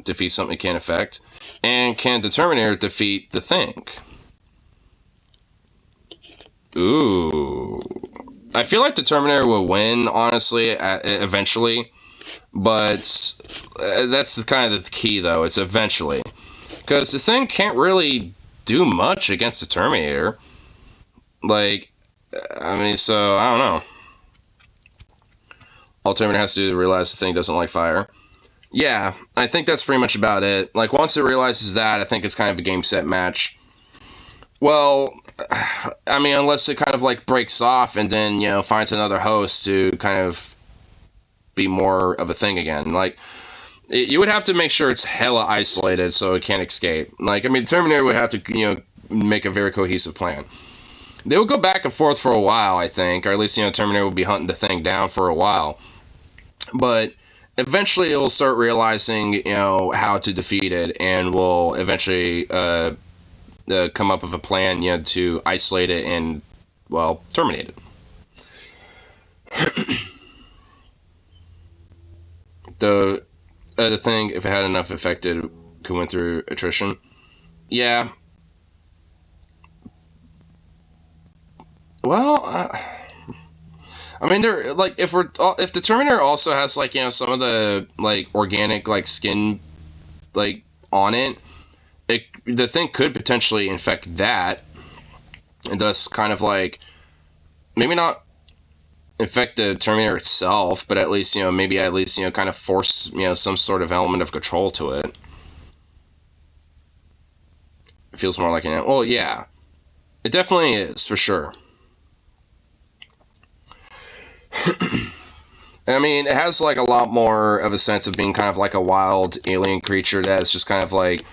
defeat something it can't affect? And can the Terminator defeat the Thing? Ooh. I feel like the Terminator will win, honestly, eventually. But that's kind of the key, though. It's eventually. Because the Thing can't really do much against the Terminator. Like, I mean, so, I don't know. All Terminator has to do is realize the Thing doesn't like fire. Yeah, I think that's pretty much about it. Like, once it realizes that, I think it's kind of a game, set, match. Well, I mean, unless it kind of, like, breaks off and then, finds another host to kind of be more of a thing again. Like, you would have to make sure it's hella isolated so it can't escape. Like, I mean, Terminator would have to, make a very cohesive plan. They would go back and forth for a while, I think. Or at least, Terminator would be hunting the Thing down for a while. But eventually it will start realizing, how to defeat it, and will eventually come up with a plan, to isolate it and, well, terminate it. The Thing, if it had enough affected, could win through attrition. Yeah. Well, I mean, they're like, if the Terminator also has, like, some of the, like, organic, like, skin, like, on it, the Thing could potentially infect that, and thus kind of, like, maybe not infect the Terminator itself, but at least, maybe at least, kind of force, some sort of element of control to it. It feels more like well, yeah. It definitely is, for sure. I mean, it has, like, a lot more of a sense of being kind of like a wild alien creature that's just kind of, like,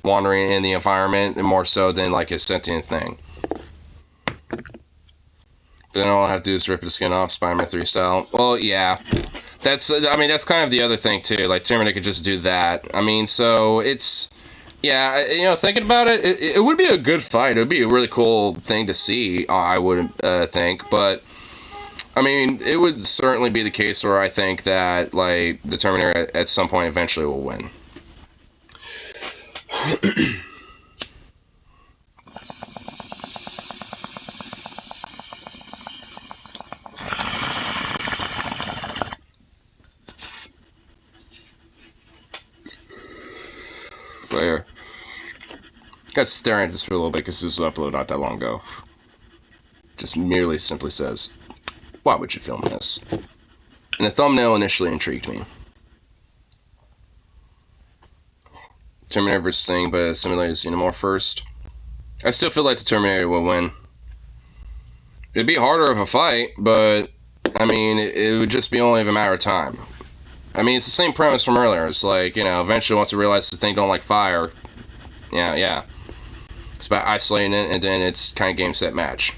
wandering in the environment, and more so than, like, a sentient thing. But then all I have to do is rip the skin off, Spider-Man 3 style. Well, yeah. That's kind of the other thing, too. Like, Terminator could just do that. I mean, so, it's... Yeah, thinking about it, it would be a good fight. It would be a really cool thing to see, I would think. But, I mean, it would certainly be the case where I think that, like, the Terminator at some point eventually will win. But here, I got staring at this for a little bit because this was uploaded not that long ago. Just merely simply says, why would you film this? And the thumbnail initially intrigued me. Terminator vs. Thing, but a simulated xenomorph first. I still feel like the Terminator will win. It'd be harder of a fight, but I mean, it would just be only a matter of time. I mean, it's the same premise from earlier. It's like, you know, eventually once it realizes the thing don't like fire, yeah. It's about isolating it, and then it's kind of game, set, match.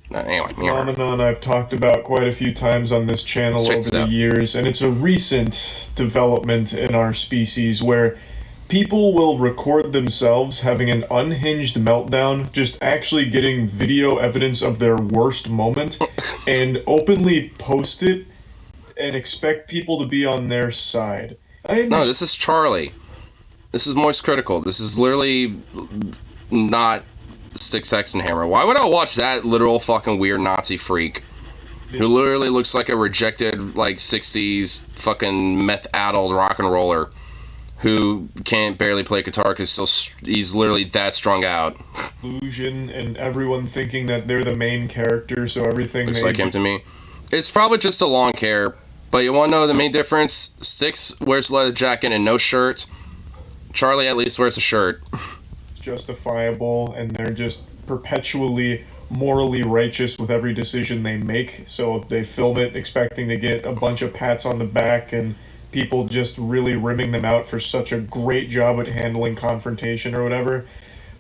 Anyway, phenomenon I've talked about quite a few times on this channel over the years, and it's a recent development in our species where people will record themselves having an unhinged meltdown, just actually getting video evidence of their worst moment, and openly post it and expect people to be on their side. No, this is Charlie. This is Moist Critical. This is literally not Six X and Hammer. Why would I watch that literal fucking weird Nazi freak who literally looks like a rejected, like, 60s fucking meth-addled rock and roller who can't barely play guitar because he's literally that strung out? Illusion and everyone thinking that they're the main character, so everything looks like him to me. It's probably just a long hair, but you want to know the main difference? Six wears a leather jacket and no shirt. Charlie at least wears a shirt. Justifiable, and they're just perpetually morally righteous with every decision they make, so they film it expecting to get a bunch of pats on the back and people just really rimming them out for such a great job at handling confrontation or whatever.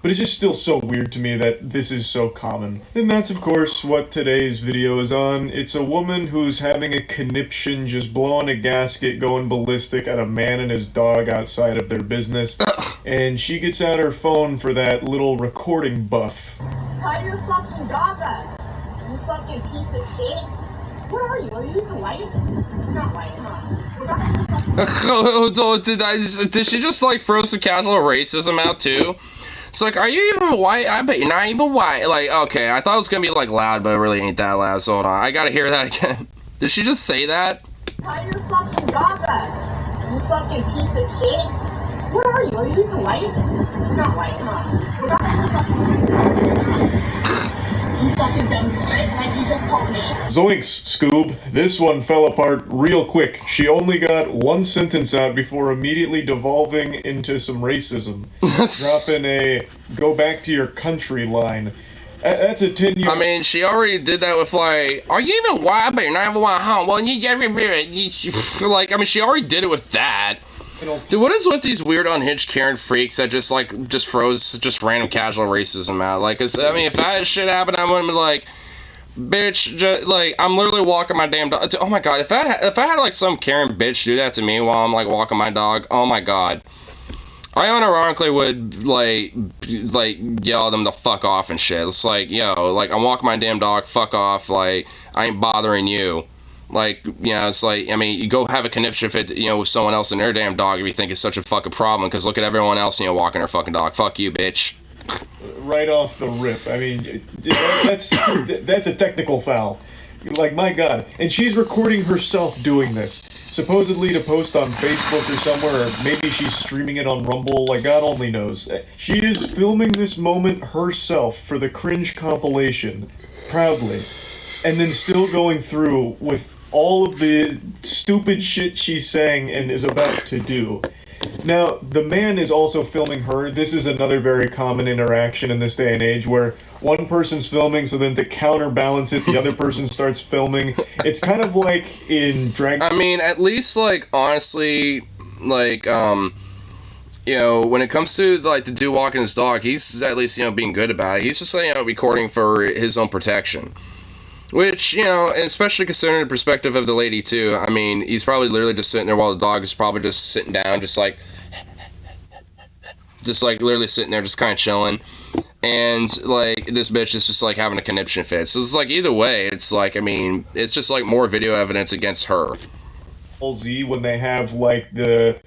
But it's just still so weird to me that this is so common. And that's of course what today's video is on. It's a woman who's having a conniption, just blowing a gasket, going ballistic at a man and his dog outside of their business. And she gets out her phone for that little recording buff. Tie your fucking dog up, you fucking piece of shit. Where are you? Are you even white? You're not white, huh? Did she just, like, throw some casual racism out too? It's like, are you even white? I bet you're not even white. Like, okay, I thought it was gonna be, like, loud, but it really ain't that loud, so hold on. I gotta hear that again. Did she just say that? Tie your fucking dog up, you fucking piece of shit. Where are you? Are you even white? You're not white, huh? You fucking dumb shit, like you just called me. Zoinks, Scoob. This one fell apart real quick. She only got one sentence out before immediately devolving into some racism. Dropping a go back to your country line. That's a 10-year... I mean, she already did that with, like, are you even white? But you're not even white, huh? Well, like, I mean, she already did it with that. Dude, what is with these weird unhinged Karen freaks that just froze just random casual racism out? Like, I mean, if that shit happened, I wouldn't be like, bitch, like, I'm literally walking my damn dog. Oh my god, if I had like some Karen bitch do that to me while I'm like walking my dog, oh my god, I unironically would like yell at them to fuck off and shit. It's like, yo, like, I'm walking my damn dog, fuck off, like, I ain't bothering you. Like, you know, it's like, I mean, you go have a conniption fit, you know, with someone else and their damn dog if you think it's such a fucking problem, because look at everyone else, you know, walking their fucking dog. Fuck you, bitch. Right off the rip. I mean, that's a technical foul. Like, my god. And she's recording herself doing this. Supposedly to post on Facebook or somewhere, or maybe she's streaming it on Rumble, like, God only knows. She is filming this moment herself for the cringe compilation. Proudly. And then still going through with all of the stupid shit she's saying and is about to do. Now, the man is also filming her. This is another very common interaction in this day and age where one person's filming, so then to counterbalance it, the other person starts filming. It's kind of like in drag... I mean, at least, like, honestly, like, you know, when it comes to, like, the dude walking his dog, he's at least, you know, being good about it. He's just, you know, recording for his own protection. Which, you know, especially considering the perspective of the lady, too. I mean, he's probably literally just sitting there while the dog is probably just sitting down, just like literally sitting there, just kind of chilling. and like this bitch is just like having a conniption fit. So it's like either way, it's like, I mean, it's just like more video evidence against her. Z when they have like the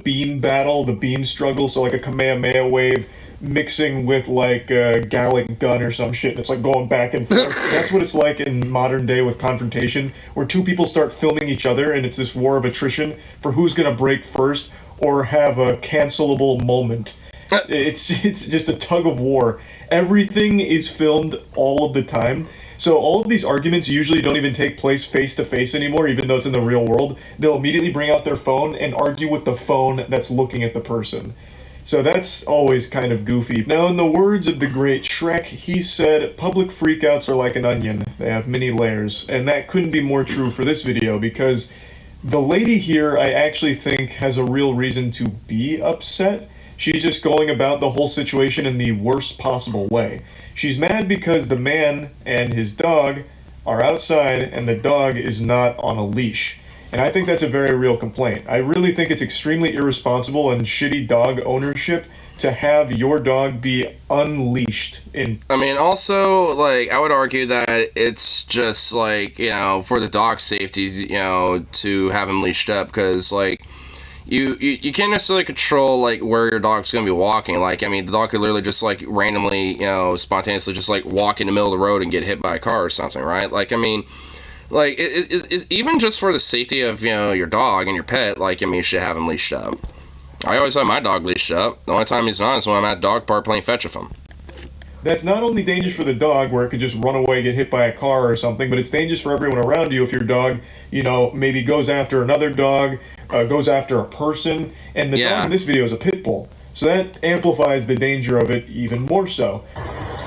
beam battle, the beam struggle, so like a Kamehameha wave mixing with like a Gallic gun or some shit, and it's like going back and forth. That's what it's like in modern day with confrontation, where two people start filming each other and it's this war of attrition for who's gonna break first or have a cancelable moment. It's just a tug of war. Everything is filmed all of the time. So all of these arguments usually don't even take place face to face anymore, even though it's in the real world. They'll immediately bring out their phone and argue with the phone that's looking at the person. So that's always kind of goofy. Now, in the words of the great Shrek, he said, public freakouts are like an onion. They have many layers. And that couldn't be more true for this video, because the lady here, I actually think, has a real reason to be upset. She's just going about the whole situation in the worst possible way. She's mad because the man and his dog are outside and the dog is not on a leash. And I think that's a very real complaint. I really think it's extremely irresponsible and shitty dog ownership to have your dog be unleashed in... I mean, also, like, I would argue that it's just, like, you know, for the dog's safety, you know, to have him leashed up, because, like, you can't necessarily control, like, where your dog's gonna be walking. Like, I mean, the dog could literally just, like, randomly, you know, spontaneously just, like, walk in the middle of the road and get hit by a car or something, right? Like, I mean... Like, it's even just for the safety of, you know, your dog and your pet, like, I mean, you should have him leashed up. I always have my dog leashed up. The only time he's not is when I'm at dog park playing fetch with him. That's not only dangerous for the dog, where it could just run away, get hit by a car or something, but it's dangerous for everyone around you if your dog, you know, maybe goes after another dog, goes after a person, and the dog in this video is a pit bull. So that amplifies the danger of it even more so.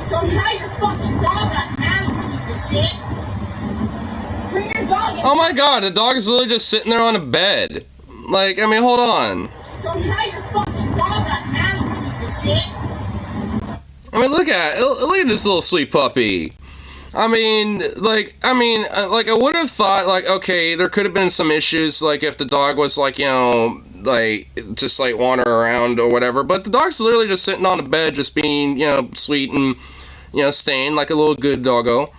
Don't tie your fucking dog up now, piece of shit! Bring your dog in. Oh my god, the dog is literally just sitting there on a bed. Like, I mean, hold on. Don't tie your fucking dog up now, piece of shit! I mean, look at this little sweet puppy. I mean, like, I would have thought, like, okay, there could have been some issues, like, if the dog was, like, you know, like, just, like, wandering around or whatever, but the dog's literally just sitting on the bed, just being, you know, sweet and, you know, staying like a little good doggo.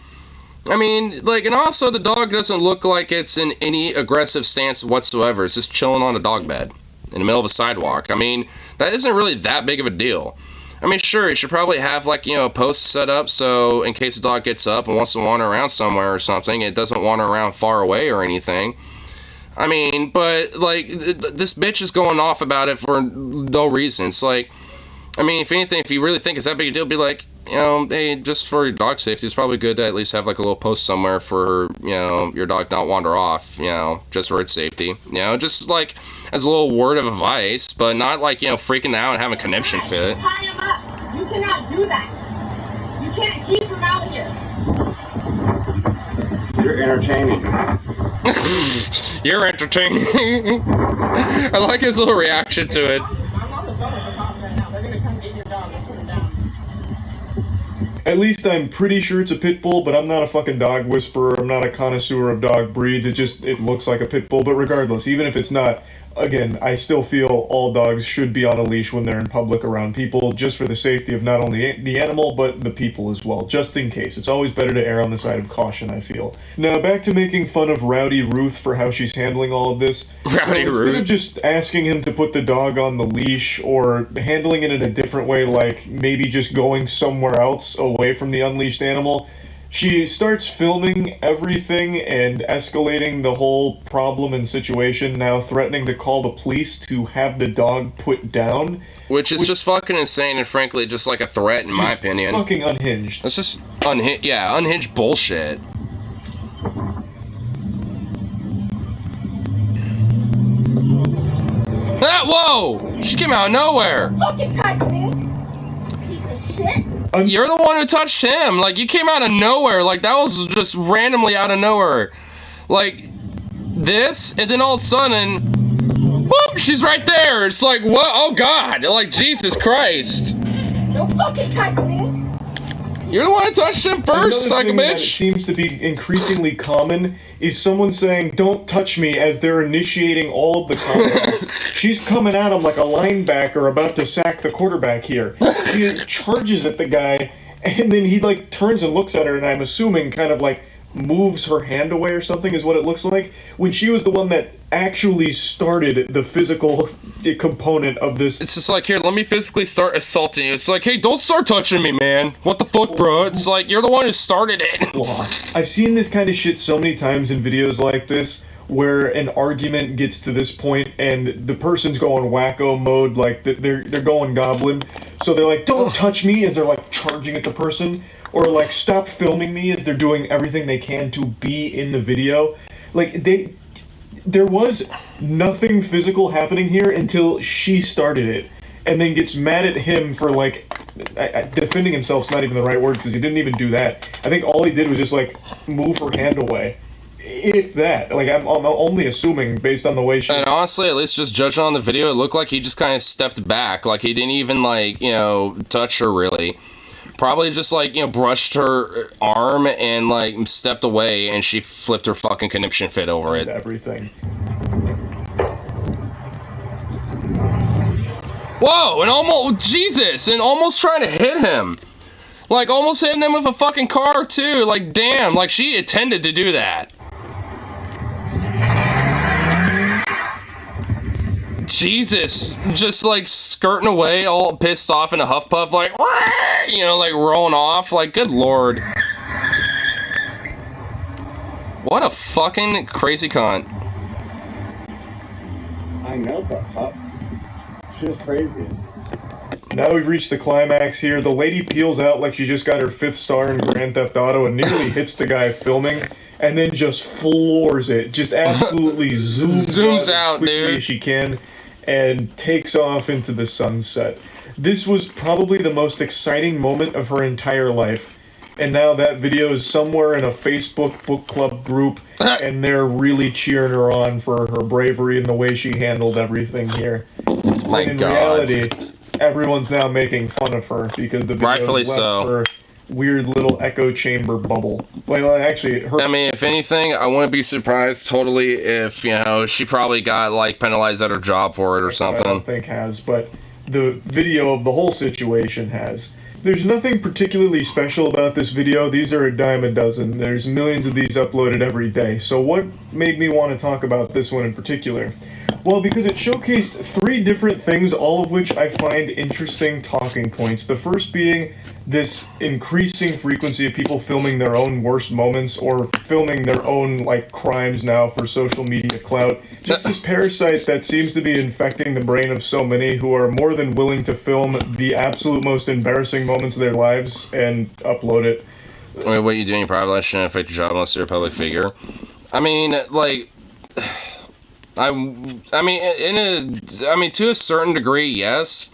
I mean, like, and also the dog doesn't look like it's in any aggressive stance whatsoever. It's just chilling on a dog bed in the middle of a sidewalk. I mean, that isn't really that big of a deal. I mean, sure, you should probably have, like, you know, a post set up so in case the dog gets up and wants to wander around somewhere or something, it doesn't wander around far away or anything. I mean, but, like, this bitch is going off about it for no reason. It's like, I mean, if anything, if you really think it's that big a deal, be like, you know, hey, just for your dog safety, it's probably good to at least have, like, a little post somewhere for, you know, your dog not wander off, you know, just for its safety. You know, just, like, as a little word of advice, but not, like, you know, freaking out and having a conniption fit. Tie him up! You cannot do that! You can't keep him out here! You're entertaining. You're entertaining. I like his little reaction to it. I'm on the phone with the cops right now. They're gonna come get your dog and put him down. At least I'm pretty sure it's a pit bull, but I'm not a fucking dog whisperer. I'm not a connoisseur of dog breeds. It looks like a pit bull, but regardless, even if it's not, again, I still feel all dogs should be on a leash when they're in public around people, just for the safety of not only the animal, but the people as well, just in case. It's always better to err on the side of caution, I feel. Now, back to making fun of Rowdy Ruth for how she's handling all of this. Rowdy Ruth? Instead of just asking him to put the dog on the leash, or handling it in a different way, like maybe just going somewhere else away from the unleashed animal, she starts filming everything and escalating the whole problem and situation, now threatening to call the police to have the dog put down. Which is just fucking insane and frankly just like a threat in my opinion. Fucking unhinged. That's just unhinged bullshit. Ah, whoa! She came out of nowhere! Fucking touch me! Piece of shit! You're the one who touched him. Like, you came out of nowhere. Like, that was just randomly out of nowhere. Like, this, and then all of a sudden, whoop, she's right there. It's like, what? Oh, God. Like, Jesus Christ. Don't fucking touch me! You're the one who touched him first, like a bitch. That seems to be increasingly common is someone saying, don't touch me, as they're initiating all of the content. She's coming at him like a linebacker about to sack the quarterback here. she charges at the guy, and then he like turns and looks at her, and I'm assuming kind of like moves her hand away or something is what it looks like, when she was the one that actually started the physical component of this. It's just like, here, let me physically start assaulting you. It's like, hey, don't start touching me, man. What the fuck, bro? It's like, you're the one who started it. I've seen this kind of shit so many times in videos like this, where an argument gets to this point and the person's going wacko mode, like they're going goblin, so they're like, don't touch me, as they're like charging at the person, or like, stop filming me, as they're doing everything they can to be in the video. Like, there was nothing physical happening here until she started it, and then gets mad at him for like defending himself's not even the right word, because he didn't even do that. I think all he did was just like move her hand away. If that, like, I'm only assuming based on the way she. And honestly, at least just judging on the video, it looked like he just kind of stepped back. Like, he didn't even, like, you know, touch her really. Probably just, like, you know, brushed her arm and, like, stepped away, and she flipped her fucking conniption fit over it. Everything. Whoa, and almost, Jesus, and almost trying to hit him. Like, almost hitting him with a fucking car, too. Like, damn, like, she intended to do that. Jesus, just like skirting away, all pissed off in a huff puff, like, you know, like rolling off, like, good lord. What a fucking crazy cunt. I know, but she was crazy. Now we've reached the climax here. The lady peels out like she just got her 5th star in Grand Theft Auto and nearly hits the guy filming, and then just floors it. Just absolutely zooms out as quickly as she can, and takes off into the sunset. This was probably the most exciting moment of her entire life. And now that video is somewhere in a Facebook book club group, and they're really cheering her on for her bravery and the way she handled everything here. My in God. reality, everyone's now making fun of her because the video Rightfully left so. her weird little echo chamber bubble. Well, actually, I mean, if anything, I wouldn't be surprised totally if, you know, she probably got, like, penalized at her job for it or something. I don't think has, but the video of the whole situation has. There's nothing particularly special about this video. These are a dime a dozen. There's millions of these uploaded every day. So what made me want to talk about this one in particular? Well, because it showcased 3 different things, all of which I find interesting talking points. The first being this increasing frequency of people filming their own worst moments, or filming their own, like, crimes now for social media clout. Just this parasite that seems to be infecting the brain of so many who are more than willing to film the absolute most embarrassing moments of their lives and upload it. I mean, what you do in your private life shouldn't affect your job unless you're a public figure. I mean, like, I mean, to a certain degree, yes.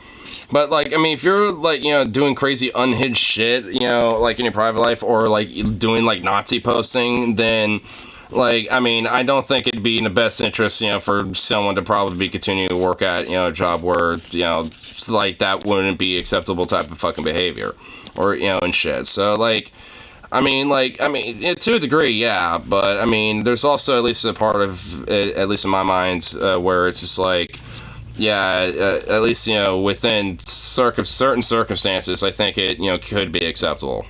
But, like, I mean, if you're, like, you know, doing crazy unhinged shit, you know, like, in your private life, or, like, doing, like, Nazi posting, then, like, I mean, I don't think it'd be in the best interest, you know, for someone to probably be continuing to work at, you know, a job where, you know, like, that wouldn't be acceptable type of fucking behavior, or, you know, and shit. So, like, yeah, to a degree, yeah, but, I mean, there's also at least a part of it, at least in my mind, where it's just like, yeah, at least, you know, within certain circumstances, I think it, you know, could be acceptable.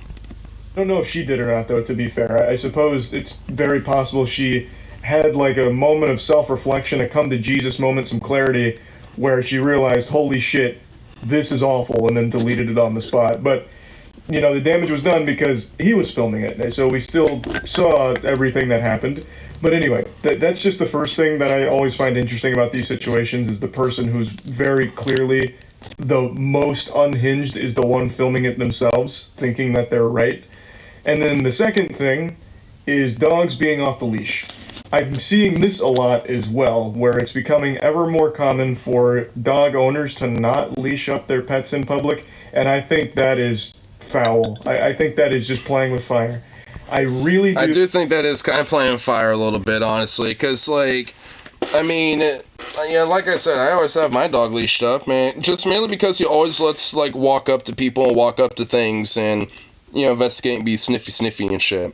I don't know if she did or not, though, to be fair. I suppose it's very possible she had, like, a moment of self-reflection, a come-to-Jesus moment, some clarity, where she realized, holy shit, this is awful, and then deleted it on the spot. But, you know, the damage was done because he was filming it, so we still saw everything that happened. But anyway, that's just the first thing that I always find interesting about these situations, is the person who's very clearly the most unhinged is the one filming it themselves, thinking that they're right. And then the second thing is dogs being off the leash. I'm seeing this a lot as well, where it's becoming ever more common for dog owners to not leash up their pets in public, and I think that is foul. I think that is just playing with fire. I really do. I do think that is kind of playing fire a little bit, honestly, because, like, I mean, yeah, like I said, I always have my dog leashed up, man, just mainly because he always lets, like, walk up to people and walk up to things, and investigate and be sniffy and shit.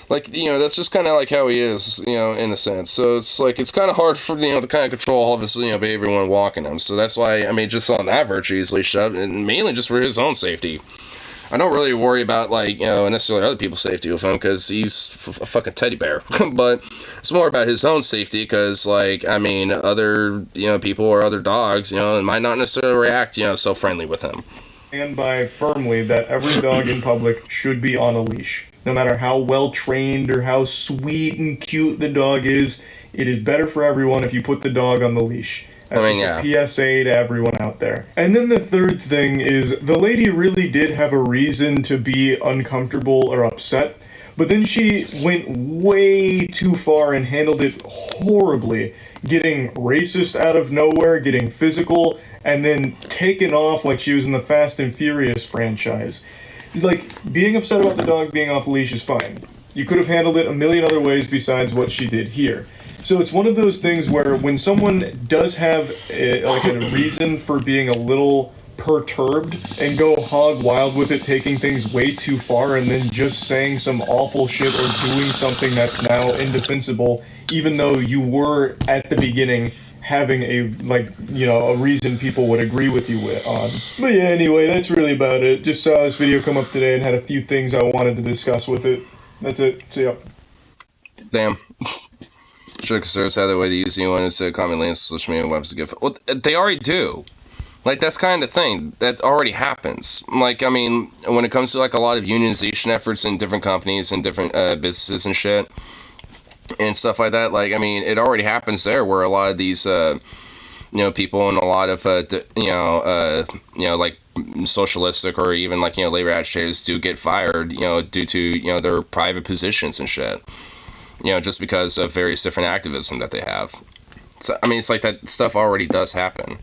Like, that's just kind of like how he is, in a sense. So it's like, it's kind of hard for, to kind of control all of his, behavior when walking him. So that's why, just on that virtue, he's leashed up, and mainly just for his own safety. I don't really worry about, like, necessarily other people's safety with him, because he's a fucking teddy bear. But it's more about his own safety, because, like, other, people or other dogs, might not necessarily react, so friendly with him. Stand by firmly that every dog in public should be on a leash. No matter how well trained or how sweet and cute the dog is, it is better for everyone if you put the dog on the leash. That's a PSA to everyone out there. And then the third thing is, the lady really did have a reason to be uncomfortable or upset, but then she went way too far and handled it horribly, getting racist out of nowhere, getting physical, and then taken off like she was in the Fast and Furious franchise. Like, being upset about the dog being off the leash is fine. You could have handled it a million other ways besides what she did here. So it's one of those things where when someone does have a reason for being a little perturbed and go hog wild with it, taking things way too far, and then just saying some awful shit or doing something that's now indefensible, even though you were at the beginning having a reason people would agree with you on. But yeah, anyway, that's really about it. Just saw this video come up today and had a few things I wanted to discuss with it. That's it. See ya. Damn. Should consider how the way to use anyone instead of common lands social media weapons to give. Well, they already do. Like, that's kind of thing. That already happens. Like, when it comes to, like, a lot of unionization efforts in different companies and different businesses and shit, and stuff like that, like, it already happens there, where a lot of these, people and a lot of, like, socialistic or even, like, labor agitators do get fired, due to, their private positions and shit. Just because of various different activism that they have. So, it's like that stuff already does happen.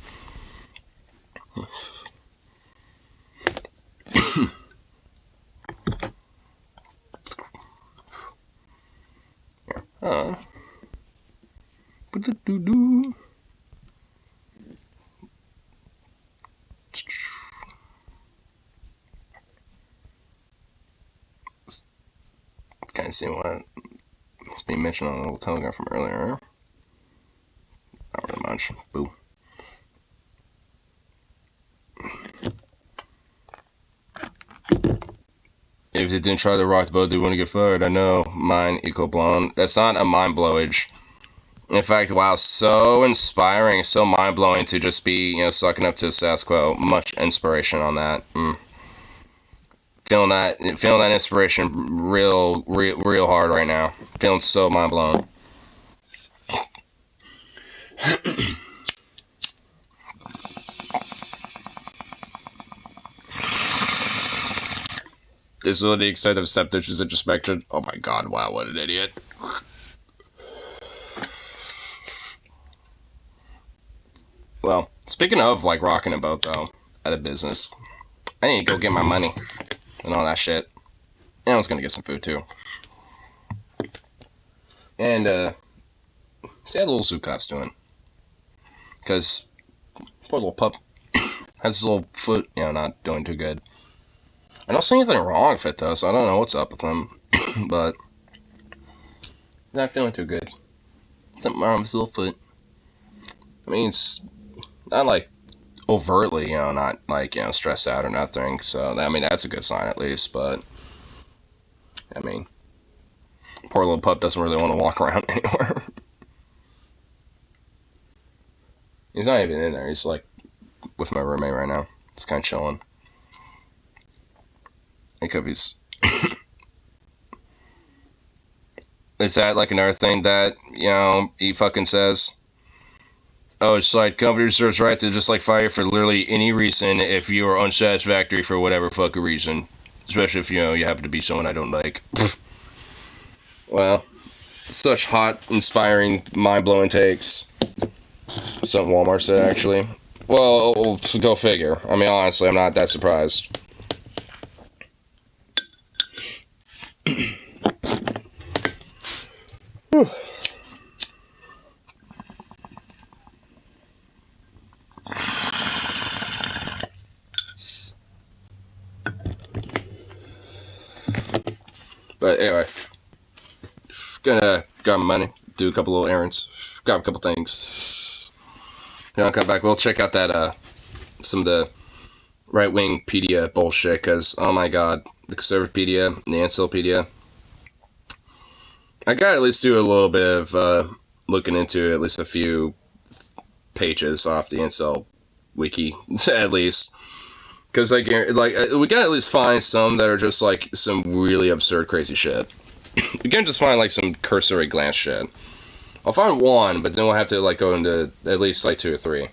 Kind of seeing what it's being mentioned on the little telegram from earlier. Not really much. Boo. If they didn't try to rock the boat, they wouldn't get fired. I know. Mind equal blown. That's not a mind blowage. In fact, wow, so inspiring, so mind blowing to just be, sucking up to the status quo. Much inspiration on that. Feeling that inspiration real hard right now. Feeling so mind blown. This is the extent of step ditches introspection. Oh my god, wow, what an idiot. Well, speaking of, like, rocking a boat, though, out of business, I need to go get my money and all that shit. And I was gonna get some food, too. And, see how the little Zukof's doing. Because, poor little pup has his little foot, not doing too good. I don't see anything wrong with it, though, so I don't know what's up with him. But, not feeling too good. Something wrong with his little foot. It's not, like, overtly, not, like, stressed out or nothing. So, that's a good sign, at least. But, poor little pup doesn't really want to walk around anywhere. He's not even in there. He's, like, with my roommate right now. He's kind of chilling. I think he's... Is that, like, another thing that, he fucking says? Oh, it's like, company reserves right to just, like, fire you for literally any reason if you are unsatisfactory for whatever fucking reason. Especially if, you happen to be someone I don't like. Well, such hot, inspiring, mind-blowing takes. Something Walmart said, actually. Well, go figure. Honestly, I'm not that surprised. Whew. But anyway, gonna grab my money, do a couple little errands, grab a couple things. Then I'll come back. We'll check out that some of the right-wing pedia bullshit, because oh my god, the conservapedia and the encyclopedia. I gotta at least do a little bit of looking into at least a few pages off the incel wiki, at least. Because we gotta at least find some that are just like some really absurd, crazy shit. We can't just find like some cursory glance shit. I'll find one, but then we'll have to like go into at least like 2 or 3.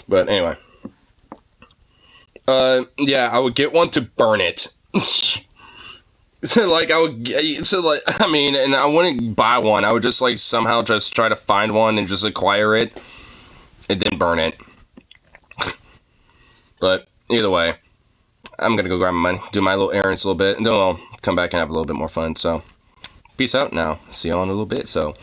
But anyway, yeah, I would get one to burn it. I mean, and I wouldn't buy one. I would just like somehow just try to find one and just acquire it. And then burn it. But either way, I'm gonna go grab my money, do my little errands a little bit, and then I'll come back and have a little bit more fun. So, peace out now. See you all in a little bit. So,